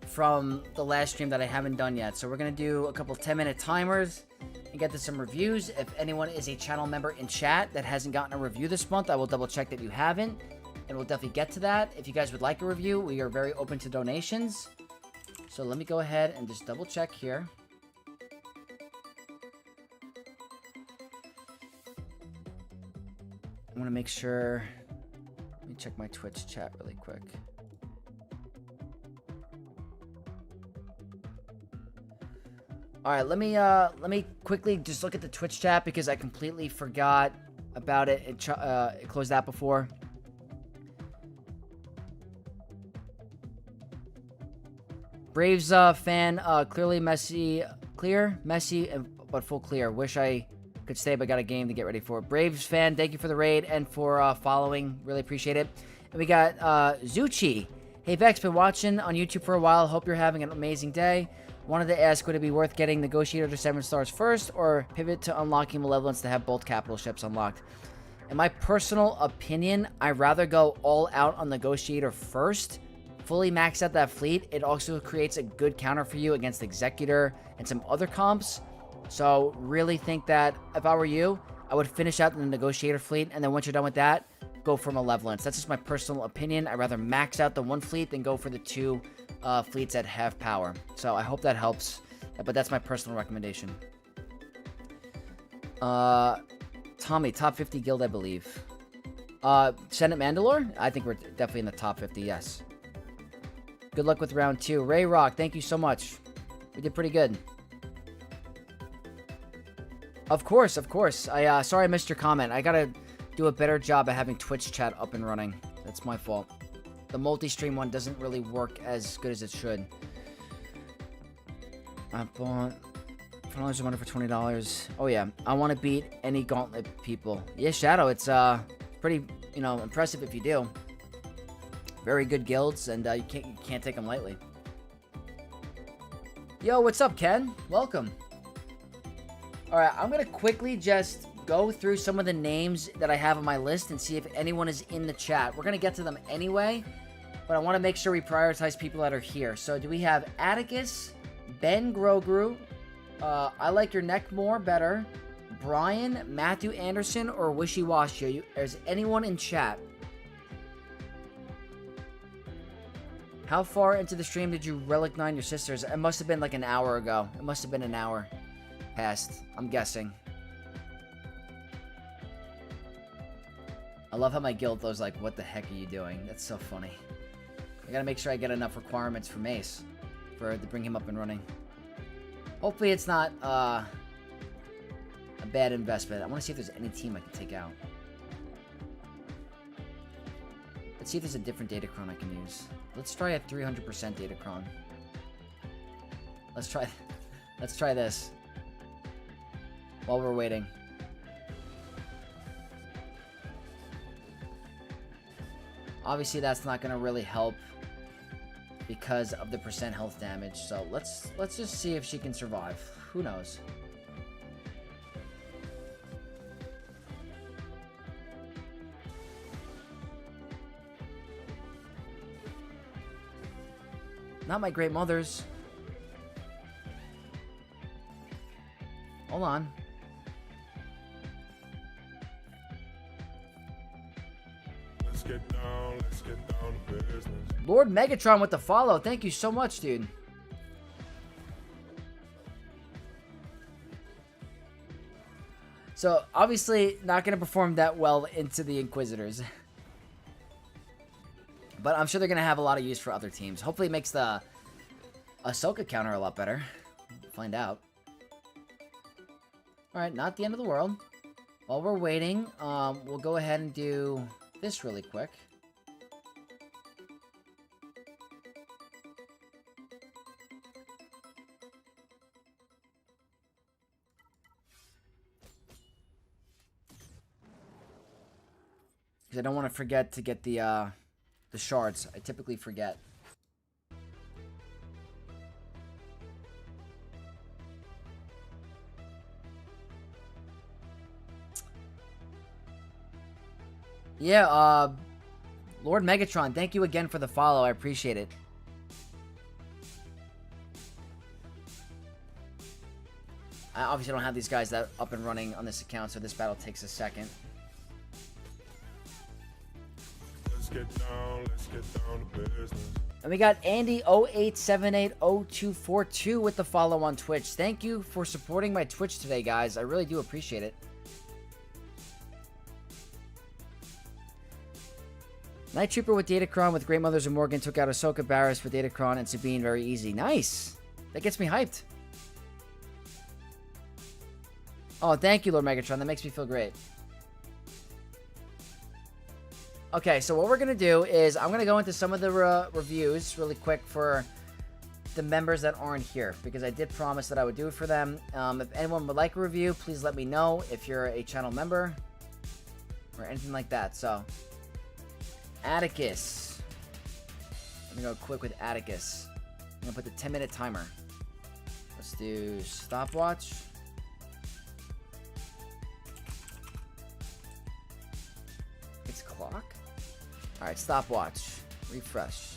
from the last stream that I haven't done yet. So we're going to do a couple 10-minute timers and get to some reviews. If anyone is a channel member in chat that hasn't gotten a review this month, I will double check that you haven't. And we'll definitely get to that. If you guys would like a review, we are very open to donations. So let me go ahead and just double check here. I want to make sure. Let me check my Twitch chat really quick. All right, let me quickly just look at the Twitch chat because I completely forgot about it. It closed that before. Braves fan, clearly messy, but full clear. Wish I could stay, but got a game to get ready for. Braves fan, thank you for the raid and for following. Really appreciate it. And we got Zuchi. Hey Vex, been watching on YouTube for a while. Hope you're having an amazing day. Wanted to ask, would it be worth getting Negotiator to 7 stars first, or pivot to unlocking Malevolence to have both capital ships unlocked? In my personal opinion, I'd rather go all out on Negotiator first, fully max out that fleet. It also creates a good counter for you against Executor and some other comps. So really think that if I were you, I would finish out the Negotiator fleet, and then once you're done with that, go for Malevolence. That's just my personal opinion. I'd rather max out the one fleet than go for the 2 fleets at half power. So I hope that helps, but that's my personal recommendation. Tommy, top 50 guild, I believe. Senate Mandalore? I think we're definitely in the top 50, yes. Good luck with round 2. Ray Rock, thank you so much. We did pretty good. Of course, of course. Sorry I missed your comment. I gotta do a better job at having Twitch chat up and running. That's my fault. The multi-stream one doesn't really work as good as it should. I bought $4 for $20. Oh yeah, I want to beat any gauntlet people. Yeah, Shadow, it's pretty, impressive if you do. Very good guilds, and you can't take them lightly. Yo, what's up, Ken? Welcome. All right, I'm gonna quickly just go through some of the names that I have on my list and see if anyone is in the chat. We're gonna get to them anyway, but I want to make sure we prioritize people that are here. So do we have Atticus, Ben Grogru, I Like Your Neck More better, Brian, Matthew Anderson, or Wishy Washy? Is anyone in chat? How far into the stream did you relic 9 your sisters? It must have been like an hour ago. It must have been an hour past, I'm guessing. I love how my guild was like, what the heck are you doing? That's so funny. I gotta make sure I get enough requirements for Mace to bring him up and running. Hopefully it's not a bad investment. I want to see if there's any team I can take out. Let's see if there's a different Datacron I can use. Let's try a 300% Datacron. Let's try this while we're waiting. Obviously, that's not going to really help because of the percent health damage. So let's just see if she can survive. Who knows? Not my great mothers. Hold on. Let's get down to business. Lord Megatron with the follow. Thank you so much, dude. So, obviously, not going to perform that well into the Inquisitors. But I'm sure they're going to have a lot of use for other teams. Hopefully it makes the Ahsoka counter a lot better. We'll find out. Alright, not the end of the world. While we're waiting, we'll go ahead and do this really quick. Because I don't want to forget to get the shards. I typically forget. Yeah, Lord Megatron, thank you again for the follow. I appreciate it. I obviously don't have these guys that up and running on this account, so this battle takes a second. Let's get down to business. And we got Andy08780242 with the follow on Twitch. Thank you for supporting my Twitch today, guys. I really do appreciate it. Night Trooper with Datacron with Great Mothers and Morgan took out Ahsoka, Barris for Datacron and Sabine very easy. Nice! That gets me hyped. Oh, thank you, Lord Megatron. That makes me feel great. Okay, so what we're going to do is I'm going to go into some of the reviews really quick for the members that aren't here, because I did promise that I would do it for them. If anyone would like a review, please let me know if you're a channel member or anything like that. So, Atticus. I'm going to go quick with Atticus. I'm going to put the 10-minute timer. Let's do stopwatch. It's clock? Alright, stopwatch. Refresh.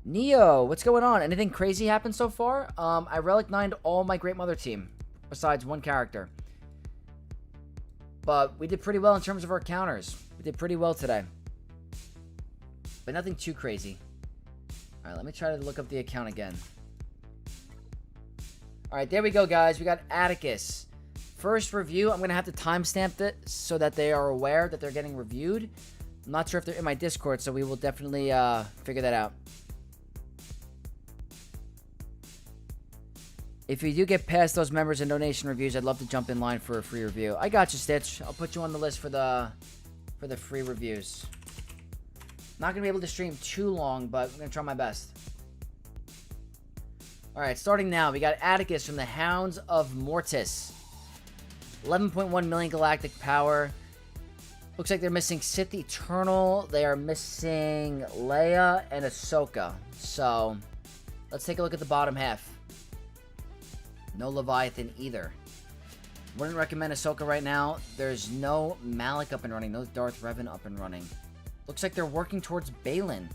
Neo, what's going on? Anything crazy happened so far? I relic 9'd all my Great Mother team, besides one character. But we did pretty well in terms of our counters. We did pretty well today. But nothing too crazy. Alright, let me try to look up the account again. Alright, there we go, guys. We got Atticus. First review, I'm going to have to timestamp it so that they are aware that they're getting reviewed. I'm not sure if they're in my Discord, so we will definitely figure that out. If you do get past those members and donation reviews, I'd love to jump in line for a free review. I got you, Stitch. I'll put you on the list for the free reviews. Not going to be able to stream too long, but I'm going to try my best. Alright, starting now, we got Atticus from the Hounds of Mortis. 11.1 million galactic power. Looks like they're missing Sith Eternal. They are missing Leia and Ahsoka. So, let's take a look at the bottom half. No Leviathan either. Wouldn't recommend Ahsoka right now. There's no Malik up and running. No Darth Revan up and running. Looks like they're working towards Balin.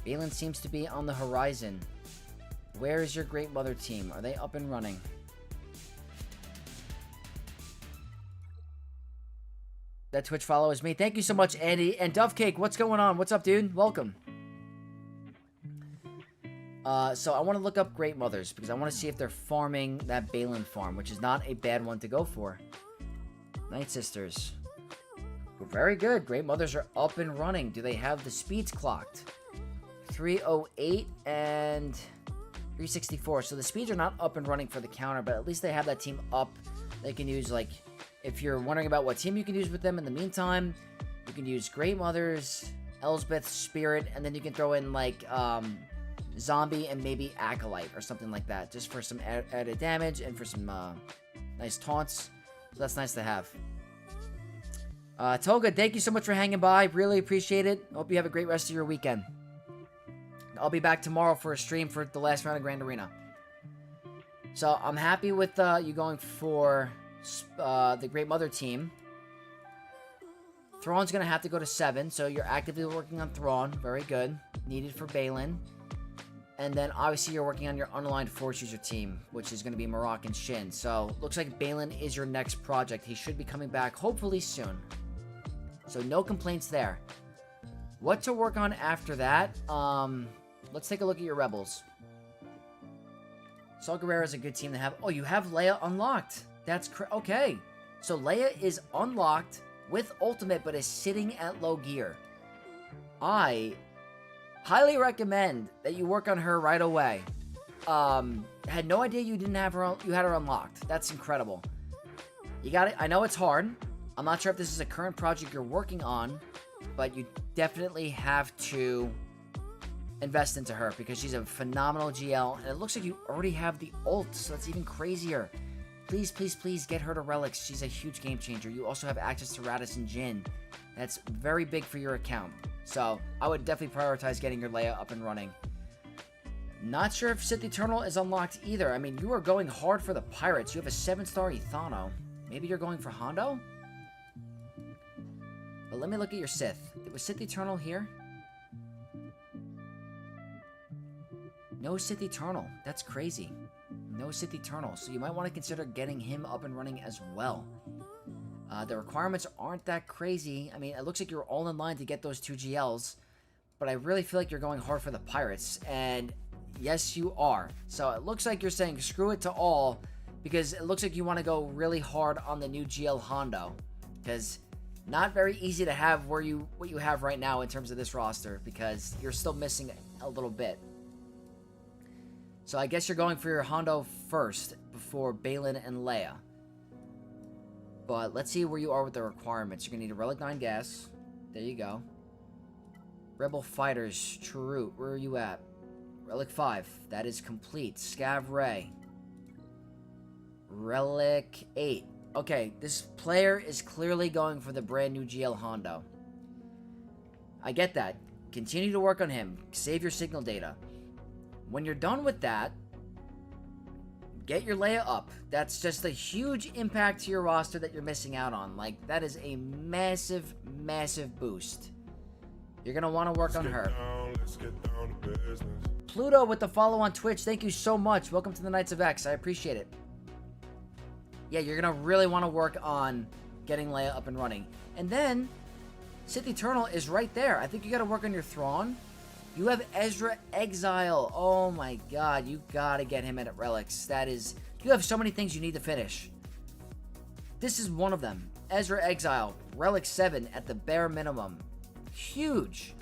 Balin seems to be on the horizon. Where is your Great Mother team? Are they up and running? That Twitch follow is me. Thank you so much, Andy. And Dovecake, what's going on? What's up, dude? Welcome. So I want to look up Great Mothers because I want to see if they're farming that Balin farm, which is not a bad one to go for. Night Sisters. Very good. Great Mothers are up and running. Do they have the speeds clocked? 308 and 364. So the speeds are not up and running for the counter, but at least they have that team up. They can use, like, if you're wondering about what team you can use with them in the meantime, you can use Great Mothers, Elsbeth, Spirit, and then you can throw in, like, Zombie and maybe Acolyte or something like that, just for some added damage and for some nice taunts. So that's nice to have. Toga, thank you so much for hanging by. Really appreciate it. Hope you have a great rest of your weekend. I'll be back tomorrow for a stream for the last round of Grand Arena. So I'm happy with you going for the Great Mother team. Thrawn's going to have to go to 7, so you're actively working on Thrawn. Very good. Needed for Balin. And then, obviously, you're working on your unaligned Force User team, which is going to be Marok and Shin. So, looks like Balin is your next project. He should be coming back, hopefully, soon. So, no complaints there. What to work on after that? Let's take a look at your Rebels. Saw Gerrera is a good team to have. Oh, you have Leia unlocked. That's okay. So, Leia is unlocked with Ultimate, but is sitting at low gear. I highly recommend that you work on her right away. Had no idea you didn't have her. You had her unlocked. That's incredible. You got it. I know it's hard. I'm not sure if this is a current project you're working on, but you definitely have to invest into her because she's a phenomenal GL, and it looks like you already have the ult, so that's even crazier. Please, please, please get her to relics. She's a huge game changer. You also have access to Radis and Jin. That's very big for your account. So, I would definitely prioritize getting your Leia up and running. Not sure if Sith Eternal is unlocked either. I mean, you are going hard for the Pirates. You have a 7-star Ethano. Maybe you're going for Hondo? But let me look at your Sith. Was Sith Eternal here? No Sith Eternal. That's crazy. No Sith Eternal. So you might want to consider getting him up and running as well. The requirements aren't that crazy. I mean, it looks like you're all in line to get those 2 GLs. But I really feel like you're going hard for the Pirates. And yes, you are. So it looks like you're saying screw it to all. Because it looks like you want to go really hard on the new GL Hondo. Because not very easy to have what you have right now in terms of this roster. Because you're still missing a little bit. So I guess you're going for your Hondo first before Balin and Leia. But let's see where you are with the requirements. You're going to need a Relic 9 gas. There you go. Rebel Fighters, Chirrut, where are you at? Relic 5, that is complete. Scav Ray. Relic 8. Okay, this player is clearly going for the brand new GL Hondo. I get that. Continue to work on him. Save your signal data. When you're done with that, get your Leia up. That's just a huge impact to your roster that you're missing out on. Like, that is a massive, massive boost. You're going to want to work on her. Let's get down to business. Pluto with the follow on Twitch. Thank you so much. Welcome to the Knights of X. I appreciate it. Yeah, you're going to really want to work on getting Leia up and running. And then, Sith Eternal is right there. I think you got to work on your Thrawn. You have Ezra Exile. Oh my god, you got to get him at Relics. That is... You have so many things you need to finish. This is one of them. Ezra Exile. Relic 7 at the bare minimum. Huge.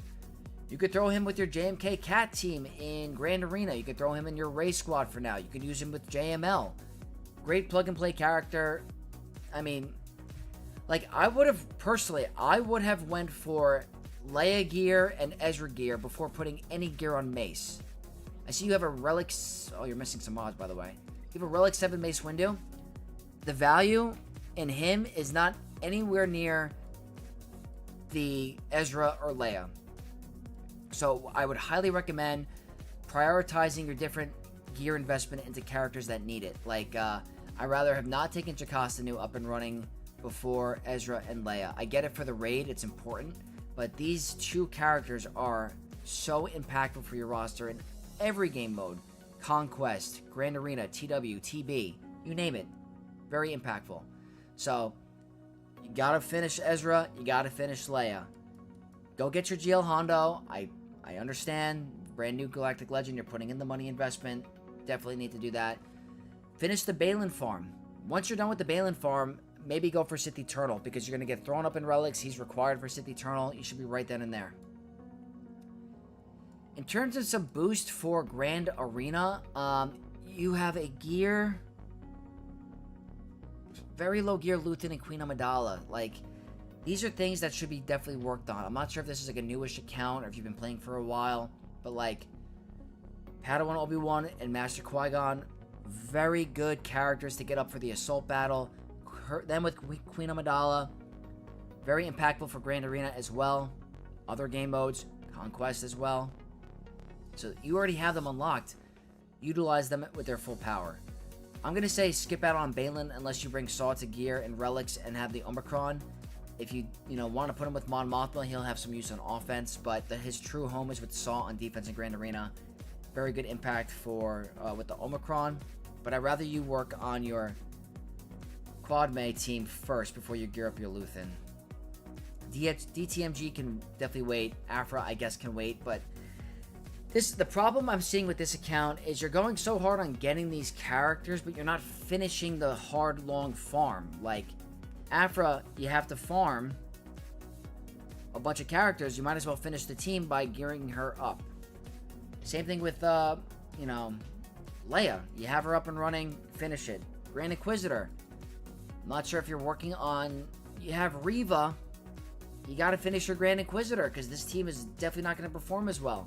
You could throw him with your JMK Cat team in Grand Arena. You could throw him in your Race Squad for now. You could use him with JML. Great plug-and-play character. I mean, like, I would have went for Leia gear and Ezra gear before putting any gear on Mace. I see you have a Relic... Oh, you're missing some mods, by the way. You have a Relic 7 Mace Windu. The value in him is not anywhere near the Ezra or Leia. So I would highly recommend prioritizing your different gear investment into characters that need it. Like, I'd rather have not taken Jocasta Nu up and running before Ezra and Leia. I get it for the raid, it's important, but these two characters are so impactful for your roster in every game mode. Conquest, Grand Arena, TW, TB, you name it. Very impactful. So, you gotta finish Ezra, you gotta finish Leia. Go get your GL Hondo. I understand. Brand new Galactic Legend, you're putting in the money investment. Definitely need to do that. Finish the Balin farm. Once you're done with the Balin farm, maybe go for Sith Eternal, because you're going to get thrown up in Relics. He's required for Sith Eternal. You should be right then and there. In terms of some boost for Grand Arena, you have a gear... Very low gear Luthen and Queen Amidala. Like, these are things that should be definitely worked on. I'm not sure if this is like a newish account or if you've been playing for a while, but like, Padawan Obi-Wan and Master Qui-Gon, very good characters to get up for the assault battle. Then with Queen Amidala, very impactful for Grand Arena as well. Other game modes, Conquest as well. So you already have them unlocked. Utilize them with their full power. I'm going to say skip out on Balin unless you bring Saw to gear and Relics and have the Omicron. If you want to put him with Mon Mothma, he'll have some use on offense, but his true home is with Saw on defense in Grand Arena. Very good impact for with the Omicron, but I'd rather you work on your Quad May team first before you gear up your Luthen. DTMG can definitely wait. Afra, I guess, can wait, but the problem I'm seeing with this account is you're going so hard on getting these characters, but you're not finishing the hard, long farm. Like, Afra, you have to farm a bunch of characters. You might as well finish the team by gearing her up. Same thing with, Leia. You have her up and running, finish it. Grand Inquisitor. I'm not sure if you're working on... You have Reva. You got to finish your Grand Inquisitor, because this team is definitely not going to perform as well.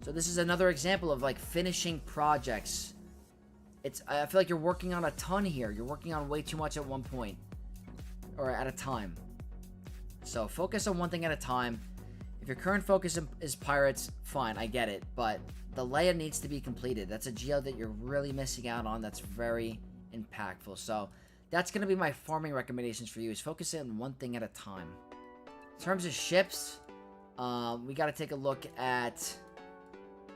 So this is another example of, like, finishing projects. I feel like you're working on a ton here. You're working on way too much at one point. Or at a time. So focus on one thing at a time. If your current focus is Pirates, fine, I get it. But the Leia needs to be completed. That's a GL that you're really missing out on. That's very impactful. So that's going to be my farming recommendations for you, is focus on one thing at a time. In terms of ships, we got to take a look at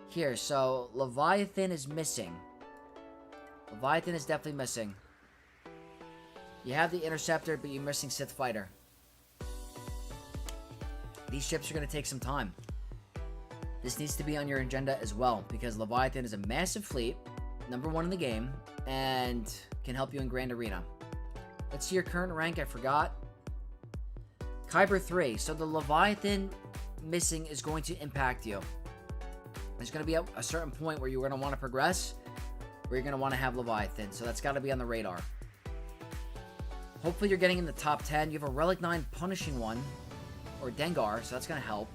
here. So Leviathan is missing. Leviathan is definitely missing. You have the Interceptor, but you're missing Sith Fighter. These ships are going to take some time. This needs to be on your agenda as well, because Leviathan is a massive fleet, #1 in the game, and can help you in Grand Arena. Let's see your current rank. I forgot. Kyber 3. So the Leviathan missing is going to impact you. There's going to be a certain point where you're going to want to progress, where you're going to want to have Leviathan. So that's got to be on the radar. Hopefully you're getting in the top 10. You have a Relic 9 Punishing One, or Dengar, so that's going to help.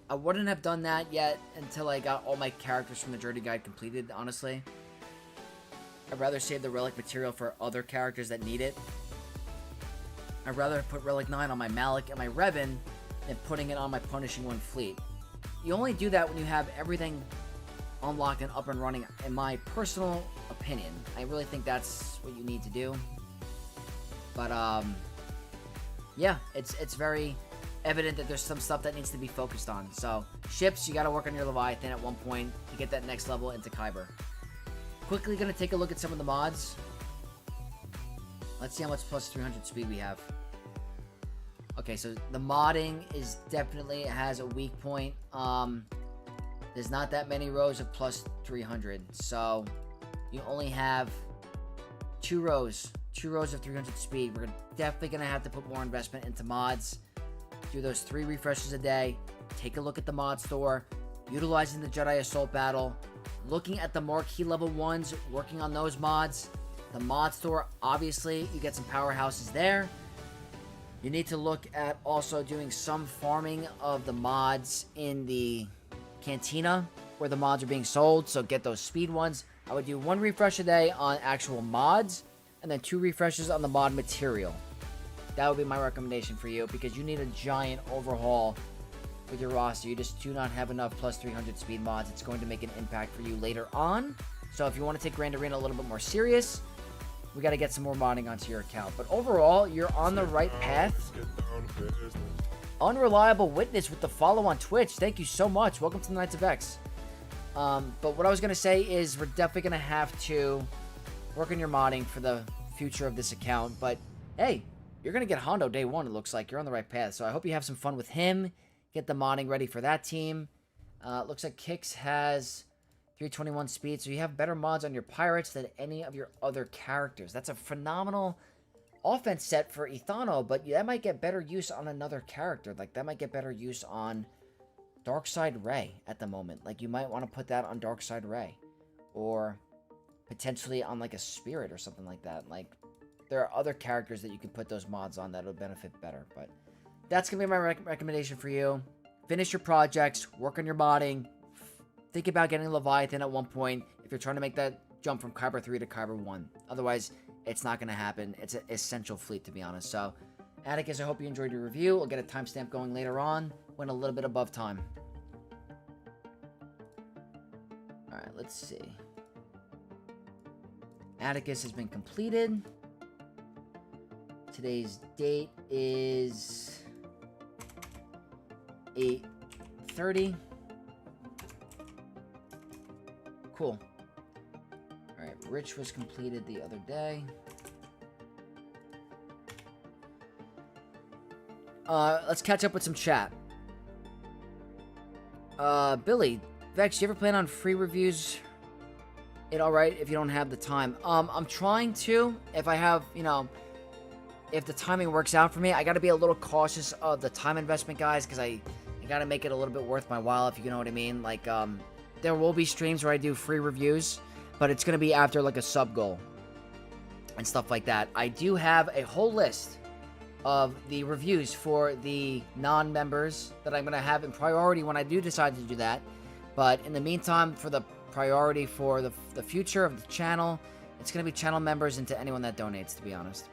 I wouldn't have done that yet until I got all my characters from the Journey Guide completed, honestly. I'd rather save the Relic material for other characters that need it. I'd rather put Relic 9 on my Malik and my Revan than putting it on my Punishing One fleet. You only do that when you have everything unlocked and up and running, in my personal opinion. I really think that's what you need to do. But, yeah, it's very evident that there's some stuff that needs to be focused on. So, ships, you gotta work on your Leviathan at one point to get that next level into Kyber. Quickly gonna take a look at some of the mods. Let's see how much plus 300 speed we have. Okay, so the modding is definitely has a weak point. There's not that many rows of plus 300, so you only have two rows of 300 speed. We're definitely gonna have to put more investment into mods. Do those 3 refreshes a day. Take a look at the mod store, utilizing the Jedi Assault Battle, looking at the marquee level 1s, working on those mods. The mod store, obviously, you get some powerhouses there. You need to look at also doing some farming of the mods in the cantina where the mods are being sold, so get those speed ones. I would do 1 refresh a day on actual mods, and then 2 refreshes on the mod material. That would be my recommendation for you, because you need a giant overhaul with your roster. You just do not have enough plus 300 speed mods. It's going to make an impact for you later on. So if you want to take Grand Arena a little bit more serious, we got to get some more modding onto your account. But overall, you're on the right path. Unreliable Witness with the follow on Twitch. Thank you so much. Welcome to the Knights of X. But what I was going to say is we're definitely going to have to work on your modding for the future of this account. But hey, you're going to get Hondo day 1, it looks like. You're on the right path. So I hope you have some fun with him. Get the modding ready for that team. Looks like Kix has 321 speed, so you have better mods on your pirates than any of your other characters. That's a phenomenal offense set for Ethano, but that might get better use on another character. Like, that might get better use on Darkside Ray at the moment. Like, you might want to put that on Darkside Ray. Or potentially on, like, a Spirit or something like that. Like, there are other characters that you can put those mods on that will benefit better. But that's going to be my recommendation for you. Finish your projects, work on your modding. Think about getting Leviathan at one point if you're trying to make that jump from Kyber 3 to Kyber 1. Otherwise, it's not going to happen. It's an essential fleet, to be honest. So, Atticus, I hope you enjoyed your review. We'll get a timestamp going later on. Went a little bit above time. Alright, let's see. Atticus has been completed. Today's date is 8:30. Cool. Alright, Rich was completed the other day. Let's catch up with some chat. Billy, Vex, you ever plan on free reviews? It alright if you don't have the time? I'm trying to. If I have, if the timing works out for me, I gotta be a little cautious of the time investment, guys, because I gotta make it a little bit worth my while, if you know what I mean. Like, there will be streams where I do free reviews, but it's going to be after, like, a sub goal and stuff like that. I do have a whole list of the reviews for the non-members that I'm going to have in priority when I do decide to do that. But in the meantime, for the priority for the future of the channel, it's going to be channel members and to anyone that donates, to be honest.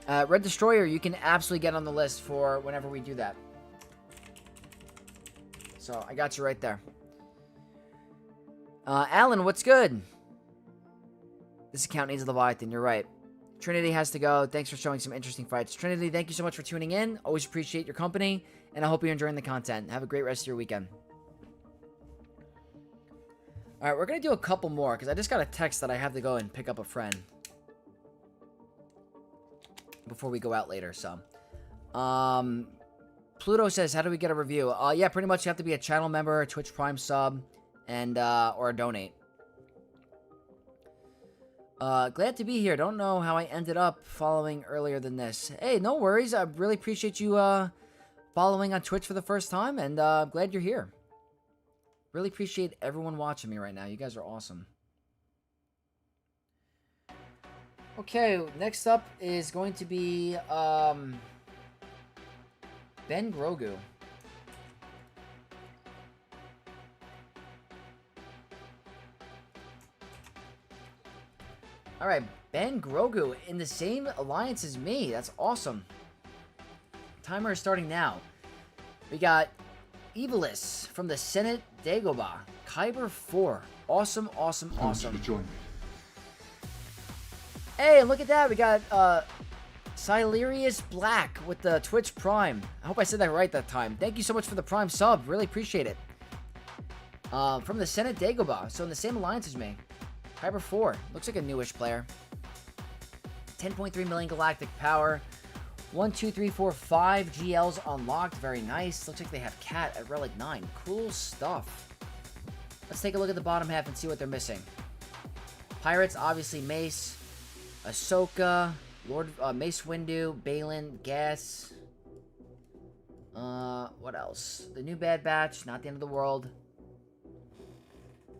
Red Destroyer, you can absolutely get on the list for whenever we do that. So, I got you right there. Alan, what's good? This account needs a Leviathan, you're right. Trinity has to go. Thanks for showing some interesting fights. Trinity, thank you so much for tuning in. Always appreciate your company, and I hope you're enjoying the content. Have a great rest of your weekend. Alright, we're going to do a couple more, because I just got a text that I have to go and pick up a friend before we go out later, so. Pluto says, how do we get a review? Yeah, pretty much you have to be a channel member, a Twitch Prime sub, and, or a donate. Glad to be here. Don't know how I ended up following earlier than this. Hey, no worries. I really appreciate you, following on Twitch for the first time, and, glad you're here. Really appreciate everyone watching me right now. You guys are awesome. Okay, next up is going to be, Ben Grogu. Alright, Ben Grogu in the same alliance as me. That's awesome. Timer is starting now. We got Evilis from the Senate Dagobah. Kyber 4. Awesome, awesome, I want you awesome. to join me. Hey, look at that. We got Silerius Black with the Twitch Prime. I hope I said that right that time. Thank you so much for the Prime sub. Really appreciate it. From the Senate Dagobah. So in the same alliance as me. Kyber 4. Looks like a newish player. 10.3 million galactic power. 1, 2, 3, 4, 5 GLs unlocked. Very nice. Looks like they have Cat at Relic 9. Cool stuff. Let's take a look at the bottom half and see what they're missing. Pirates, obviously Mace. Ahsoka. Mace Windu. Balin. Gas. What else? The new Bad Batch. Not the end of the world.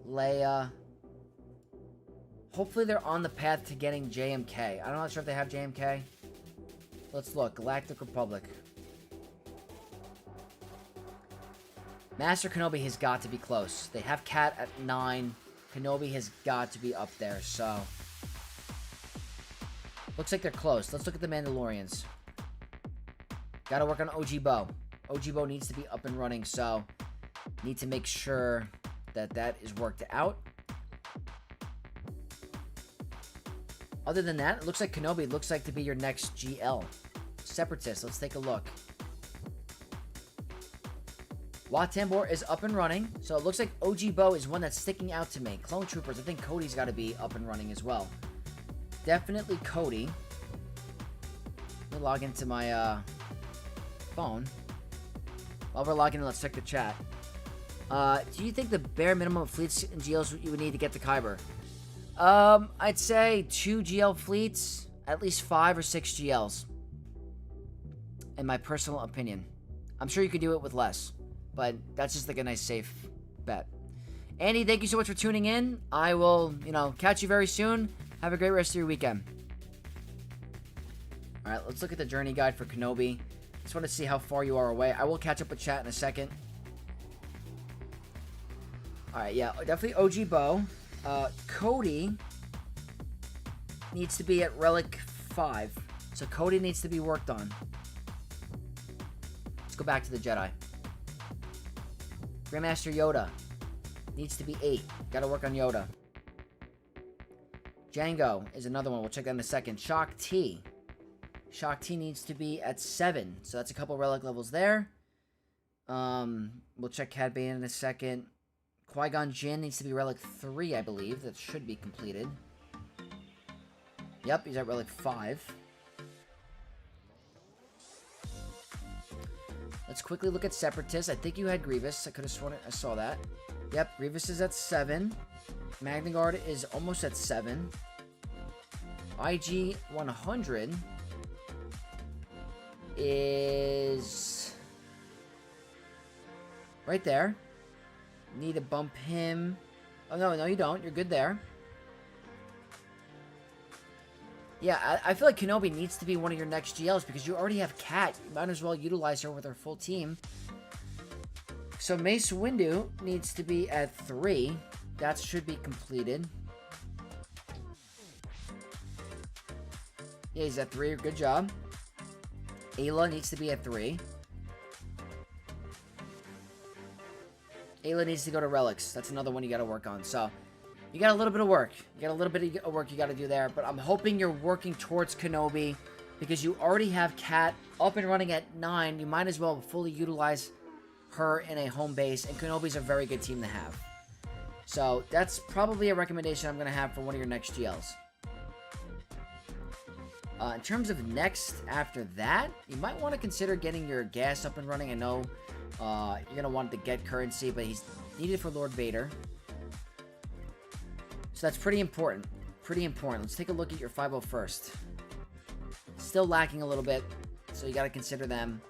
Leia. Hopefully they're on the path to getting JMK. I'm not sure if they have JMK. Let's look. Galactic Republic. Master Kenobi has got to be close. They have Cat at 9. Kenobi has got to be up there, so... Looks like they're close. Let's look at the Mandalorians. Gotta work on OG Bo. OG Bo needs to be up and running, so... Need to make sure that that is worked out. Other than that, it looks like Kenobi looks like to be your next GL. Separatist, let's take a look. Wat Tambor is up and running, so it looks like OG Bo is one that's sticking out to me. Clone Troopers, I think Cody's got to be up and running as well. Definitely Cody. Let me log into my phone. While we're logging in, let's check the chat. Do you think the bare minimum of fleets and GLs you would need to get to Kyber? I'd say 2 GL fleets, at least 5 or 6 GLs. In my personal opinion. I'm sure you could do it with less, but that's just like a nice safe bet. Andy, thank you so much for tuning in. I will, catch you very soon. Have a great rest of your weekend. Alright, let's look at the journey guide for Kenobi. Just want to see how far you are away. I will catch up with chat in a second. Alright, yeah, definitely OG Bo. Cody needs to be at Relic 5. So Cody needs to be worked on. Let's go back to the Jedi. Grandmaster Yoda needs to be 8. Gotta work on Yoda. Django is another one. We'll check that in a second. Shock T. Shock T needs to be at 7. So that's a couple Relic levels there. We'll check Cad Bane in a second. Qui-Gon Jinn needs to be Relic 3, I believe. That should be completed. Yep, he's at Relic 5. Let's quickly look at Separatists. I think you had Grievous. I could have sworn I saw that. Yep, Grievous is at 7. Magna Guard is almost at 7. IG 100 is right there. Need to bump him. Oh, no, you don't. You're good there. Yeah, I feel like Kenobi needs to be one of your next GLs because you already have Kat. You might as well utilize her with her full team. So Mace Windu needs to be at 3. That should be completed. Yeah, he's at 3. Good job. Ayla needs to be at 3. Ayla needs to go to Relics. That's another one you got to work on. So, you got a little bit of work. You got a little bit of work you got to do there. But I'm hoping you're working towards Kenobi because you already have Kat up and running at 9. You might as well fully utilize her in a home base. And Kenobi's a very good team to have. So, that's probably a recommendation I'm going to have for one of your next GLs. In terms of next after that, you might want to consider getting your gas up and running. I know you're going to want to get currency, but he's needed for Lord Vader. So that's pretty important. Pretty important. Let's take a look at your 501st. Still lacking a little bit, so you got to consider them.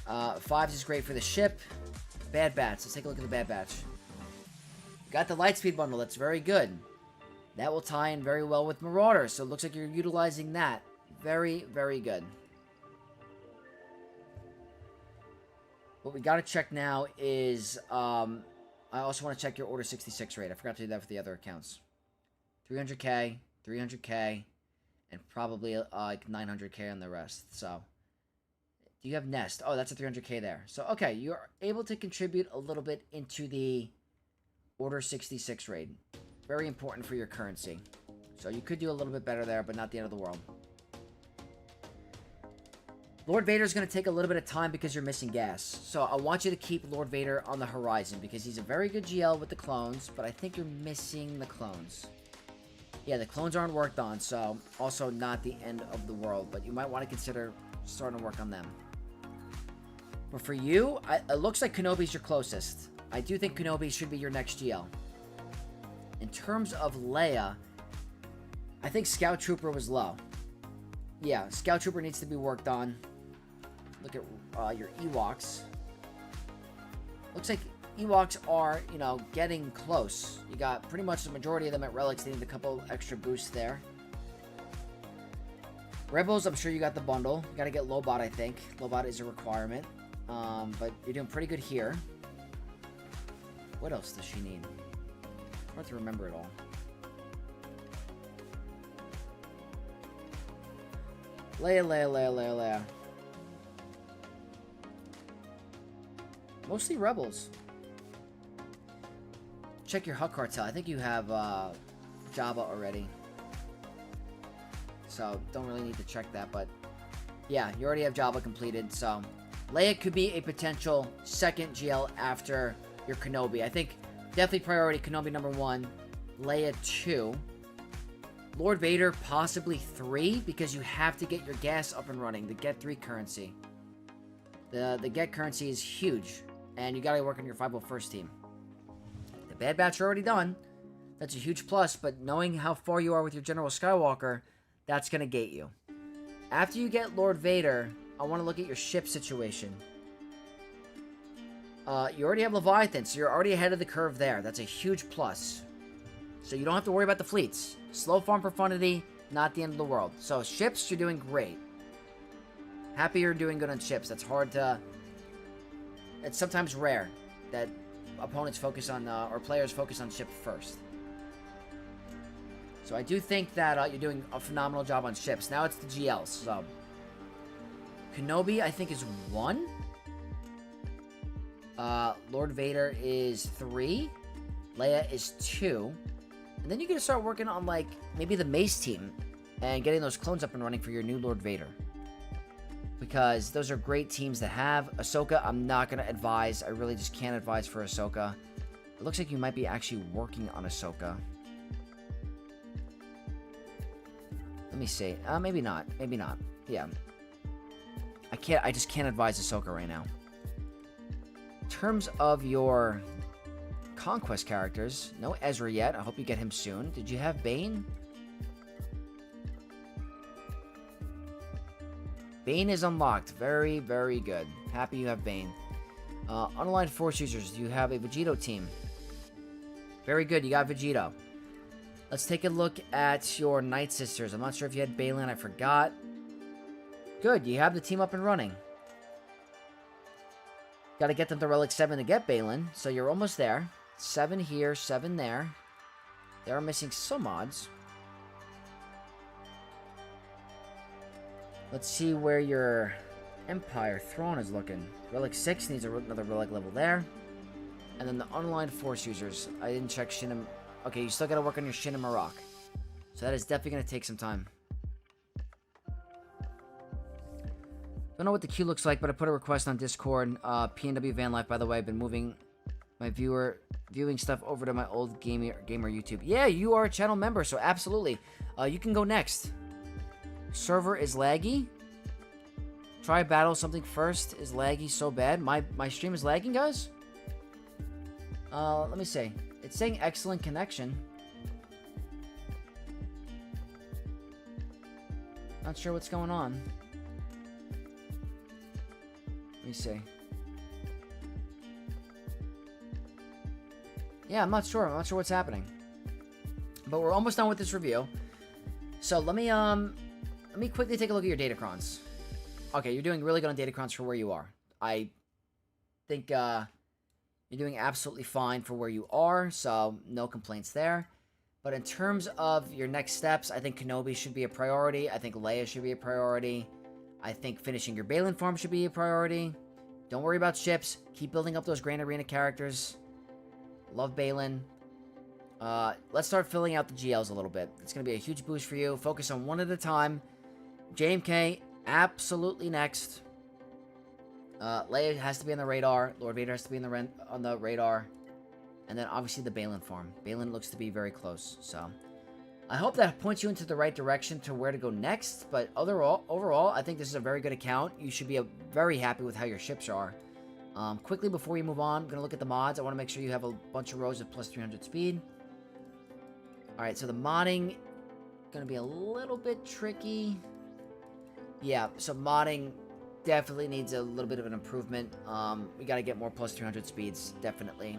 5s is great for the ship. Bad Batch. Let's take a look at the Bad Batch. Got the Lightspeed bundle. That's very good. That will tie in very well with Marauder, so it looks like you're utilizing that. Very, very good. What we got to check now is, I also want to check your Order 66 rate. I forgot to do that for the other accounts. 300k. 300k, and probably like 900k on the rest. So, do you have Nest? Oh, that's a 300k there. So, okay, you're able to contribute a little bit into the Order 66 raid. Very important for your currency. So, you could do a little bit better there, but not the end of the world. Lord Vader's going to take a little bit of time because you're missing gas. So, I want you to keep Lord Vader on the horizon because he's a very good GL with the clones, but I think you're missing the clones. Yeah, the clones aren't worked on, so also not the end of the world, but you might want to consider starting to work on them. But for you, it looks like Kenobi's your closest. I do think Kenobi should be your next GL. In terms of Leia, I think Scout Trooper was low. Yeah, Scout Trooper needs to be worked on. Look at your Ewoks. Looks like Ewoks are, you know, getting close. You got pretty much the majority of them at relics. They need a couple extra boosts there. Rebels, I'm sure you got the bundle. You got to get Lobot, I think. Lobot is a requirement. But you're doing pretty good here. What else does she need? Hard to remember it all. Leia. Mostly Rebels. Check your Hutt Cartel. I think you have Jabba already. So, don't really need to check that, but yeah, you already have Jabba completed, so Leia could be a potential second GL after your Kenobi. I think definitely priority Kenobi number 1, Leia 2, Lord Vader possibly 3, because you have to get your gas up and running, the Get 3 currency. The Get currency is huge, and you gotta work on your 501st team. The Bad Batch are already done. That's a huge plus, but knowing how far you are with your General Skywalker, that's gonna gate you. After you get Lord Vader, I want to look at your ship situation. You already have Leviathan, so you're already ahead of the curve there. That's a huge plus. So you don't have to worry about the fleets. Slow farm profundity, not the end of the world. So ships, you're doing great. Happy you're doing good on ships. That's hard to... It's sometimes rare that opponents focus on, or players focus on ship first. So I do think that you're doing a phenomenal job on ships. Now it's the GLs, so... Kenobi, I think, is 1. Lord Vader is 3. Leia is 2. And then you can start working on, like, maybe the Mace team and getting those clones up and running for your new Lord Vader. Because those are great teams to have. Ahsoka, I'm not going to advise. I really just can't advise for Ahsoka. It looks like you might be actually working on Ahsoka. Let me see. Maybe not. Maybe not. Yeah. I just can't advise Ahsoka right now. In terms of your Conquest characters, no Ezra yet. I hope you get him soon. Did you have Bane? Bane is unlocked. Very, very good. Happy you have Bane. Unaligned Force users, do you have a Vegito team? Very good, you got Vegito. Let's take a look at your Night Sisters. I'm not sure if you had Balin, I forgot. Good, you have the team up and running. Got to get them to Relic 7 to get Balin, so you're almost there. 7 here, 7 there. They are missing some mods. Let's see where your Empire Throne is looking. Relic 6 needs another Relic level there. And then the unaligned Force users. I didn't check Shin and... Okay, you still got to work on your Shin and Marok. So that is definitely going to take some time. Don't know what the queue looks like, but I put a request on Discord. PNW Van Life, by the way, I've been moving my viewing stuff over to my old gamer YouTube. Yeah, you are a channel member, so absolutely. You can go next. Server is laggy. Try battle something first. Is laggy so bad? My stream is lagging, guys? Let me see. It's saying excellent connection. Not sure what's going on. Let me see. Yeah, I'm not sure. I'm not sure what's happening. But we're almost done with this review. So let me quickly take a look at your datacrons. Okay, you're doing really good on datacrons for where you are. I think you're doing absolutely fine for where you are, so no complaints there. But in terms of your next steps, I think Kenobi should be a priority. I think Leia should be a priority. I think finishing your Balin farm should be a priority. Don't worry about ships. Keep building up those Grand Arena characters. Love Balin. Let's start filling out the GLs a little bit. It's going to be a huge boost for you. Focus on one at a time. JMK, absolutely next. Leia has to be on the radar. Lord Vader has to be on the radar. And then obviously the Balin farm. Balin looks to be very close. So I hope that points you into the right direction to where to go next. But overall, I think this is a very good account. You should be very happy with how your ships are. Quickly before we move on, I'm going to look at the mods. I want to make sure you have a bunch of rows of plus 300 speed. Alright, so the modding going to be a little bit tricky. Yeah, so modding definitely needs a little bit of an improvement. We got to get more plus 300 speeds, definitely.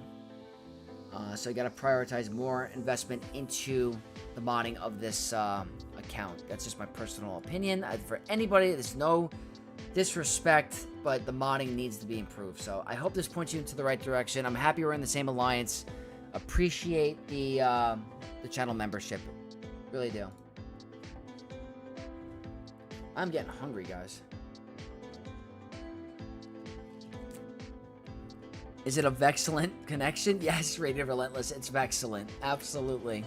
So you got to prioritize more investment into the modding of this account. That's just my personal opinion. For anybody, there's no disrespect, but the modding needs to be improved. So I hope this points you into the right direction. I'm happy we're in the same alliance. Appreciate the channel membership. Really do. I'm getting hungry, guys. Is it a Vexcellent connection? Yes, Rated Relentless. It's Vexcellent. Absolutely.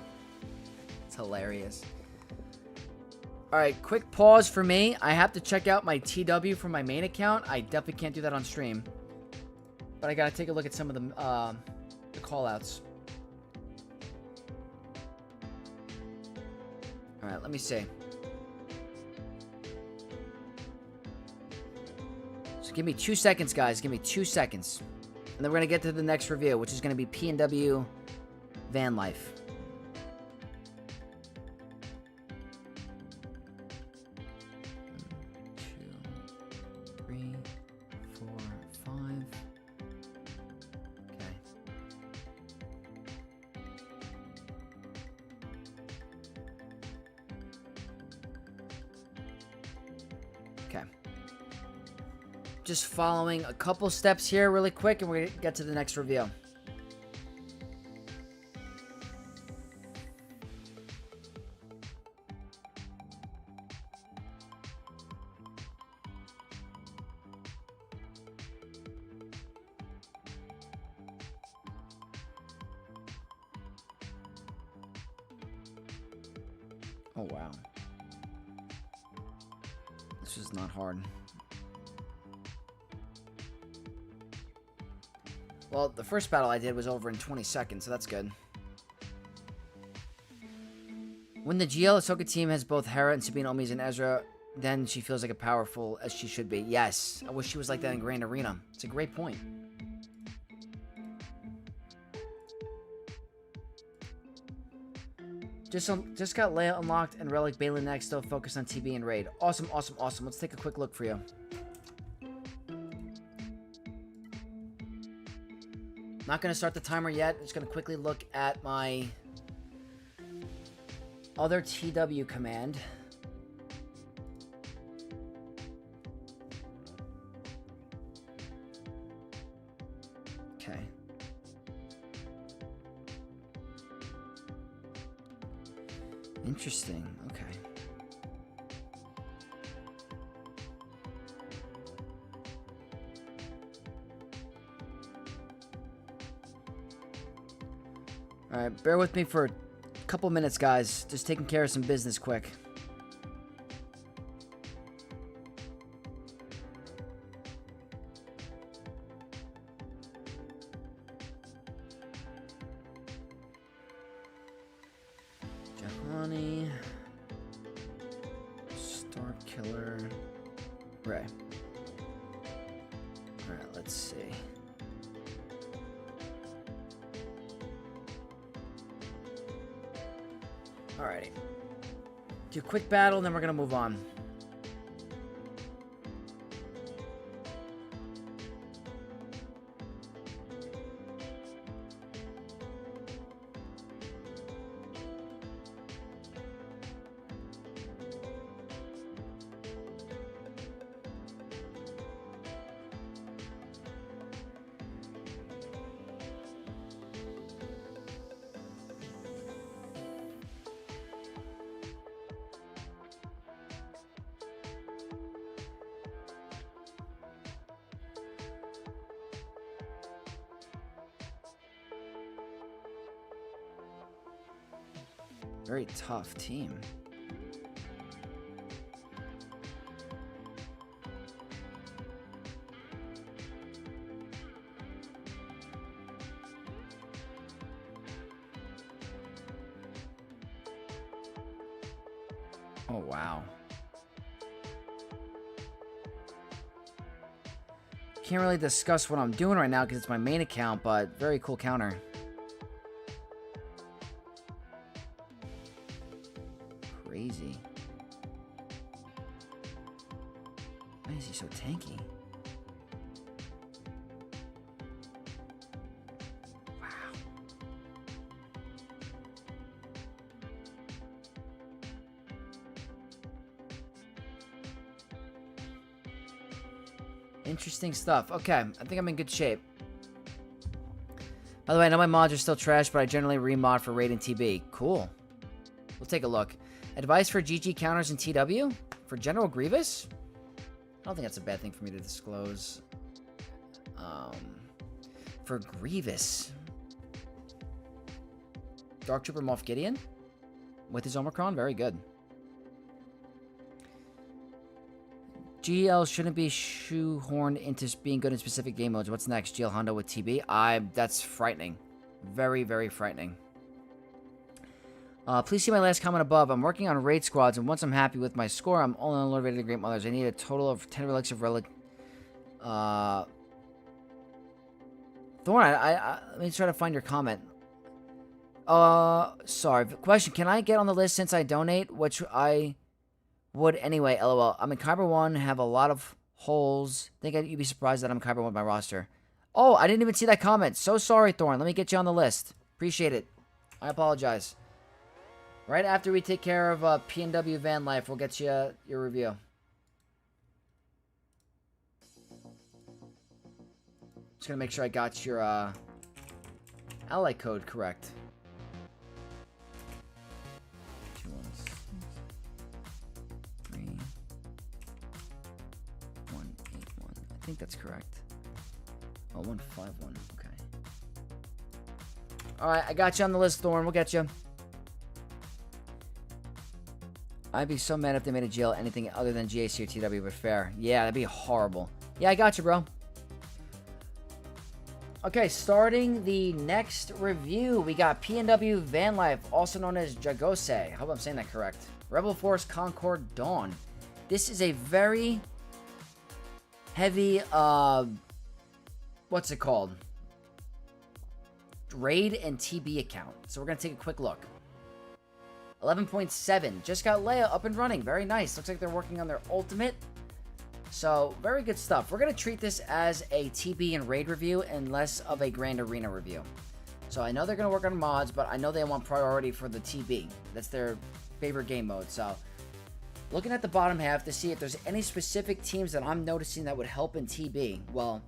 It's hilarious. Alright, quick pause for me. I have to check out my TW from my main account. I definitely can't do that on stream. But I gotta take a look at some of the callouts. Alright, let me see. So give me 2 seconds, guys. Give me 2 seconds. And then we're going to get to the next review, which is going to be P&W Van Life. Just following a couple steps here really quick, and we're going to get to the next review. Oh, wow. This is not hard. Well, the first battle I did was over in 20 seconds, so that's good. When the GL Ahsoka team has both Hera and Sabine, Omis, and Ezra, then she feels like a powerful as she should be. Yes, I wish she was like that in Grand Arena. It's a great point. Just got Leia unlocked and Relic Balin next, still focused on TB and Raid. Awesome, awesome, awesome. Let's take a quick look for you. Not going to start the timer yet. Just going to quickly look at my other TW command. Okay. Interesting. Okay. Alright, bear with me for a couple minutes, guys. Just taking care of some business quick. Jahani. Star Killer. Ray. Alright, let's see. Alrighty. Do a quick battle, and then we're going to move on. Very tough team. Oh, wow. Can't really discuss what I'm doing right now because it's my main account, but very cool counter. Crazy. Why is he so tanky? Wow. Interesting stuff. Okay, I think I'm in good shape. By the way, I know my mods are still trash, but I generally remod for Raid and TB. Cool. We'll take a look. Advice for GG counters in TW? For General Grievous? I don't think that's a bad thing for me to disclose. For Grievous. Dark Trooper Moff Gideon? With his Omicron? Very good. GL shouldn't be shoehorned into being good in specific game modes. What's next? GL Hondo with TB? That's frightening. Very, very frightening. Please see my last comment above. I'm working on raid squads, and once I'm happy with my score, I'm only unloaded to Great Mothers. I need a total of 10 relics of relic. Thorn, let me try to find your comment. Sorry. Question, can I get on the list since I donate? Which I would anyway, lol. I'm in Kyber 1, have a lot of holes. Think you'd be surprised that I'm Kyber 1 with my roster. Oh, I didn't even see that comment. So sorry, Thorn. Let me get you on the list. Appreciate it. I apologize. Right after we take care of PNW Van Life, we'll get you your review. Just gonna make sure I got your ally code correct. 216-3-181. I think that's correct. Oh, 151. Okay. All right, I got you on the list, Thorn. We'll get you. I'd be so mad if they made a GL anything other than GAC or TW, but fair. Yeah, that'd be horrible. Yeah, I got you, bro. Okay, starting the next review, we got PNW Van Life, also known as Jagose. I hope I'm saying that correct. Rebel Force Concord Dawn. This is a very heavy, what's it called? Raid and TB account. So we're going to take a quick look. 11.7. Just got Leia up and running. Very nice. Looks like they're working on their ultimate. So, very good stuff. We're going to treat this as a TB and raid review and less of a Grand Arena review. So, I know they're going to work on mods, but I know they want priority for the TB. That's their favorite game mode. So, looking at the bottom half to see if there's any specific teams that I'm noticing that would help in TB. Well,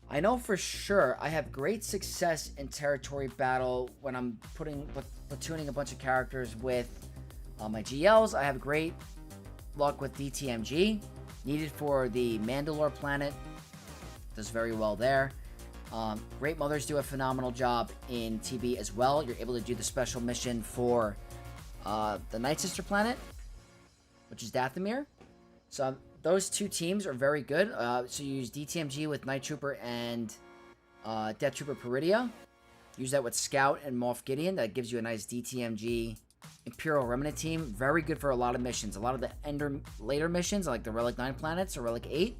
I know for sure I have great success in territory battle when I'm platooning a bunch of characters with my GLs. I have great luck with DTMG, needed for the Mandalore planet. Does very well there. Great Mothers do a phenomenal job in TB as well. You're able to do the special mission for the Night Sister planet, which is Dathomir. So those two teams are very good. So you use DTMG with Night Trooper and Death Trooper Peridia. Use that with Scout and Moff Gideon. That gives you a nice DTMG Imperial Remnant team. Very good for a lot of missions. A lot of the later missions, like the Relic 9 planets or Relic 8,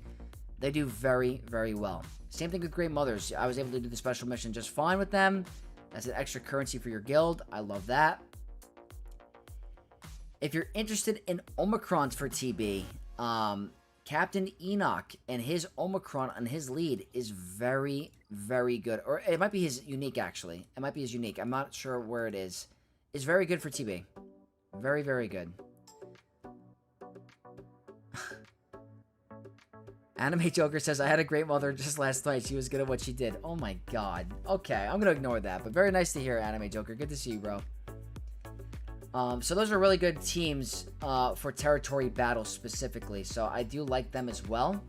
they do very, very well. Same thing with Great Mothers. I was able to do the special mission just fine with them. That's an extra currency for your guild. I love that. If you're interested in Omicrons for TB, Captain Enoch and his Omicron on his lead is very, very good. Or it might be his unique, actually. It might be his unique. I'm not sure where it is. It's very good for TB. Very, very good. Anime Joker says, I had a great mother just last night. She was good at what she did. Oh my god. Okay, I'm going to ignore that. But very nice to hear, Anime Joker. Good to see you, bro. So those are really good teams for territory battles specifically. So I do like them as well.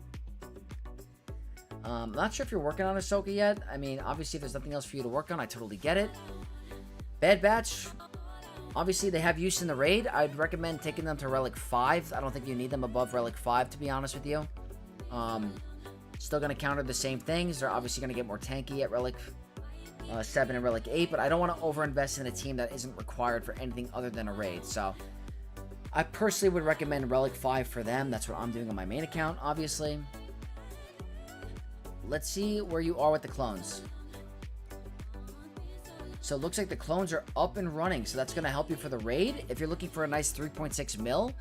Not sure if you're working on Ahsoka yet. I mean, obviously, if there's nothing else for you to work on, I totally get it. Bad Batch, Obviously, they have use in the raid. I'd recommend taking them to Relic 5. I don't think you need them above Relic 5, to be honest with you. Still going to counter the same things. They're obviously going to get more tanky at Relic 7 and Relic 8, but I don't want to overinvest in a team that isn't required for anything other than a raid. So, I personally would recommend Relic 5 for them. That's what I'm doing on my main account, obviously. Let's see where you are with the clones. So it looks like the clones are up and running, so that's going to help you for the raid. If you're looking for a nice 3.6 mil,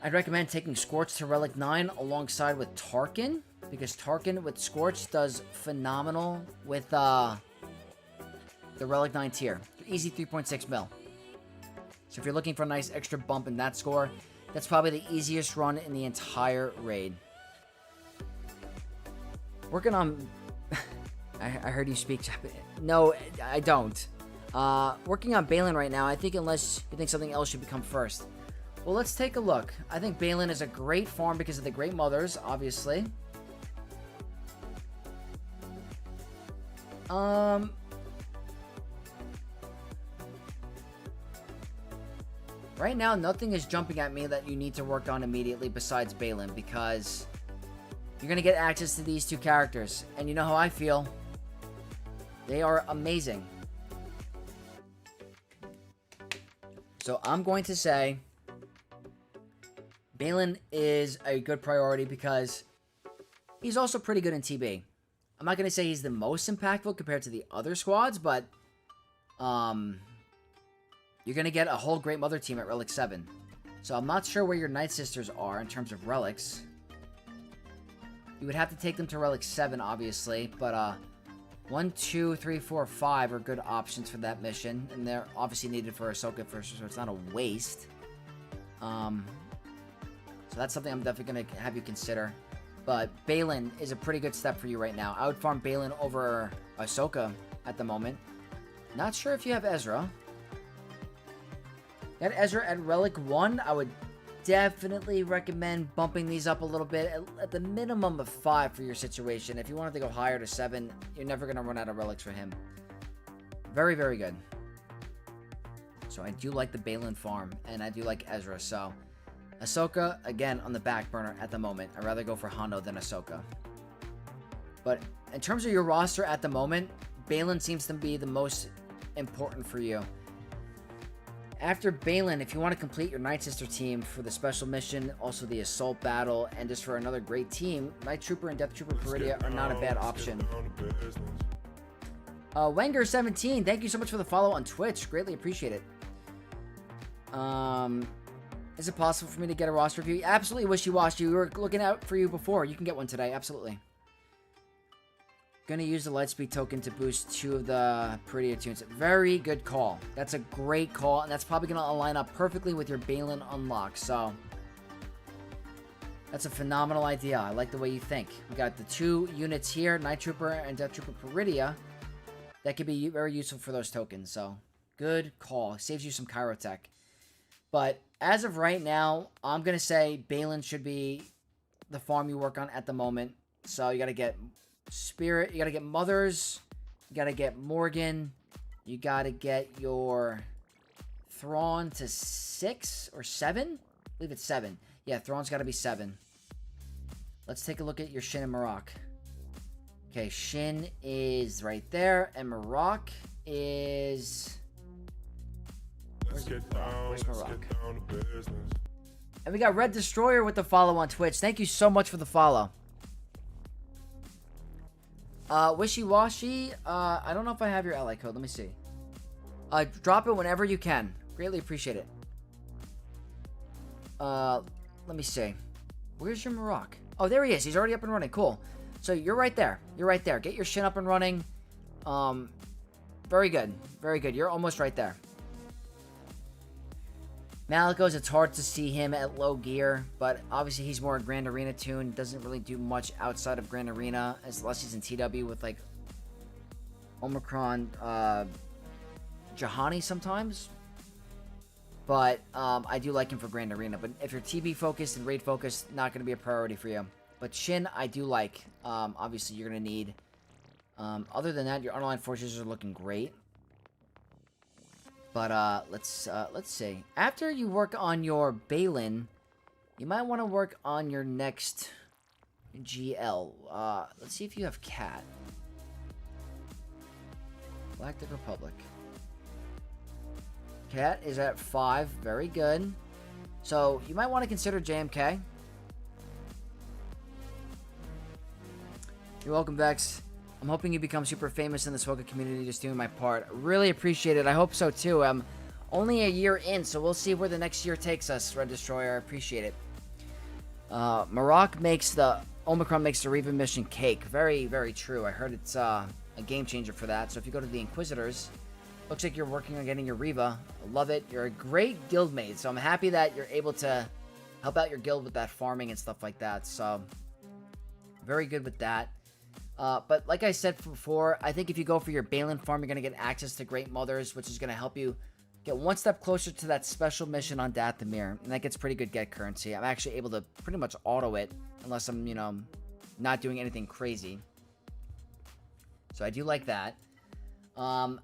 I'd recommend taking Scorch to Relic 9 alongside with Tarkin, because Tarkin with Scorch does phenomenal with the Relic 9 tier. Easy 3.6 mil. So if you're looking for a nice extra bump in that score, that's probably the easiest run in the entire raid. Working on... I heard you speak Japanese. No, I don't. Working on Balin right now, I think, unless you think something else should become first. Well, let's take a look. I think Balin is a great farm because of the Great Mothers, obviously. Right now, nothing is jumping at me that you need to work on immediately besides Balin, because you're going to get access to these two characters. And you know how I feel. They are amazing. So I'm going to say Balin is a good priority because he's also pretty good in TB. I'm not going to say he's the most impactful compared to the other squads, but you're going to get a whole Great Mother team at Relic 7. So I'm not sure where your Night Sisters are in terms of relics. You would have to take them to Relic 7, obviously, but 1, 2, 3, 4, 5 are good options for that mission, and they're obviously needed for Ahsoka first, so it's not a waste. So that's something I'm definitely going to have you consider. But Balin is a pretty good step for you right now. I would farm Balin over Ahsoka at the moment. Not sure if you have Ezra. Got Ezra at Relic 1. I would definitely recommend bumping these up a little bit, at the minimum of 5 for your situation. If you wanted to go higher to 7, you're never going to run out of relics for him. Very, very good. So I do like the Balin farm, and I do like Ezra. So Ahsoka, again, on the back burner at the moment. I'd rather go for Hondo than Ahsoka. But in terms of your roster at the moment, Balin seems to be the most important for you. After Balin, if you want to complete your Night Sister team for the special mission, also the assault battle, and just for another great team, Night Trooper and Death Trooper Peridia are not a bad option. Wenger17, thank you so much for the follow on Twitch. Greatly appreciate it. Is it possible for me to get a roster review? Absolutely, Wishy-Washy. We were looking out for you before. You can get one today, absolutely. Gonna use the Lightspeed token to boost 2 of the Peridia tunes. Very good call. That's a great call, and that's probably gonna line up perfectly with your Balin unlock. So that's a phenomenal idea. I like the way you think. We got the 2 units here, Night Trooper and Death Trooper Peridia. That could be very useful for those tokens. So good call. Saves you some Chirotech. But as of right now, I'm gonna say Balin should be the farm you work on at the moment. So you gotta get Spirit, you gotta get Mothers, you gotta get Morgan, you gotta get your Thrawn to 6 or 7? I believe it's 7. Yeah, Thrawn's gotta be 7. Let's take a look at your Shin and Marok. Okay, Shin is right there, and Marok is... Where's Marok? And we got Red Destroyer with the follow on Twitch. Thank you so much for the follow. Wishy-Washy, I don't know if I have your ally code. Let me see. Drop it whenever you can. Greatly appreciate it. Let me see. Where's your Marok? Oh, there he is. He's already up and running. Cool. So you're right there. You're right there. Get your Shin up and running. Very good. Very good. You're almost right there. Malicos, it's hard to see him at low gear, but obviously he's more a Grand Arena tune. Doesn't really do much outside of Grand Arena, unless he's in TW with, like, Omicron, Jahani sometimes. But I do like him for Grand Arena. But if you're TB focused and raid focused, not going to be a priority for you. But Shin, I do like. Obviously, you're going to need. Other than that, your unaligned forces are looking great. But let's see. After you work on your Balin, you might want to work on your next GL. Let's see if you have Cat. Galactic Republic. Cat is at 5. Very good. So, you might want to consider JMK. You're welcome, Vex. I'm hoping you become super famous in the Swoka community just doing my part. Really appreciate it. I hope so, too. I'm only a year in, so we'll see where the next year takes us, Red Destroyer. I appreciate it. Omicron makes the Reva mission cake. Very, very true. I heard it's a game changer for that. So if you go to the Inquisitors, looks like you're working on getting your Reva. I love it. You're a great guildmate, so I'm happy that you're able to help out your guild with that farming and stuff like that. So very good with that. But like I said before, I think if you go for your Balin farm, you're going to get access to Great Mothers, which is going to help you get one step closer to that special mission on Dathomir. And that gets pretty good get currency. I'm actually able to pretty much auto it, unless I'm, not doing anything crazy. So I do like that. I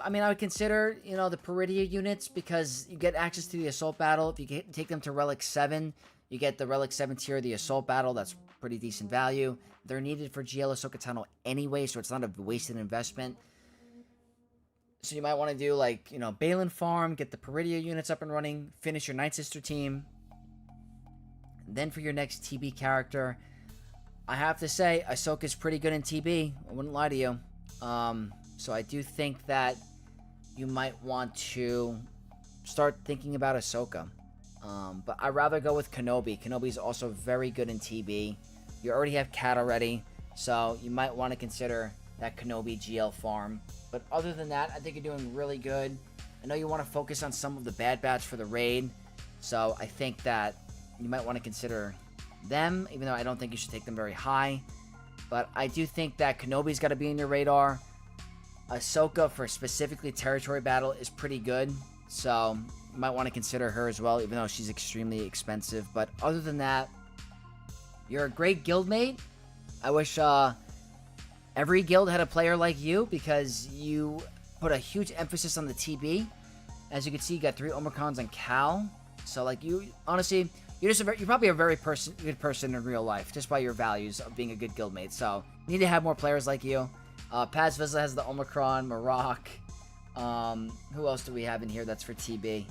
would consider, the Peridia units, because you get access to the Assault Battle. If you take them to Relic 7, you get the Relic 7 tier of the Assault Battle. That's pretty decent value. They're needed for GL Ahsoka Tunnel anyway, so it's not a wasted investment. So you might want to do, Balin Farm, get the Peridia units up and running, finish your Night Sister team. Then for your next TB character, I have to say, Ahsoka's pretty good in TB. I wouldn't lie to you. So I do think that you might want to start thinking about Ahsoka. But I'd rather go with Kenobi. Kenobi's also very good in TB. You already have Cat already, so you might want to consider that Kenobi GL farm. But other than that, I think you're doing really good. I know you want to focus on some of the Bad Batch for the raid, so I think that you might want to consider them, even though I don't think you should take them very high. But I do think that Kenobi's got to be in your radar. Ahsoka for specifically territory battle is pretty good, so you might want to consider her as well, even though she's extremely expensive. But other than that, you're a great guildmate. I wish every guild had a player like you, because you put a huge emphasis on the TB. As you can see, you got 3 Omicrons on Cal. So, you honestly, you're probably a very good person in real life, just by your values of being a good guildmate. So, you need to have more players like you. Paz Vizsla has the Omicron, Maroc. Who else do we have in here that's for TB?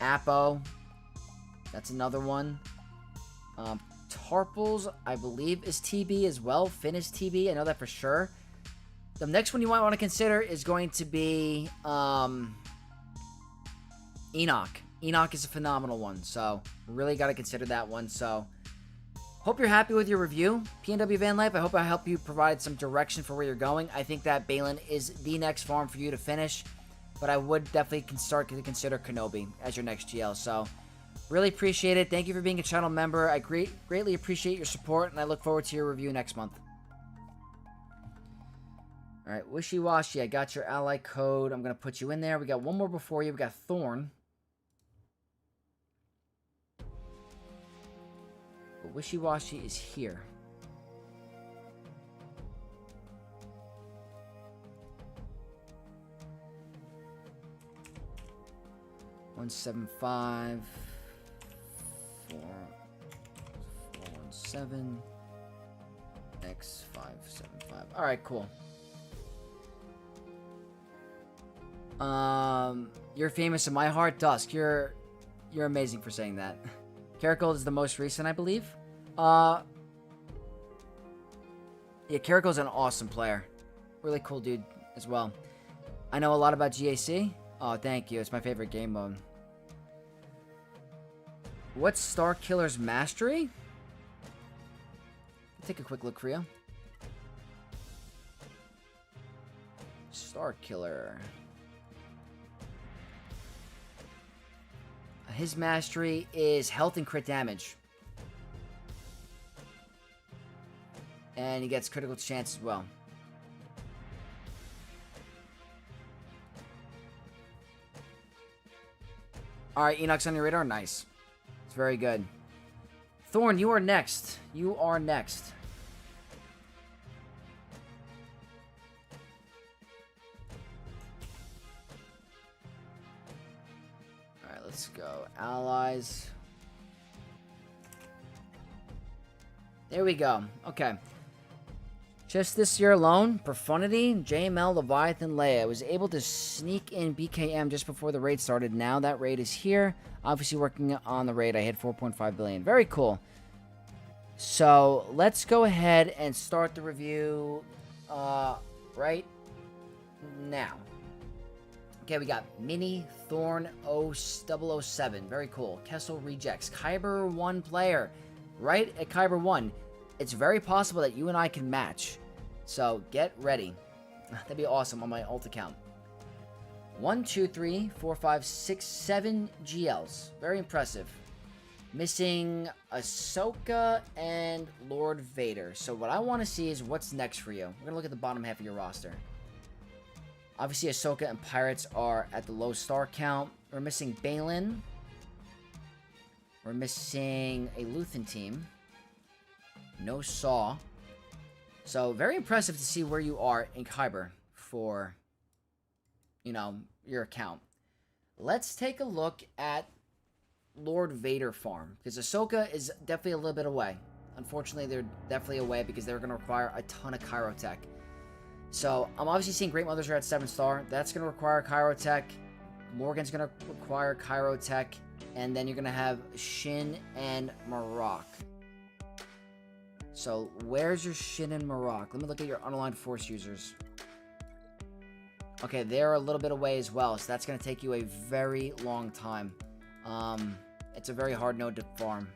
Apo. That's another one. Tarples, I believe, is TB as well. Finn is TB. I know that for sure. The next one you might want to consider is going to be Enoch. Enoch is a phenomenal one, so really got to consider that one. So hope you're happy with your review, PNW Van Life. I hope I help you provide some direction for where you're going. I think that Balin is the next farm for you to finish, but I would definitely start to consider Kenobi as your next GL. So really appreciate it. Thank you for being a channel member. I greatly appreciate your support, and I look forward to your review next month. All right, Wishy Washy, I got your ally code. I'm going to put you in there. We got one more before you. We got Thorn. But Wishy Washy is here. $175. 417 X575. All right, cool. You're famous in my heart, Dusk. You're amazing for saying that. Caracal is the most recent, I believe. Yeah, Caracal's an awesome player. Really cool dude as well. I know a lot about GAC. Oh, thank you. It's my favorite game mode. What's Star Killer's mastery? Take a quick look for you. Star Killer. His mastery is health and crit damage. And he gets critical chance as well. Alright, Enoch's on your radar. Nice. It's very good. Thorn, you are next. You are next. allies. There we go. Okay. Just this year alone, Profundity, JML, Leviathan, Leia was able to sneak in BKM just before the raid started. Now that raid is here. Obviously working on the raid. I hit 4.5 billion. Very cool. So let's go ahead and start the review right now. Okay, we got Mini Thorn 007. Very cool. Kessel rejects. Kyber 1 player. Right at Kyber 1. It's very possible that you and I can match. So get ready. That'd be awesome on my alt account. 1, 2, 3, 4, 5, 6, 7 GLs. Very impressive. Missing Ahsoka and Lord Vader. So what I want to see is what's next for you. We're going to look at the bottom half of your roster. Obviously, Ahsoka and Pirates are at the low star count. We're missing Balin. We're missing a Luthen team. No Saw. So, very impressive to see where you are in Kyber for, you know, your account. Let's take a look at Lord Vader farm. Because Ahsoka is definitely a little bit away. Unfortunately, they're definitely away because they're going to require a ton of Kyrotech. So, I'm obviously seeing Great Mothers are at 7 star. That's going to require Kyrotech. Morgan's going to require Kyrotech. And then you're going to have Shin and Marok. So, where's your Shin and Marok? Let me look at your unaligned force users. Okay, they're a little bit away as well, so that's going to take you a very long time. It's a very hard node to farm.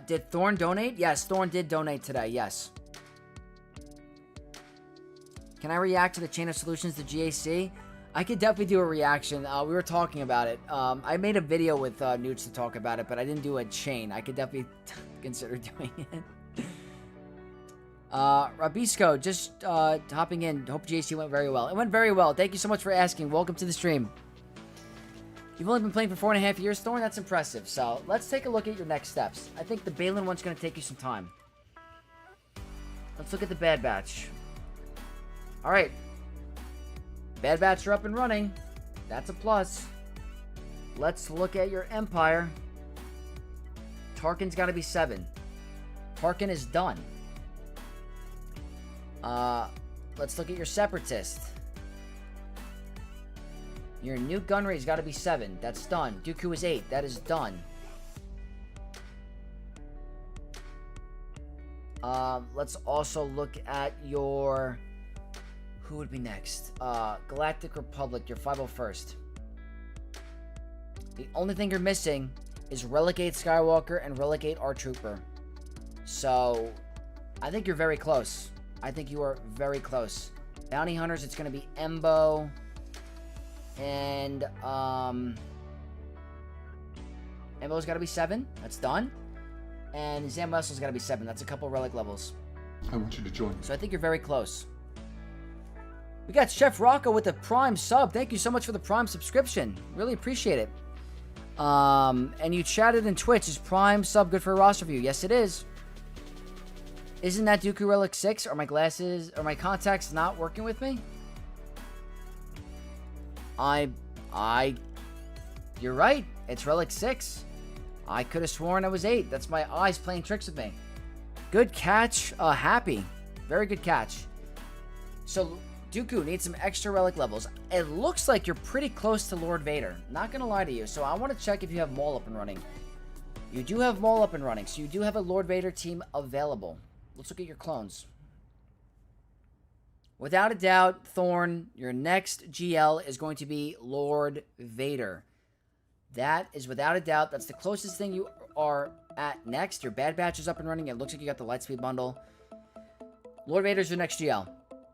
Did Thorn donate? Yes, Thorn did donate today, yes. Can I react to the Chain of Solutions to GAC? I could definitely do a reaction. We were talking about it. I made a video with Newts to talk about it, but I didn't do a chain. I could definitely consider doing it. Rabisco, just hopping in. Hope GAC went very well. It went very well. Thank you so much for asking. Welcome to the stream. You've only been playing for 4.5 years, Thorn? That's impressive. So, let's take a look at your next steps. I think the Balin one's going to take you some time. Let's look at the Bad Batch. Alright. Bad Batch are up and running. That's a plus. Let's look at your Empire. Tarkin's got to be 7. Tarkin is done. Let's look at your Separatist. Your new Gunray's got to be 7. That's done. Dooku is 8. That is done. Let's also look at your... Who would be next? Galactic Republic, your 501st. The only thing you're missing is Relic 8 Skywalker and Relic 8 R-Trooper. So, I think you're very close. I think you are very close. Bounty Hunters, it's going to be Embo. And, Embo's got to be 7. That's done. And Zam Wessel's got to be 7. That's a couple Relic levels. I want you to join me. So I think you're very close. We got Chef Rocco with the Prime sub. Thank you so much for the Prime subscription. Really appreciate it. And you chatted in Twitch. Is Prime sub good for a roster view? Yes, it is. Isn't that Dooku Relic 6? Are my glasses or my contacts not working with me? You're right. It's Relic 6. I could have sworn I was 8. That's my eyes playing tricks with me. Good catch. Happy. Very good catch. So, Dooku needs some extra Relic levels. It looks like you're pretty close to Lord Vader. Not gonna lie to you. So, I want to check if you have Maul up and running. You do have Maul up and running. So, you do have a Lord Vader team available. Let's look at your clones. Without a doubt, Thorn, your next GL is going to be Lord Vader. That is without a doubt. That's the closest thing you are at next. Your Bad Batch is up and running. It looks like you got the Lightspeed bundle. Lord Vader's your next GL.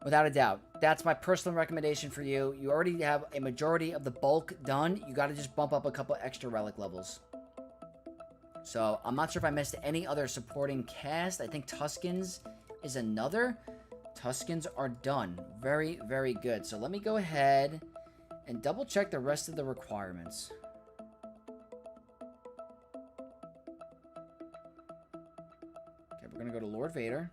Without a doubt. That's my personal recommendation for you. You already have a majority of the bulk done. You got to just bump up a couple extra Relic levels. So, I'm not sure if I missed any other supporting cast. I think Tuskens is another. Tuskens are done. Very, very good. So, let me go ahead and double check the rest of the requirements. Okay, we're going to go to Lord Vader.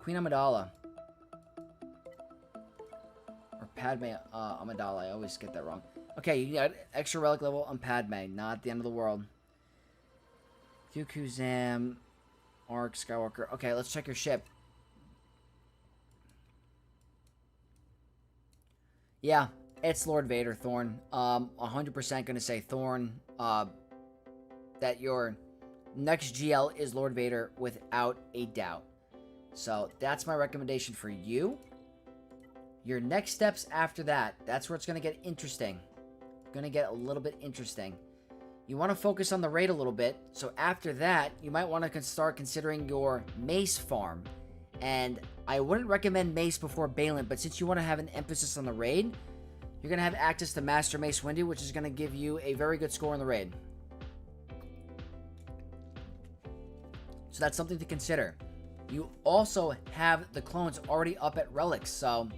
Queen Amidala. Or Padme Amidala. I always get that wrong. Okay, you got extra relic level on Padme. Not the end of the world. Dooku Zam. Ark Skywalker. Okay, let's check your ship. Yeah, it's Lord Vader, Thorn. 100% gonna say Thorn. That your next GL is Lord Vader without a doubt. So that's my recommendation for you. Your next steps after that, that's where it's gonna get interesting. Gonna get a little bit interesting. You want to focus on the raid a little bit. So after that, you might want to start considering your mace farm. And I wouldn't recommend mace before Balin, but since you want to have an emphasis on the raid, you're going to have access to Master Mace Windu, which is going to give you a very good score in the raid. So that's something to consider. You also have the clones already up at relics, so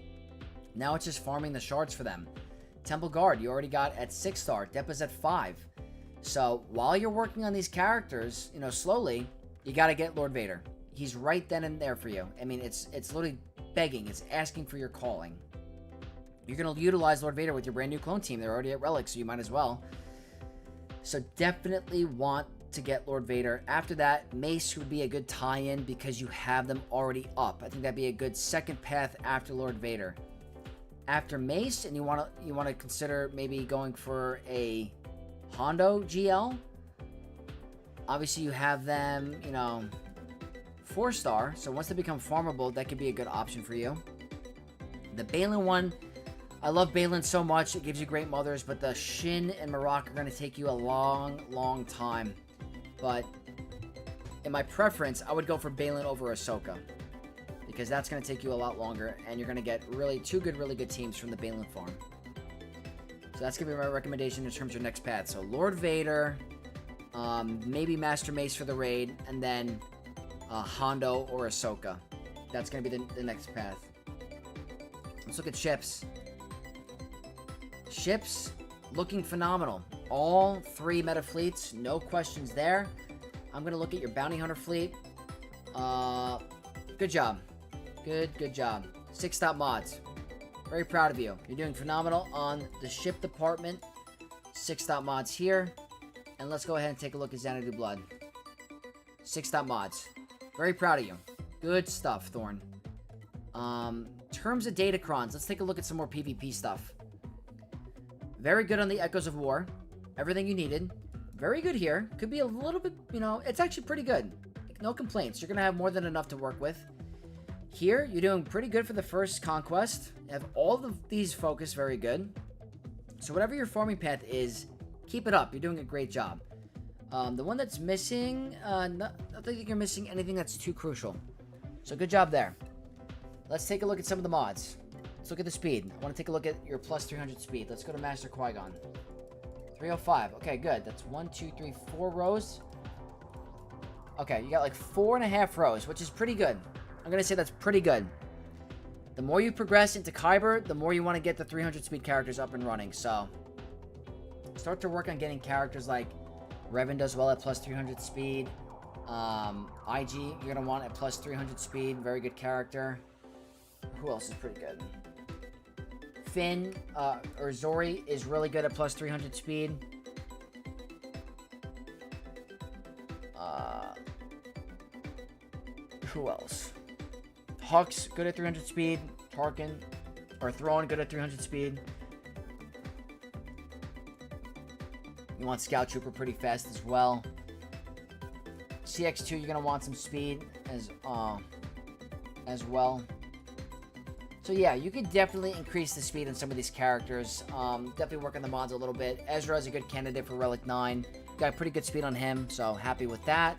now it's just farming the shards for them. Temple Guard, you already got at 6-star. Depa's at 5. So while you're working on these characters, you know, slowly, you got to get Lord Vader. He's right then and there for you. I mean, it's literally begging. It's asking for your calling. You're going to utilize Lord Vader with your brand new clone team. They're already at relics, so you might as well. So definitely want to get Lord Vader. After that, Mace would be a good tie-in because you have them already up. I think that'd be a good second path after Lord Vader. After Mace, and you want to consider maybe going for a Hondo GL. Obviously, you have them, you know, 4-star. So once they become farmable, that could be a good option for you. The Balin one, I love Balin so much. It gives you great mothers, but the Shin and Marok are going to take you a long, long time. But in my preference, I would go for Balin over Ahsoka, because that's going to take you a lot longer, and you're going to get really really good teams from the Balin farm. So that's going to be my recommendation in terms of your next path. So Lord Vader, maybe Master Mace for the raid, and then Hondo or Ahsoka. That's going to be the next path. Let's look at ships. Ships looking phenomenal. All 3 meta fleets, no questions there. I'm going to look at your bounty hunter fleet. Good job. Good job. 6-stop mods. Very proud of you. You're doing phenomenal on the ship department. 6-stop mods here. And let's go ahead and take a look at Xanadu Blood. 6-stop mods. Very proud of you. Good stuff, Thorn. Terms of Datacrons, let's take a look at some more PvP stuff. Very good on the Echoes of War. Everything you needed. Very good here. Could be a little bit, you know, it's actually pretty good. No complaints. You're going to have more than enough to work with. Here, you're doing pretty good for the first conquest. You have all of these focused very good. So whatever your farming path is, keep it up. You're doing a great job. The one that's missing, I don't think you're missing anything that's too crucial. So good job there. Let's take a look at some of the mods. Let's look at the speed. I want to take a look at your plus 300 speed. Let's go to Master Qui-Gon. 305. Okay, good. That's 1, 2, 3, 4 rows. Okay, you got like 4.5 rows, which is pretty good. I'm going to say that's pretty good. The more you progress into Kyber, the more you want to get the 300 speed characters up and running. So, start to work on getting characters like Revan does well at plus 300 speed. IG, you're going to want at plus 300 speed. Very good character. Who else is pretty good? Finn, or Zori is really good at plus 300 speed. Who else? Hux, good at 300 speed. Tarkin, or Thrawn, good at 300 speed. You want Scout Trooper pretty fast as well. CX2, you're going to want some speed as well. So yeah, you can definitely increase the speed on some of these characters. Definitely work on the mods a little bit. Ezra is a good candidate for Relic 9. Got pretty good speed on him, so happy with that.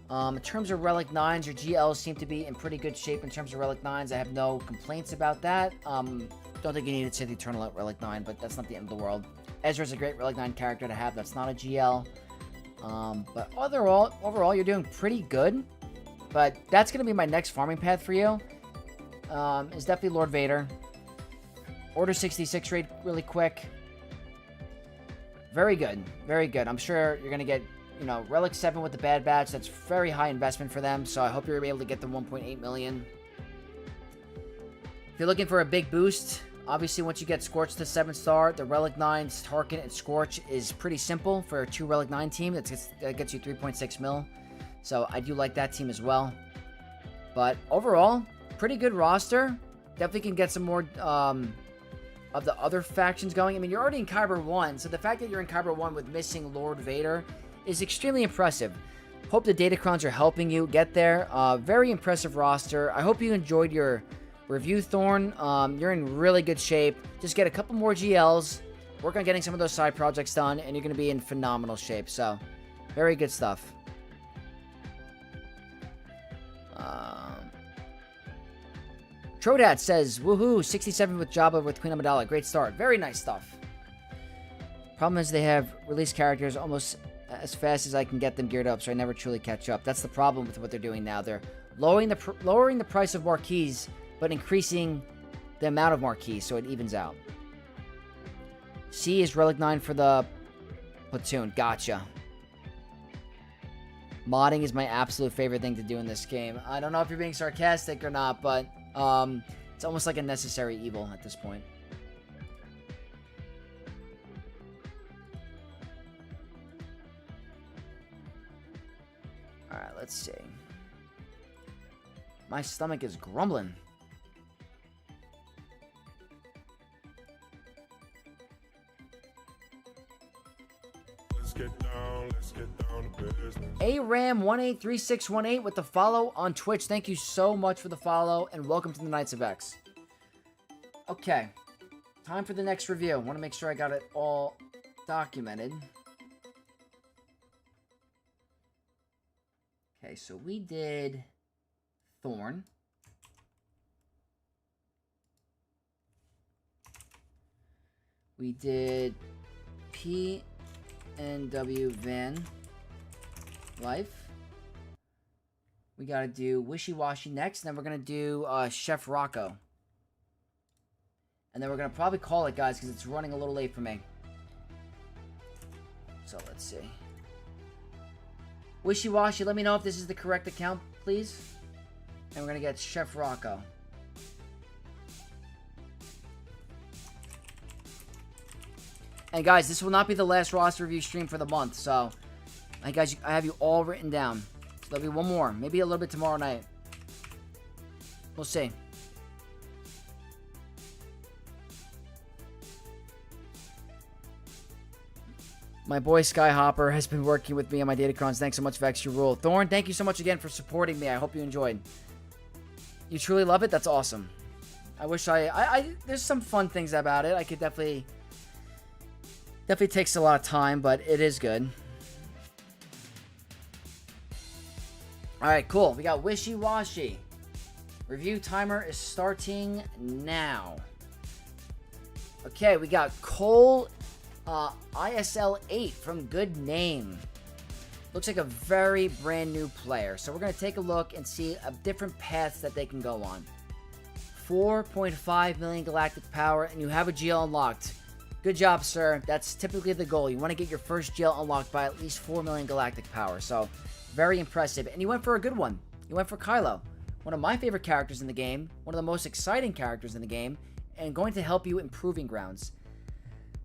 In terms of Relic 9s, your GLs seem to be in pretty good shape in terms of Relic 9s. I have no complaints about that. Don't think you need to say the Eternal at Relic 9, but that's not the end of the world. Ezra's a great Relic 9 character to have. That's not a GL. But overall, you're doing pretty good. But that's going to be my next farming path for you. Is definitely Lord Vader. Order 66 raid really quick. Very good. Very good. I'm sure you're going to get you know, relic 7 with the bad batch. That's very high investment for them. So I hope you're able to get the 1.8 million. If you're looking for a big boost, obviously once you get Scorch to 7-star, the relic 9's Tarkin and Scorch is pretty simple for a 2 relic 9 team. That gets you 3.6 mil. So I do like that team as well. But overall, pretty good roster. Definitely can get some more of the other factions going. I mean, you're already in Kyber 1, so the fact that you're in Kyber 1 with missing Lord Vader is extremely impressive. Hope the Datacrons are helping you get there. Very impressive roster. I hope you enjoyed your review, Thorn. You're in really good shape. Just get a couple more GLs, work on getting some of those side projects done, and you're going to be in phenomenal shape. So, very good stuff. Trodat says, woohoo, 67 with Jabba with Queen Amidala. Great start. Very nice stuff. Problem is they have released characters almost as fast as I can get them geared up, so I never truly catch up. That's the problem with what they're doing now. They're lowering the price of marquees, but increasing the amount of marquees, so it evens out. C is Relic 9 for the platoon. Gotcha. Modding is my absolute favorite thing to do in this game. I don't know if you're being sarcastic or not, but it's almost like a necessary evil at this point. Alright, let's see. My stomach is grumbling. Let's get down to business. ARAM183618 with the follow on Twitch. Thank you so much for the follow, and welcome to the Knights of X. Okay, time for the next review. I want to make sure I got it all documented. Okay, so we did Thorn. We did PNW Van Life. We gotta do Wishy Washy next, and then we're gonna do Chef Rocco. And then we're gonna probably call it, guys, because it's running a little late for me. So let's see. Wishy Washy, let me know if this is the correct account, please. And we're gonna get Chef Rocco. And guys, this will not be the last roster review stream for the month, so I have you all written down. So there'll be one more, maybe a little bit tomorrow night. We'll see. My boy Skyhopper has been working with me on my Datacrons. Thanks so much, Vex, you rule. Thorn, thank you so much again for supporting me. I hope you enjoyed. You truly love it? That's awesome. I wish there's some fun things about it. I could definitely takes a lot of time, but it is good. Alright, cool. We got Wishy Washy. Review timer is starting now. Okay, we got Cole ISL 8 from Good Name. Looks like a very brand new player. So we're going to take a look and see different paths that they can go on. 4.5 million galactic power, and you have a GL unlocked. Good job, sir. That's typically the goal. You want to get your first GL unlocked by at least 4 million galactic power. So, very impressive. And you went for a good one. You went for Kylo. One of my favorite characters in the game. One of the most exciting characters in the game. And going to help you in Proving Grounds.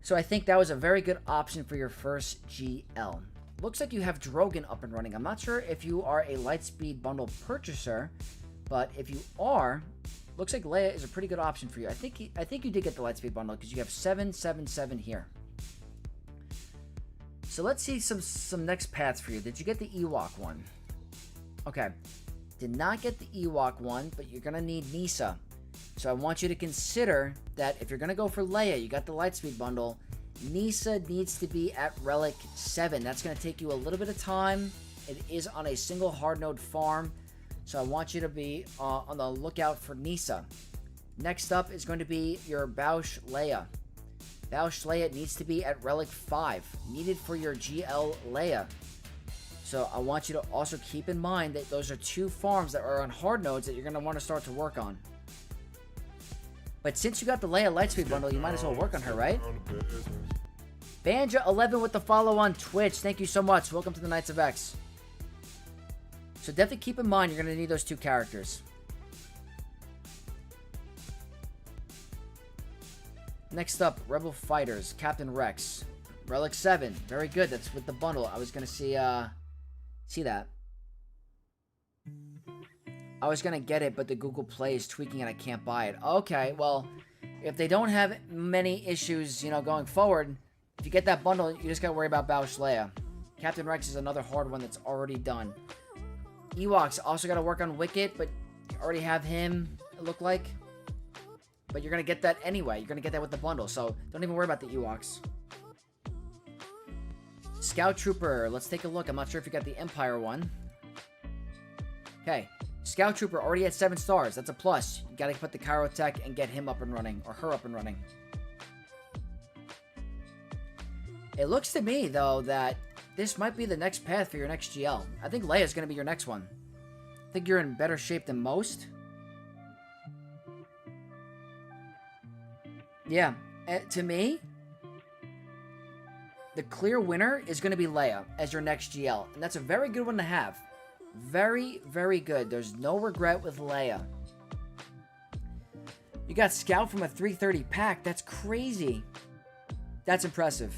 So I think that was a very good option for your first GL. Looks like you have Drogon up and running. I'm not sure if you are a Lightspeed Bundle purchaser. But if you are, looks like Leia is a pretty good option for you. I think you did get the Lightspeed Bundle because you have 777 here. So let's see some next paths for you. Did you get the Ewok one? Okay. Did not get the Ewok one, but you're going to need Nisa. So I want you to consider that if you're going to go for Leia, you got the Lightspeed Bundle, Nisa needs to be at Relic 7. That's going to take you a little bit of time. It is on a single hard node farm. So I want you to be on the lookout for Nisa. Next up is going to be your Bausch Leia. Bausch Leia needs to be at Relic 5. Needed for your GL Leia. So I want you to also keep in mind that those are two farms that are on hard nodes that you're going to want to start to work on. But since you got the Leia Lightspeed Bundle, you might as well work on her, right? Banja11 with the follow on Twitch. Thank you so much. Welcome to the Knights of X. So definitely keep in mind you're going to need those 2 characters. Next up, Rebel Fighters, Captain Rex. Relic 7. Very good. That's with the bundle. I was going to see that. I was going to get it, but the Google Play is tweaking and I can't buy it. Okay, well, if they don't have many issues, you know, going forward, if you get that bundle, you just got to worry about Bausch Leia. Captain Rex is another hard one that's already done. Ewoks also got to work on Wicket, but you already have him, it looked like. But you're going to get that anyway. You're going to get that with the bundle, so don't even worry about the Ewoks. Scout Trooper, let's take a look. I'm not sure if you got the Empire one. Okay, Scout Trooper already at 7 stars. That's a plus. You got to put the Kyrotech and get him up and running, or her up and running. It looks to me, though, that this might be the next path for your next GL. I think Leia's going to be your next one. I think you're in better shape than most. Yeah, to me, the clear winner is going to be Leia as your next GL. And that's a very good one to have. Very, very good. There's no regret with Leia. You got Scout from a 330 pack. That's crazy. That's impressive.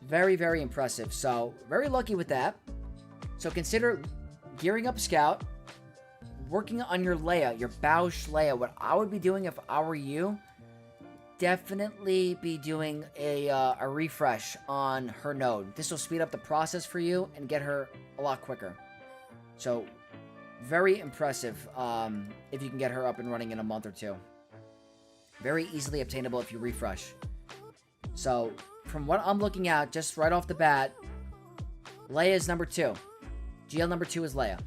Very, very impressive. So, very lucky with that. So, consider gearing up Scout, working on your Leia, your Bausch Leia. What I would be doing if I were you, definitely be doing a refresh on her node. This will speed up the process for you and get her a lot quicker. So, very impressive if you can get her up and running in a month or 2. Very easily obtainable if you refresh. So, from what I'm looking at, just right off the bat, Leia is number 2. GL number 2 is Leia.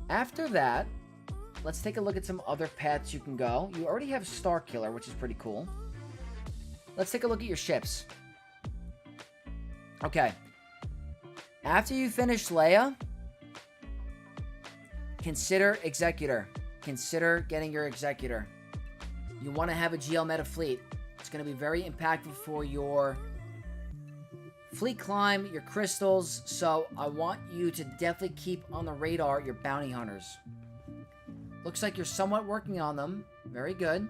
After that, let's take a look at some other paths you can go. You already have Starkiller, which is pretty cool. Let's take a look at your ships. Okay. After you finish Leia, consider Executor. Consider getting your Executor. You want to have a GL meta fleet. It's going to be very impactful for your fleet climb, your crystals. So I want you to definitely keep on the radar your bounty hunters. Looks like you're somewhat working on them. Very good.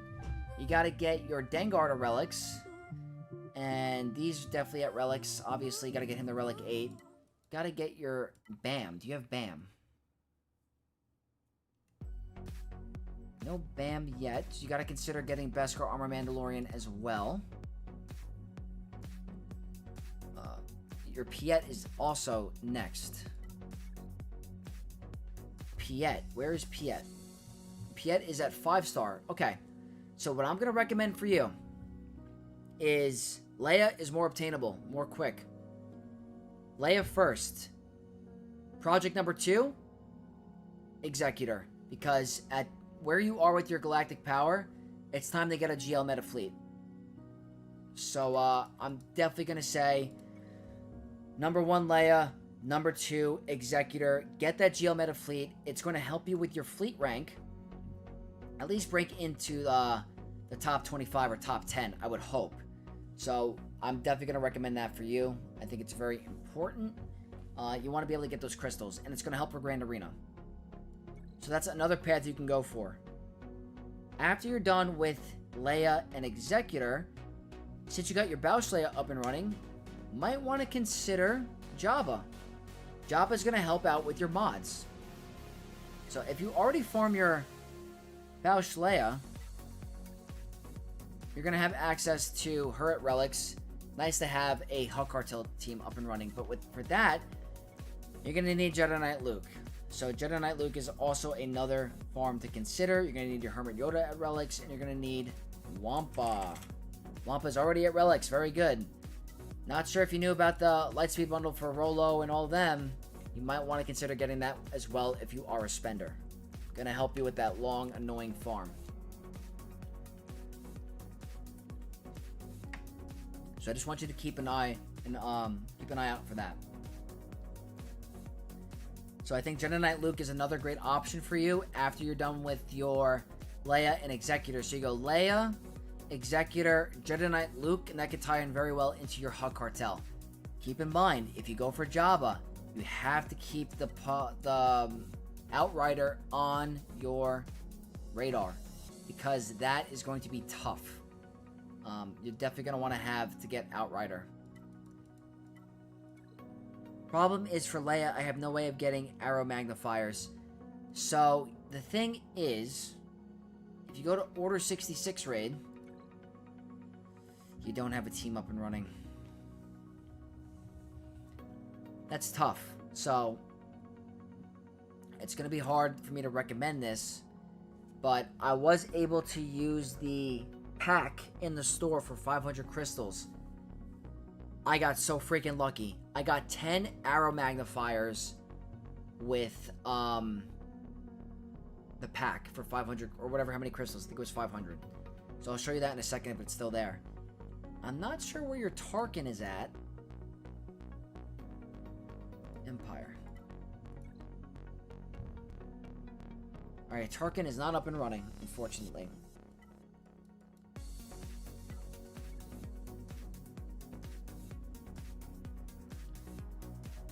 You got to get your Dengar to relics. And these are definitely at relics. Obviously, you got to get him the relic 8. Got to get your BAM. Do you have BAM? No BAM yet. You got to consider getting Beskar Armor Mandalorian as well. Your Piet is also next. Piet. Where is Piet? Piet is at 5-star. Okay. So what I'm going to recommend for you is Leia is more obtainable, more quick. Leia first. Project number 2, Executor. Because at where you are with your galactic power, it's time to get a GL meta fleet. So I'm definitely going to say number 1, Leia. Number 2, Executor. Get that GL meta fleet. It's going to help you with your fleet rank. At least break into the top 25 or top 10, I would hope. So I'm definitely going to recommend that for you. I think it's very important. You want to be able to get those crystals, and it's going to help for Grand Arena. So that's another path you can go for. After you're done with Leia and Executor, since you got your Bausch Leia up and running, might want to consider Jabba. Jabba is going to help out with your mods. So if you already farm your Bausch Leia, you're going to have access to her at relics. Nice to have a Hug Cartel team up and running. But for that, you're going to need Jedi Knight Luke. So Jedi Knight Luke is also another farm to consider. You're going to need your Hermit Yoda at relics, and you're going to need Wampa. Wampa's already at relics. Very good. Not sure if you knew about the Lightspeed bundle for Rolo and all them. You might want to consider getting that as well if you are a spender. Going to help you with that long, annoying farm. So I just want you to keep an eye out for that. So I think Jedi Knight Luke is another great option for you after you're done with your Leia and Executor. So you go Leia, Executor, Jedi Knight Luke, and that could tie in very well into your Hug Cartel. Keep in mind, if you go for Jabba, you have to keep the Outrider on your radar, because that is going to be tough. You're definitely going to want to have to get Outrider. Problem is, for Leia, I have no way of getting arrow magnifiers. So, the thing is, if you go to Order 66 raid, you don't have a team up and running. That's tough. So, it's going to be hard for me to recommend this, but I was able to use the pack in the store for 500 crystals. I got so freaking lucky. I got 10 arrow magnifiers with the pack for 500 or whatever, how many crystals. I think it was 500. So I'll show you that in a second if it's still there. I'm not sure where your Tarkin is at. Empire. Alright, Tarkin is not up and running, unfortunately.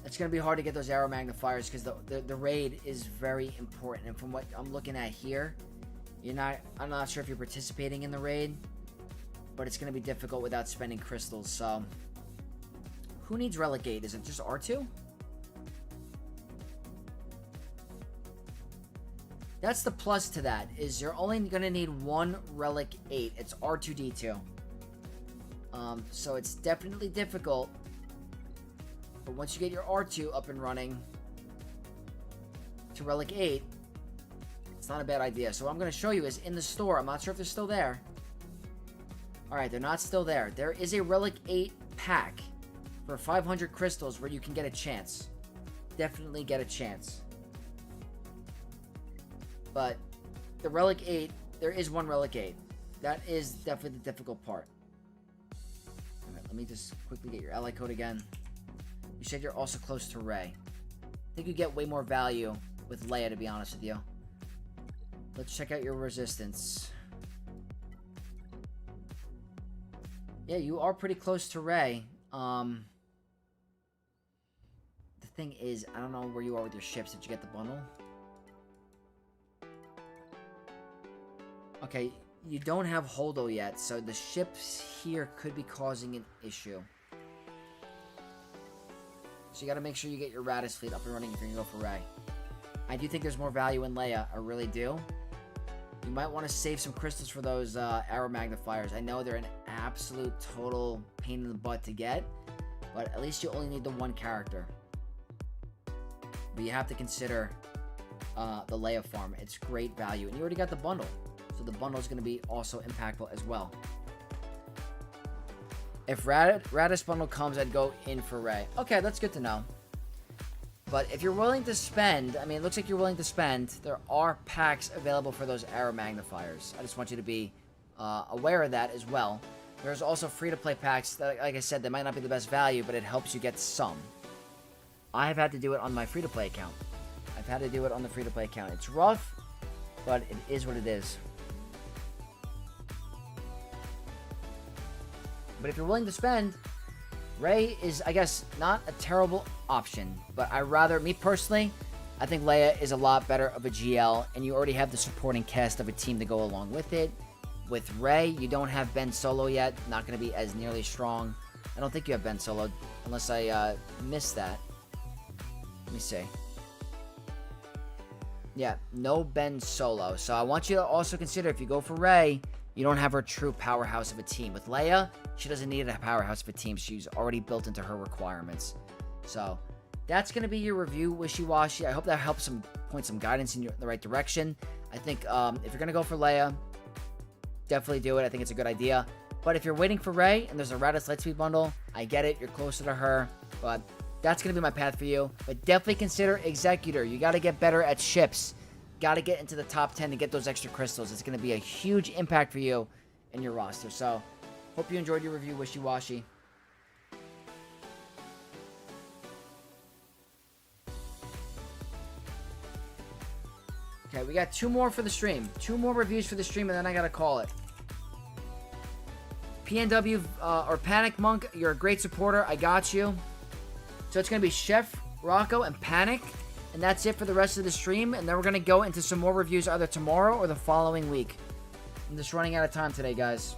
It's going to be hard to get those arrow magnifiers because the raid is very important. And from what I'm looking at here, I'm not sure if you're participating in the raid, but it's going to be difficult without spending crystals. So, who needs Relic 8? Is it just R2? That's the plus to that, is you're only going to need one Relic 8. It's R2-D2. So it's definitely difficult. But once you get your R2 up and running to Relic 8, it's not a bad idea. So what I'm going to show you is in the store. I'm not sure if they're still there. Alright, they're not still there. There is a Relic 8 pack for 500 crystals where you can get a chance. Definitely get a chance. But the Relic 8, there is one Relic 8. That is definitely the difficult part. Alright, let me just quickly get your ally code again. You said you're also close to Rey. I think you get way more value with Leia, to be honest with you. Let's check out your resistance. Yeah, you are pretty close to Rey. The thing is, I don't know where you are with your ships. Did you get the bundle? Okay, you don't have Holdo yet, so the ships here could be causing an issue. So you gotta make sure you get your Radis fleet up and running if you're gonna go for Rey. I do think there's more value in Leia, I really do. You might want to save some crystals for those arrow magnifiers. I know they're an absolute total pain in the butt to get, but at least you only need the one character. But you have to consider the Leia farm. It's great value, and you already got the bundle. So the bundle is going to be also impactful as well. If Radis bundle comes, I'd go in for Rey. Okay, that's good to know. But if you're willing to spend, I mean, it looks like you're willing to spend, there are packs available for those arrow magnifiers. I just want you to be aware of that as well. There's also free-to-play packs that, like I said, they might not be the best value, but it helps you get some. I have had to do it on my free-to-play account. I've had to do it on the free-to-play account. It's rough, but it is what it is. But if you're willing to spend, Rey is, I guess, not a terrible option. But me personally, I think Leia is a lot better of a GL, and you already have the supporting cast of a team to go along with it. With Rey, you don't have Ben Solo yet, not going to be as nearly strong. I don't think you have Ben Solo, unless I missed that. Let me see. Yeah, no Ben Solo. So I want you to also consider, if you go for Rey, you don't have her true powerhouse of a team. With Leia, she doesn't need a powerhouse of a team. She's already built into her requirements. So that's going to be your review, Wishy-Washy. I hope that helps point some guidance in the right direction. I think if you're going to go for Leia, definitely do it. I think it's a good idea. But if you're waiting for Rey and there's a Radis Lightspeed bundle, I get it. You're closer to her. But that's going to be my path for you. But definitely consider Executor. You got to get better at ships. Got to get into the top 10 to get those extra crystals. It's going to be a huge impact for you in your roster. So, hope you enjoyed your review, Wishy-Washy. Okay, we got 2 more for the stream. 2 more reviews for the stream, and then I got to call it. PNW or Panic Monk, you're a great supporter. I got you. So it's going to be Chef, Rocco, and Panic. And that's it for the rest of the stream. And then we're going to go into some more reviews either tomorrow or the following week. I'm just running out of time today, guys.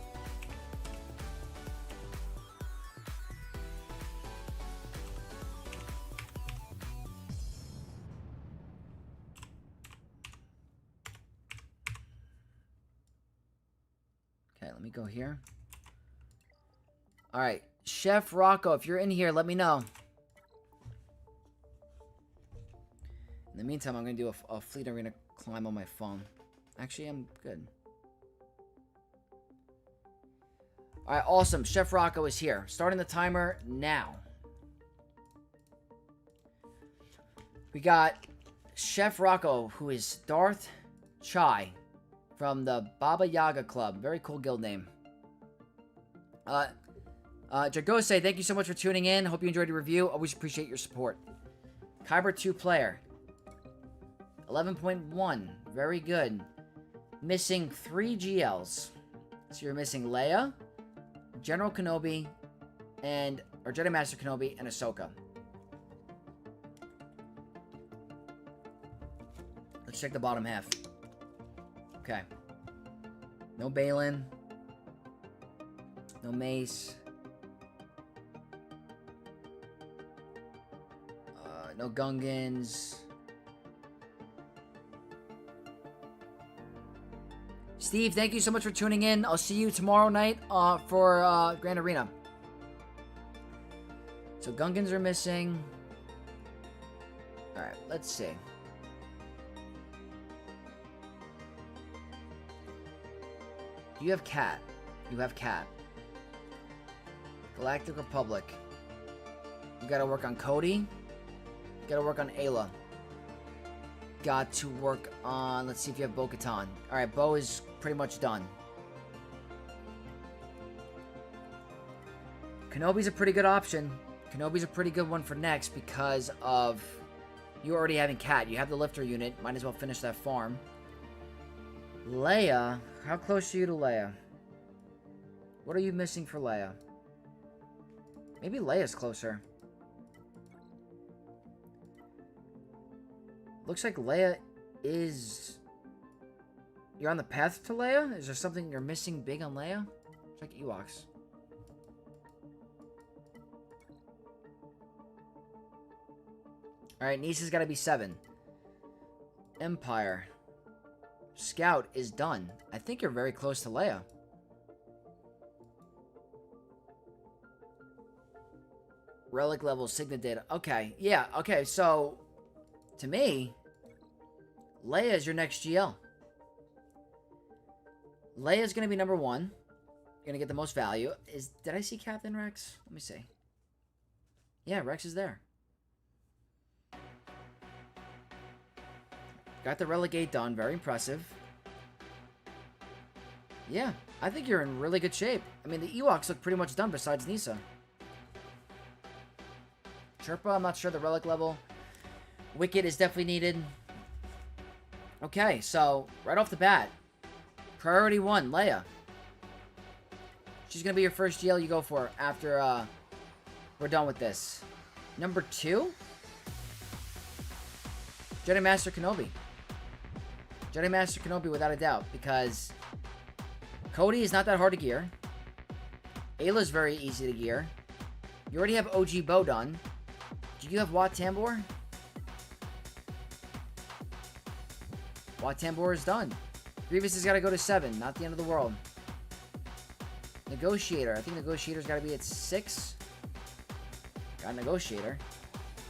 Okay, let me go here. All right, Chef Rocco, if you're in here, let me know. In the meantime, I'm going to do a Fleet Arena climb on my phone. Actually, I'm good. All right, awesome. Chef Rocco is here. Starting the timer now. We got Chef Rocco, who is Darth Chai from the Baba Yaga Club. Very cool guild name. Jagose, thank you so much for tuning in. Hope you enjoyed the review. Always appreciate your support. Kyber 2 player. 11.1. Very good. Missing 3 GLs. So you're missing Leia, General Kenobi, or Jedi Master Kenobi, and Ahsoka. Let's check the bottom half. Okay. No Balin. No Mace. No Gungans. Steve, thank you so much for tuning in. I'll see you tomorrow night for Grand Arena. So Gungans are missing. Alright, let's see. You have Cat. You have Cat. Galactic Republic. You gotta work on Cody. You gotta work on Ayla. Got to work on... Let's see if you have Bo-Katan. Alright, Bo is pretty much done. Kenobi's a pretty good option. Kenobi's a pretty good one for next because of... You already having Cat. You have the lifter unit. Might as well finish that farm. Leia. How close are you to Leia? What are you missing for Leia? Maybe Leia's closer. Looks like Leia is... You're on the path to Leia? Is there something you're missing big on Leia? Check Ewoks. Alright, Nisa's gotta be 7. Empire. Scout is done. I think you're very close to Leia. Relic level, Signet data. Okay, yeah, okay, so... To me, Leia is your next GL. Leia is going to be number 1. You're going to get the most value. Did I see Captain Rex? Let me see. Yeah, Rex is there. Got the Relegate done. Very impressive. Yeah, I think you're in really good shape. I mean, the Ewoks look pretty much done besides Nisa. Chirpa, I'm not sure the Relic level. Wicket is definitely needed. Okay, so right off the bat, priority 1, Leia. She's gonna be your first GL you go for after we're done with this. Number 2, Jedi Master Kenobi. Jedi Master Kenobi without a doubt, because Cody is not that hard to gear. Ayla is very easy to gear. You already have OG Bo done. Do you have Wat Tambor? Wat Tambor is done. Grievous has got to go to 7. Not the end of the world. Negotiator. I think Negotiator's got to be at 6. Got Negotiator.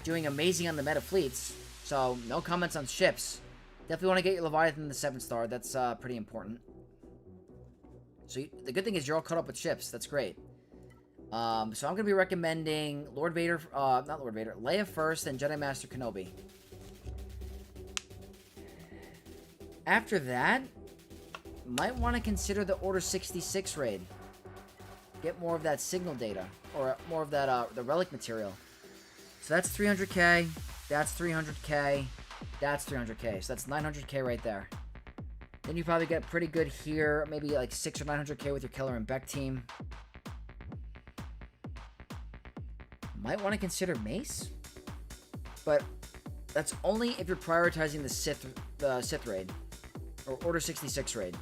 Doing amazing on the meta fleets. So, no comments on ships. Definitely want to get your Leviathan the 7-star. That's pretty important. So, the good thing is you're all caught up with ships. That's great. So, I'm going to be recommending Lord Vader. Not Lord Vader. Leia first, and Jedi Master Kenobi. After that, might want to consider the Order 66 raid. Get more of that signal data, or more of that the relic material. So that's 300k, that's 300k, that's 300k. So that's 900k right there. Then you probably get pretty good here, maybe like 6 or 900k with your Keller and Beck team. Might want to consider Mace, but that's only if you're prioritizing the Sith raid or Order 66 raid.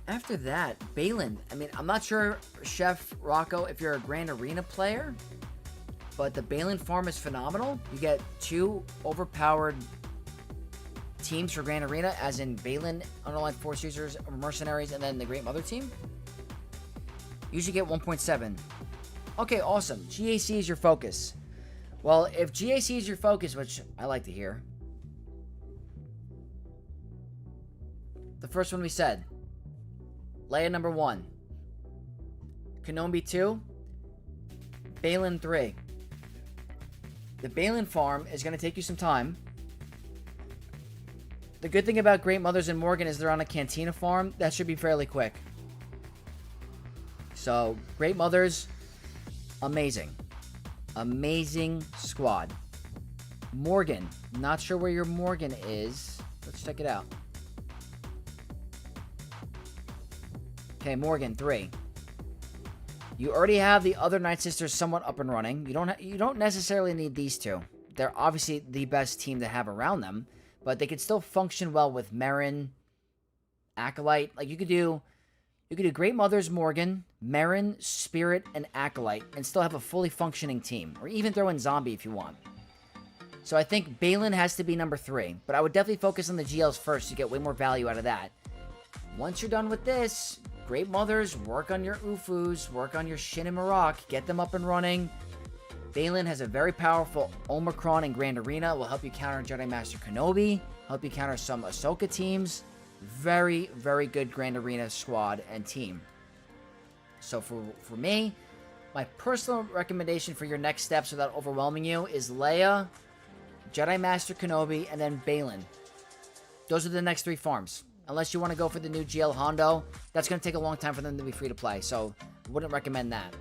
After that, Balin. I mean, I'm not sure, Chef Rocco, if you're a Grand Arena player, but the Balin farm is phenomenal. You get 2 overpowered teams for Grand Arena, as in Balin, Underlined Force Users, Mercenaries, and then the Great Mother team. Usually get 1.7. Okay, awesome. GAC is your focus. Well, if GAC is your focus, which I like to hear, the first one we said, Leia number 1, Kenobi 2, Balin 3. The Balin farm is going to take you some time. The good thing about Great Mothers and Morgan is they're on a Cantina farm. That should be fairly quick. So, Great Mothers, amazing. Amazing squad. Morgan, not sure where your Morgan is. Let's check it out. Okay, Morgan 3. You already have the other Night Sisters somewhat up and running. You don't necessarily need these two. They're obviously the best team to have around them, but they could still function well with Merrin, Acolyte. Like you could do Great Mothers, Morgan, Merrin, Spirit, and Acolyte, and still have a fully functioning team, or even throw in Zombie if you want. So I think Balin has to be number 3, but I would definitely focus on the GLs first to get way more value out of that. Once you're done with this, Great Mothers, work on your Ufus, work on your Shin and Marok, get them up and running. Balin has a very powerful Omicron and Grand Arena, will help you counter Jedi Master Kenobi, help you counter some Ahsoka teams. Very, very good Grand Arena squad and team. So for me, my personal recommendation for your next steps without overwhelming you is Leia, Jedi Master Kenobi, and then Balin. Those are the next 3 farms. Unless you want to go for the new GL Hondo, that's going to take a long time for them to be free to play, so I wouldn't recommend that.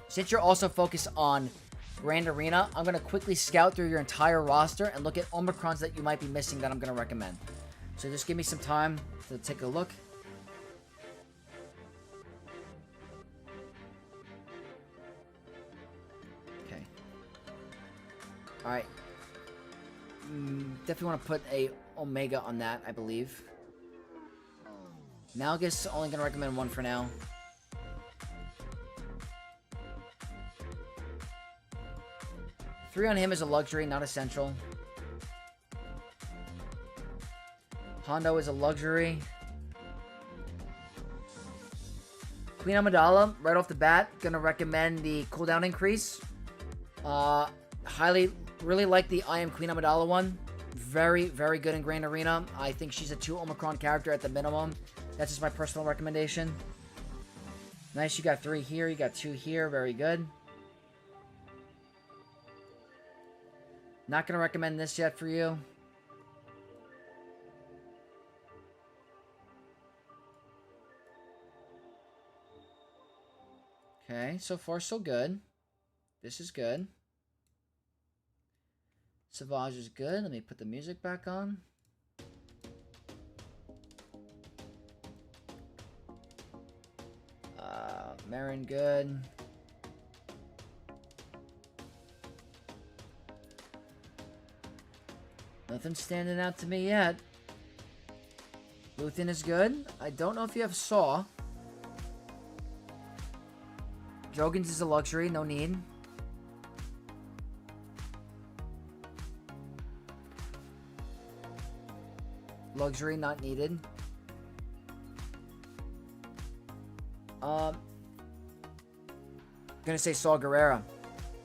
Since you're also focused on Grand Arena, I'm going to quickly scout through your entire roster and look at Omicrons that you might be missing that I'm going to recommend. So just give me some time to take a look. Okay. Alright. Definitely want to put a Omega on that, I believe. Malgus, only going to recommend 1 for now. Three on him is a luxury, not essential. Hondo is a luxury. Queen Amidala, right off the bat, gonna recommend the cooldown increase. Really like the I Am Queen Amidala one. Very, very good in Grand Arena. I think she's a 2 Omicron character at the minimum. That's just my personal recommendation. Nice, you got 3 here, you got 2 here, very good. Not gonna recommend this yet for you. Okay, so far so good. This is good. Savage is good. Let me put the music back on. Merrin good. Nothing standing out to me yet. Luthen is good. I don't know if you have Saw. Drogon's is a luxury, no need. Luxury, not needed. Gonna say Saw Gerrera.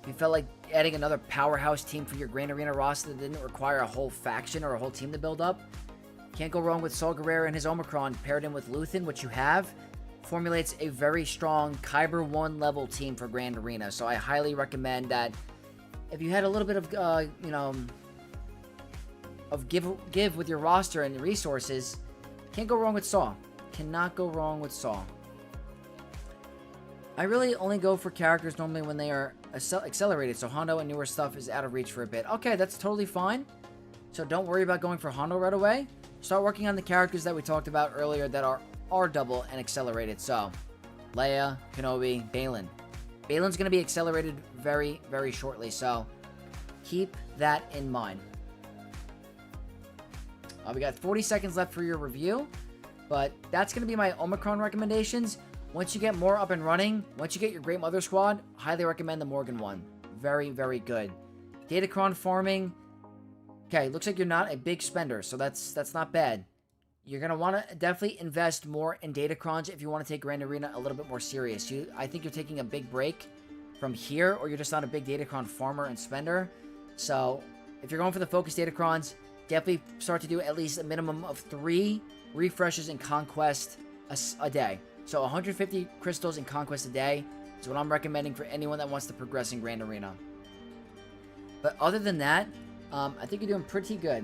You felt like adding another powerhouse team for your Grand Arena roster that didn't require a whole faction or a whole team to build up. Can't go wrong with Saw Gerrera and his Omicron paired in with Luthen, which you have. Formulates a very strong Kyber 1 level team for Grand Arena. So I highly recommend that if you had a little bit of give with your roster and resources, can't go wrong with Saw. Cannot go wrong with Saw. I really only go for characters normally when they are accelerated, so Hondo and newer stuff is out of reach for a bit. Okay, that's totally fine. So don't worry about going for Hondo right away. Start working on the characters that we talked about earlier that are double and accelerated. So, Leia, Kenobi, Baylan. Baylan's going to be accelerated very, very shortly. So, keep that in mind. We got 40 seconds left for your review. But that's going to be my Omicron recommendations. Once you get more up and running, once you get your Great Mother Squad, highly recommend the Morgan one. Very, very good. Datacron farming. Okay, looks like you're not a big spender, so that's not bad. You're going to want to definitely invest more in Datacrons if you want to take Grand Arena a little bit more serious. I think you're taking a big break from here, or you're just not a big Datacron farmer and spender. So, if you're going for the focus Datacrons, definitely start to do at least a minimum of 3 refreshes in Conquest a day. So 150 crystals in Conquest a day is what I'm recommending for anyone that wants to progress in Grand Arena. But other than that, I think you're doing pretty good.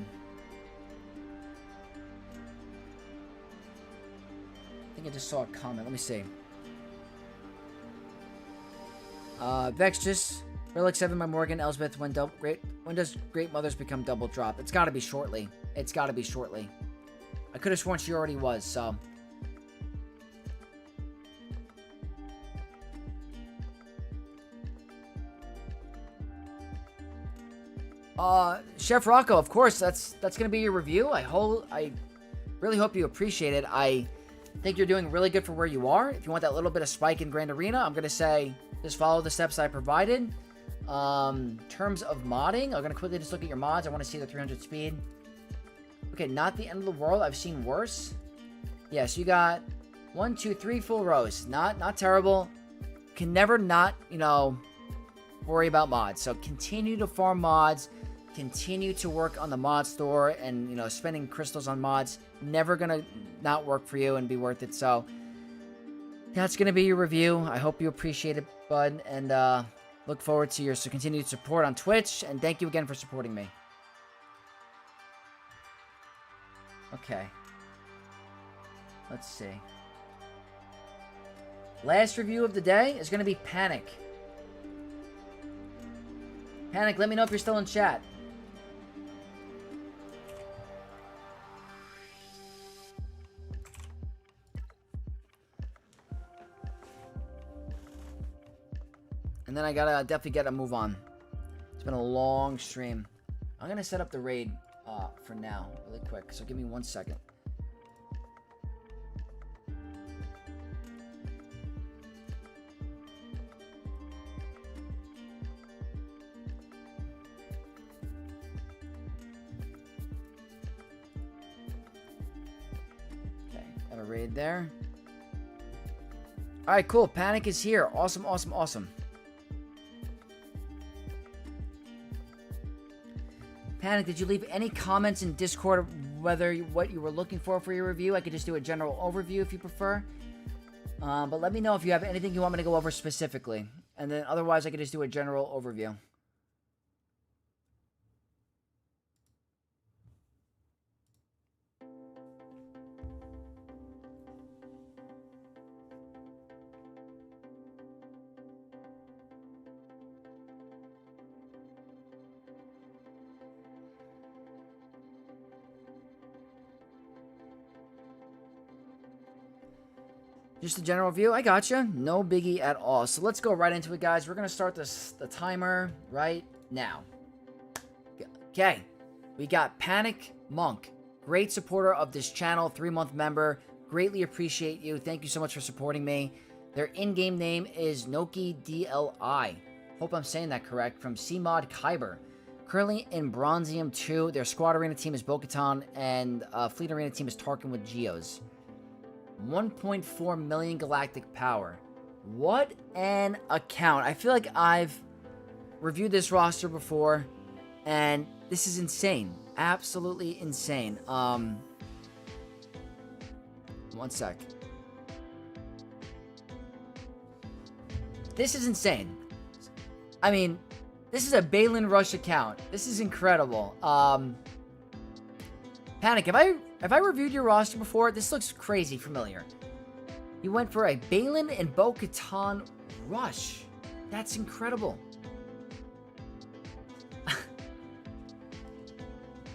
I think I just saw a comment. Let me see. Vex just Relic 7 by Morgan Elsbeth. When does Great Mothers become double drop? It's got to be shortly. It's got to be shortly. I could have sworn she already was, so. Chef Rocco, of course, that's gonna be your review. I really hope you appreciate it. I think you're doing really good for where you are. If you want that little bit of spike in Grand Arena, I'm gonna say just follow the steps I provided. Terms of modding, I'm gonna quickly just look at your mods. I want to see the 300 speed. Okay, not the end of the world. I've seen worse. Yes, you got 1, 2, 3 full rows. Not terrible. Can never not, worry about mods. So continue to farm mods. Continue to work on the mod store and, spending crystals on mods. Never gonna not work for you and be worth it. So that's gonna be your review. I hope you appreciate it, bud. And look forward to your continued support on Twitch. And thank you again for supporting me. Okay. Let's see. Last review of the day is going to be Panic. Panic, let me know if you're still in chat. And then I gotta definitely get a move on. It's been a long stream. I'm going to set up the raid for now, really quick. So give me 1 second. Okay, got a raid there. All right, cool. Panic is here. Awesome, awesome, awesome. Panic, did you leave any comments in Discord what you were looking for your review? I could just do a general overview if you prefer. But let me know if you have anything you want me to go over specifically. And then otherwise, I could just do a general overview. Just a general view. I gotcha. No biggie at all. So let's go right into it, guys. We're going to start the timer right now. Okay. We got Panic Monk. Great supporter of this channel. 3-month member. Greatly appreciate you. Thank you so much for supporting me. Their in-game name is Noki DLI. Hope I'm saying that correct. From CMod Kyber. Currently in Bronzium 2. Their squad arena team is Bo-Katan. And fleet arena team is Tarkin with Geos. 1.4 million galactic power. What an account. I feel like I've reviewed this roster before, and this is insane. Absolutely insane. 1 sec. This is insane. I mean, this is a Baylan Rush account. This is incredible. Panic, have I reviewed your roster before? This looks crazy familiar. You went for a Baylan and Bo-Katan Rush. That's incredible.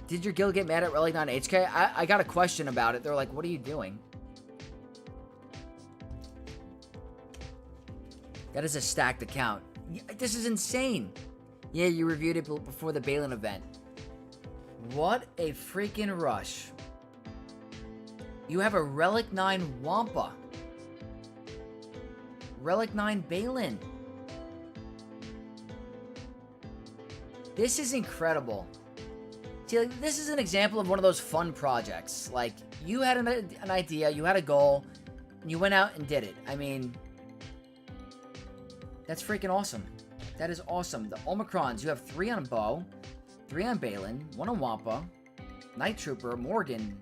Did your guild get mad at Relic 9 HK? I got a question about it. They're like, what are you doing? That is a stacked account. This is insane. Yeah, you reviewed it before the Balin event. What a freaking rush. You have a Relic 9 Wampa. Relic 9 Balin. This is incredible. See, like, this is an example of one of those fun projects. Like, you had an idea, you had a goal, and you went out and did it. I mean, that's freaking awesome. That is awesome. The Omicrons, you have 3 on Bow, 3 on Balin, 1 on Wampa, Night Trooper, Morgan,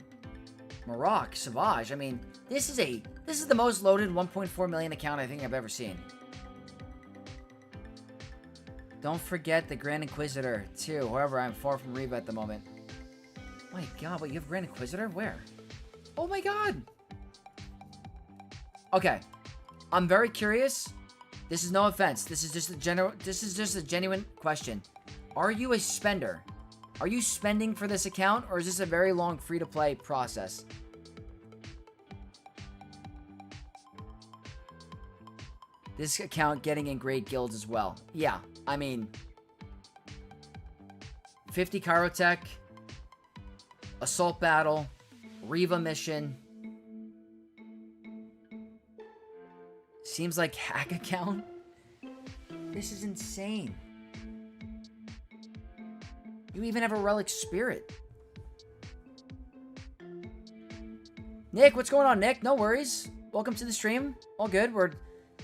Maroc, Savage. I mean, this is the most loaded 1.4 million account I think I've ever seen. Don't forget the Grand Inquisitor, too. However, I'm far from Reva at the moment. My god, wait, you have Grand Inquisitor? Where? Oh my god! Okay. I'm very curious. This is no offense. This is just a genuine question. Are you a spender? Are you spending for this account, or is this a very long free-to-play process? This account getting in great guilds as well. Yeah, I mean, 50 Chirotech, Assault Battle, Reva Mission. Seems like hack account. This is insane. You even have a Relic Spirit. Nick, what's going on, Nick? No worries. Welcome to the stream. All good.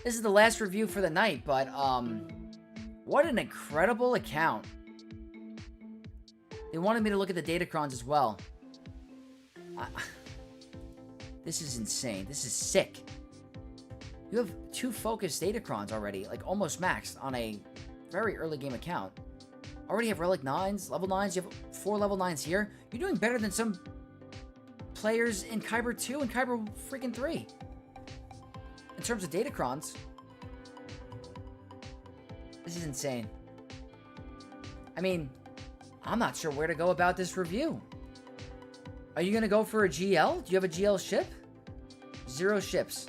This is the last review for the night, but what an incredible account. They wanted me to look at the Datacrons as well. This is insane. This is sick. You have 2 focused Datacrons already, like almost maxed on a very early game account. Already have Relic 9s, level 9s. You have 4 level 9s here. You're doing better than some players in Kyber 2 and Kyber freaking 3. In terms of Datacrons. This is insane. I mean, I'm not sure where to go about this review. Are you going to go for a GL? Do you have a GL ship? 0 ships.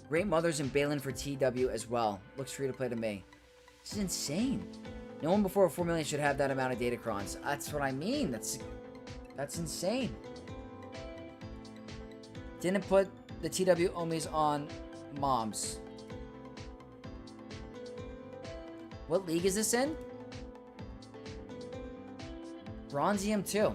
Great Mothers and Balin for TW as well. Looks free to play to me. This is insane. No one before 4 million should have that amount of Datacrons. That's what I mean. That's insane. Didn't put the TW Omis on moms. What league is this in? Bronzium 2.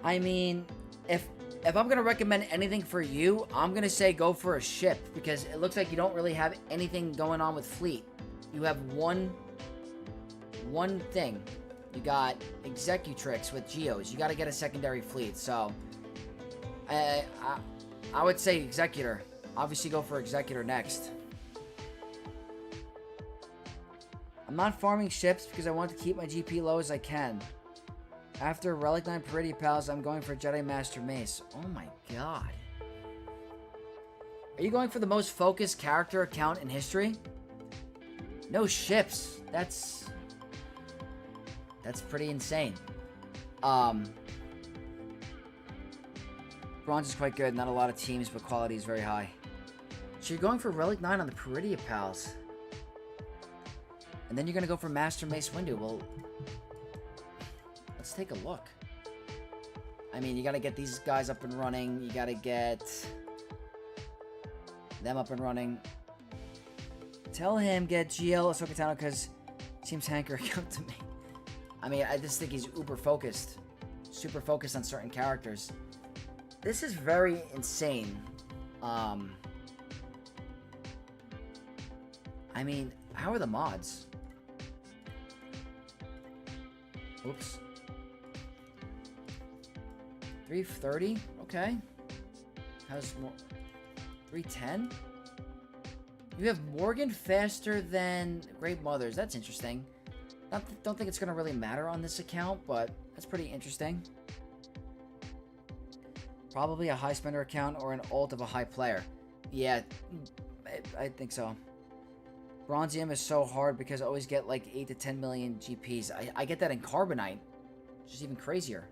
I mean, if I'm going to recommend anything for you, I'm going to say go for a ship, because it looks like you don't really have anything going on with fleet. You have one thing. You got Executrix with Geos. You got to get a secondary fleet, so I would say Executor. Obviously go for Executor next. I'm not farming ships because I want to keep my GP low as I can. After Relic 9 Peridia Pals, I'm going for Jedi Master Mace. Oh my god. Are you going for the most focused character account in history? No ships. That's pretty insane. Bronze is quite good. Not a lot of teams, but quality is very high. So you're going for Relic 9 on the Peridia Pals. And then you're going to go for Master Mace Windu. Well, let's take a look. I mean, you got to get these guys up and running. You got to get them up and running. Tell him get GL Ahsoka Tano because seems hanker account to me. I mean, I just think he's uber focused. Super focused on certain characters. This is very insane. I mean, how are the mods? Oops. 330? Okay. How's more? 310? You have Morgan faster than Great Mothers. That's interesting. Don't think it's going to really matter on this account, but that's pretty interesting. Probably a high spender account or an ult of a high player. Yeah, I think so. Bronzium is so hard because I always get like 8 to 10 million GPs. I get that in Carbonite, which is even crazier.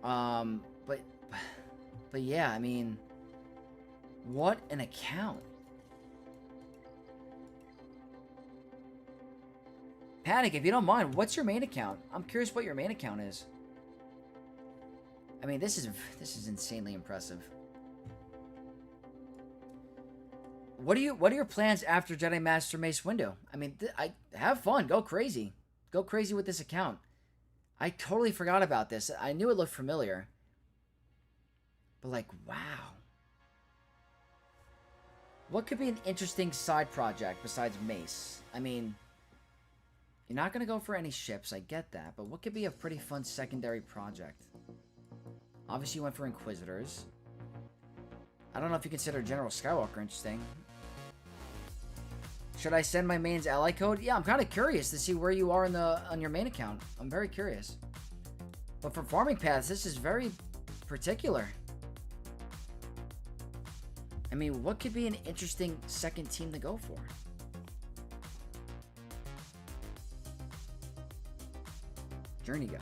But yeah, I mean, what an account. Panic, if you don't mind, what's your main account? I'm curious what your main account is. I mean, this is insanely impressive. What are your plans after Jedi Master Mace window? I mean, I have fun, go crazy with this account. I totally forgot about this. I knew it looked familiar, but like, wow. What could be an interesting side project besides Mace? I mean, you're not gonna go for any ships, I get that, but what could be a pretty fun secondary project? Obviously, you went for Inquisitors. I don't know if you consider General Skywalker interesting. Should I send my main's ally code? Yeah, I'm kind of curious to see where you are on your main account. I'm very curious. But for farming paths, this is very particular. I mean, what could be an interesting second team to go for? Journey Guide.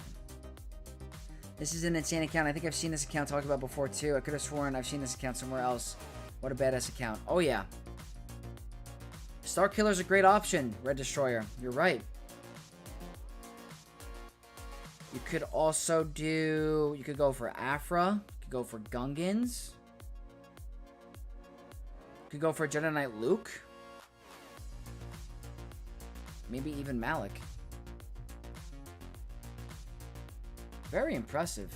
This is an insane account. I think I've seen this account talked about before too. I could have sworn I've seen this account somewhere else. What a badass account. Oh yeah. Star Killer's a great option, Red Destroyer. You're right. You could also do... You could go for Afra. You could go for Gungans. You could go for Jedi Knight Luke. Maybe even Malik. Very impressive.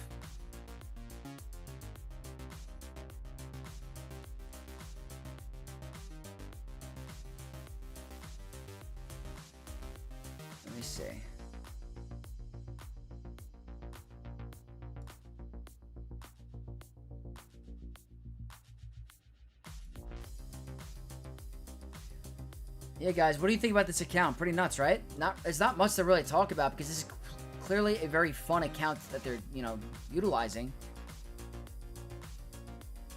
Let me see. Yeah, guys, what do you think about this account? Pretty nuts, right? It's not much to really talk about because this is clearly a very fun account that they're, utilizing.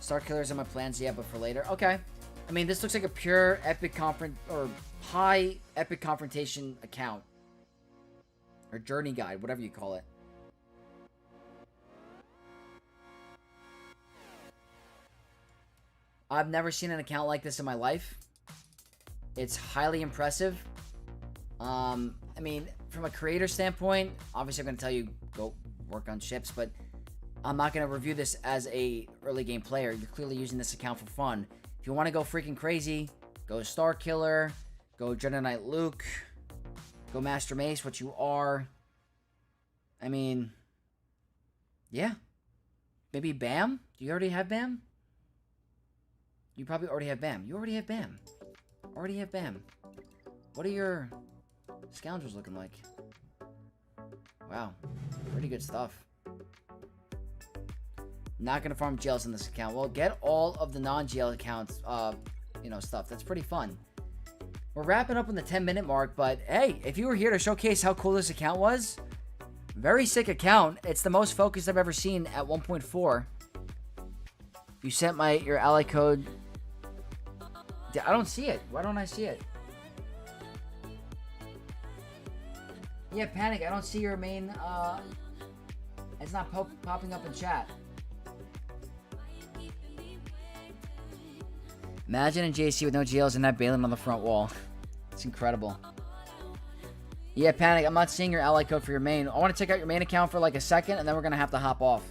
Star Killers in my plans, yeah, but for later. Okay. I mean, this looks like a pure epic or high epic confrontation account. Or journey guide, whatever you call it. I've never seen an account like this in my life. It's highly impressive. I mean, from a creator standpoint, obviously I'm going to tell you go work on ships, but I'm not going to review this as a early game player. You're clearly using this account for fun. If you want to go freaking crazy, go Star Killer, go Jedi Knight Luke, go Master Mace, what you are. I mean, yeah. Maybe Bam? Do you already have Bam? You probably already have Bam. You already have Bam. Already have Bam. What are your scoundrels looking like? Wow. Pretty good stuff. Not gonna farm jails in this account. Well, get all of the non-jail accounts, stuff. That's pretty fun. We're wrapping up on the 10-minute mark, but hey, if you were here to showcase how cool this account was, very sick account. It's the most focused I've ever seen at 1.4. You sent your ally code. I don't see it. Why don't I see it? Yeah, Panic, I don't see your main, it's not popping up in chat. Imagine a JC with no GLs and that Balin on the front wall. It's incredible. Yeah, Panic, I'm not seeing your ally code for your main. I want to check out your main account for like a second, and then we're going to have to hop off.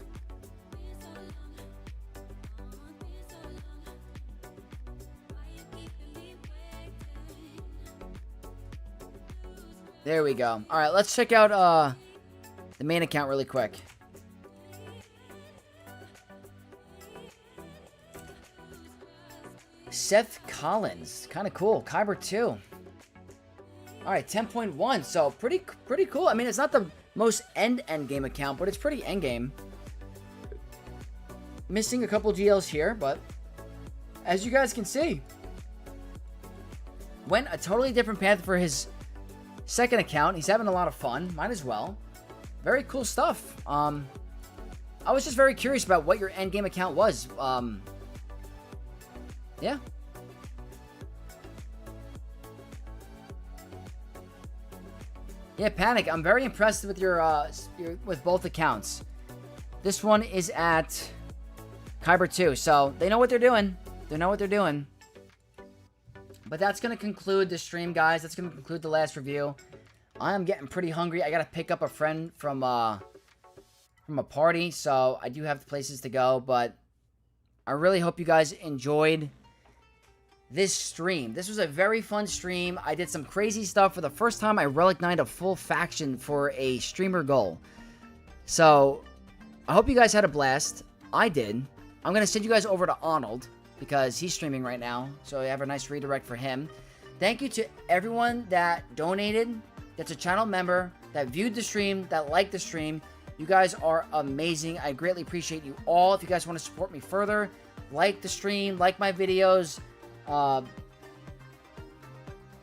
There we go. All right, let's check out the main account really quick. Seth Collins, kind of cool. Kyber 2. All right, 10.1. So pretty cool. I mean, it's not the most end game account, but it's pretty end game. Missing a couple GLs here, but as you guys can see, went a totally different path for his second account. He's having a lot of fun. Might as well. Very cool stuff. I was just very curious about what your endgame account was. Yeah. Yeah, Panic. I'm very impressed with your with both accounts. This one is at Kyber 2, so they know what they're doing. They know what they're doing. But that's going to conclude the stream, guys. That's going to conclude the last review. I am getting pretty hungry. I got to pick up a friend from a party, so I do have places to go. But I really hope you guys enjoyed this stream. This was a very fun stream. I did some crazy stuff. For the first time, I Relic 9'd a full faction for a streamer goal. So, I hope you guys had a blast. I did. I'm going to send you guys over to Arnold, because he's streaming right now. So, I have a nice redirect for him. Thank you to everyone that donated, that's a channel member, that viewed the stream, that liked the stream. You guys are amazing. I greatly appreciate you all. If you guys want to support me further, like the stream, like my videos,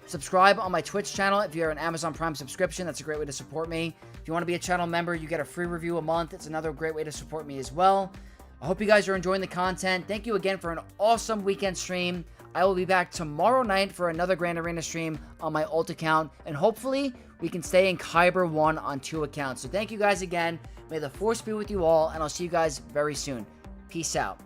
subscribe on my Twitch channel if you're an Amazon Prime subscription. That's a great way to support me. If you want to be a channel member, you get a free review a month. It's another great way to support me as well. I hope you guys are enjoying the content. Thank you again for an awesome weekend stream. I will be back tomorrow night for another Grand Arena stream on my alt account, and hopefully we can stay in Kyber 1 on 2 accounts. So thank you guys again. May the force be with you all, and I'll see you guys very soon. Peace out.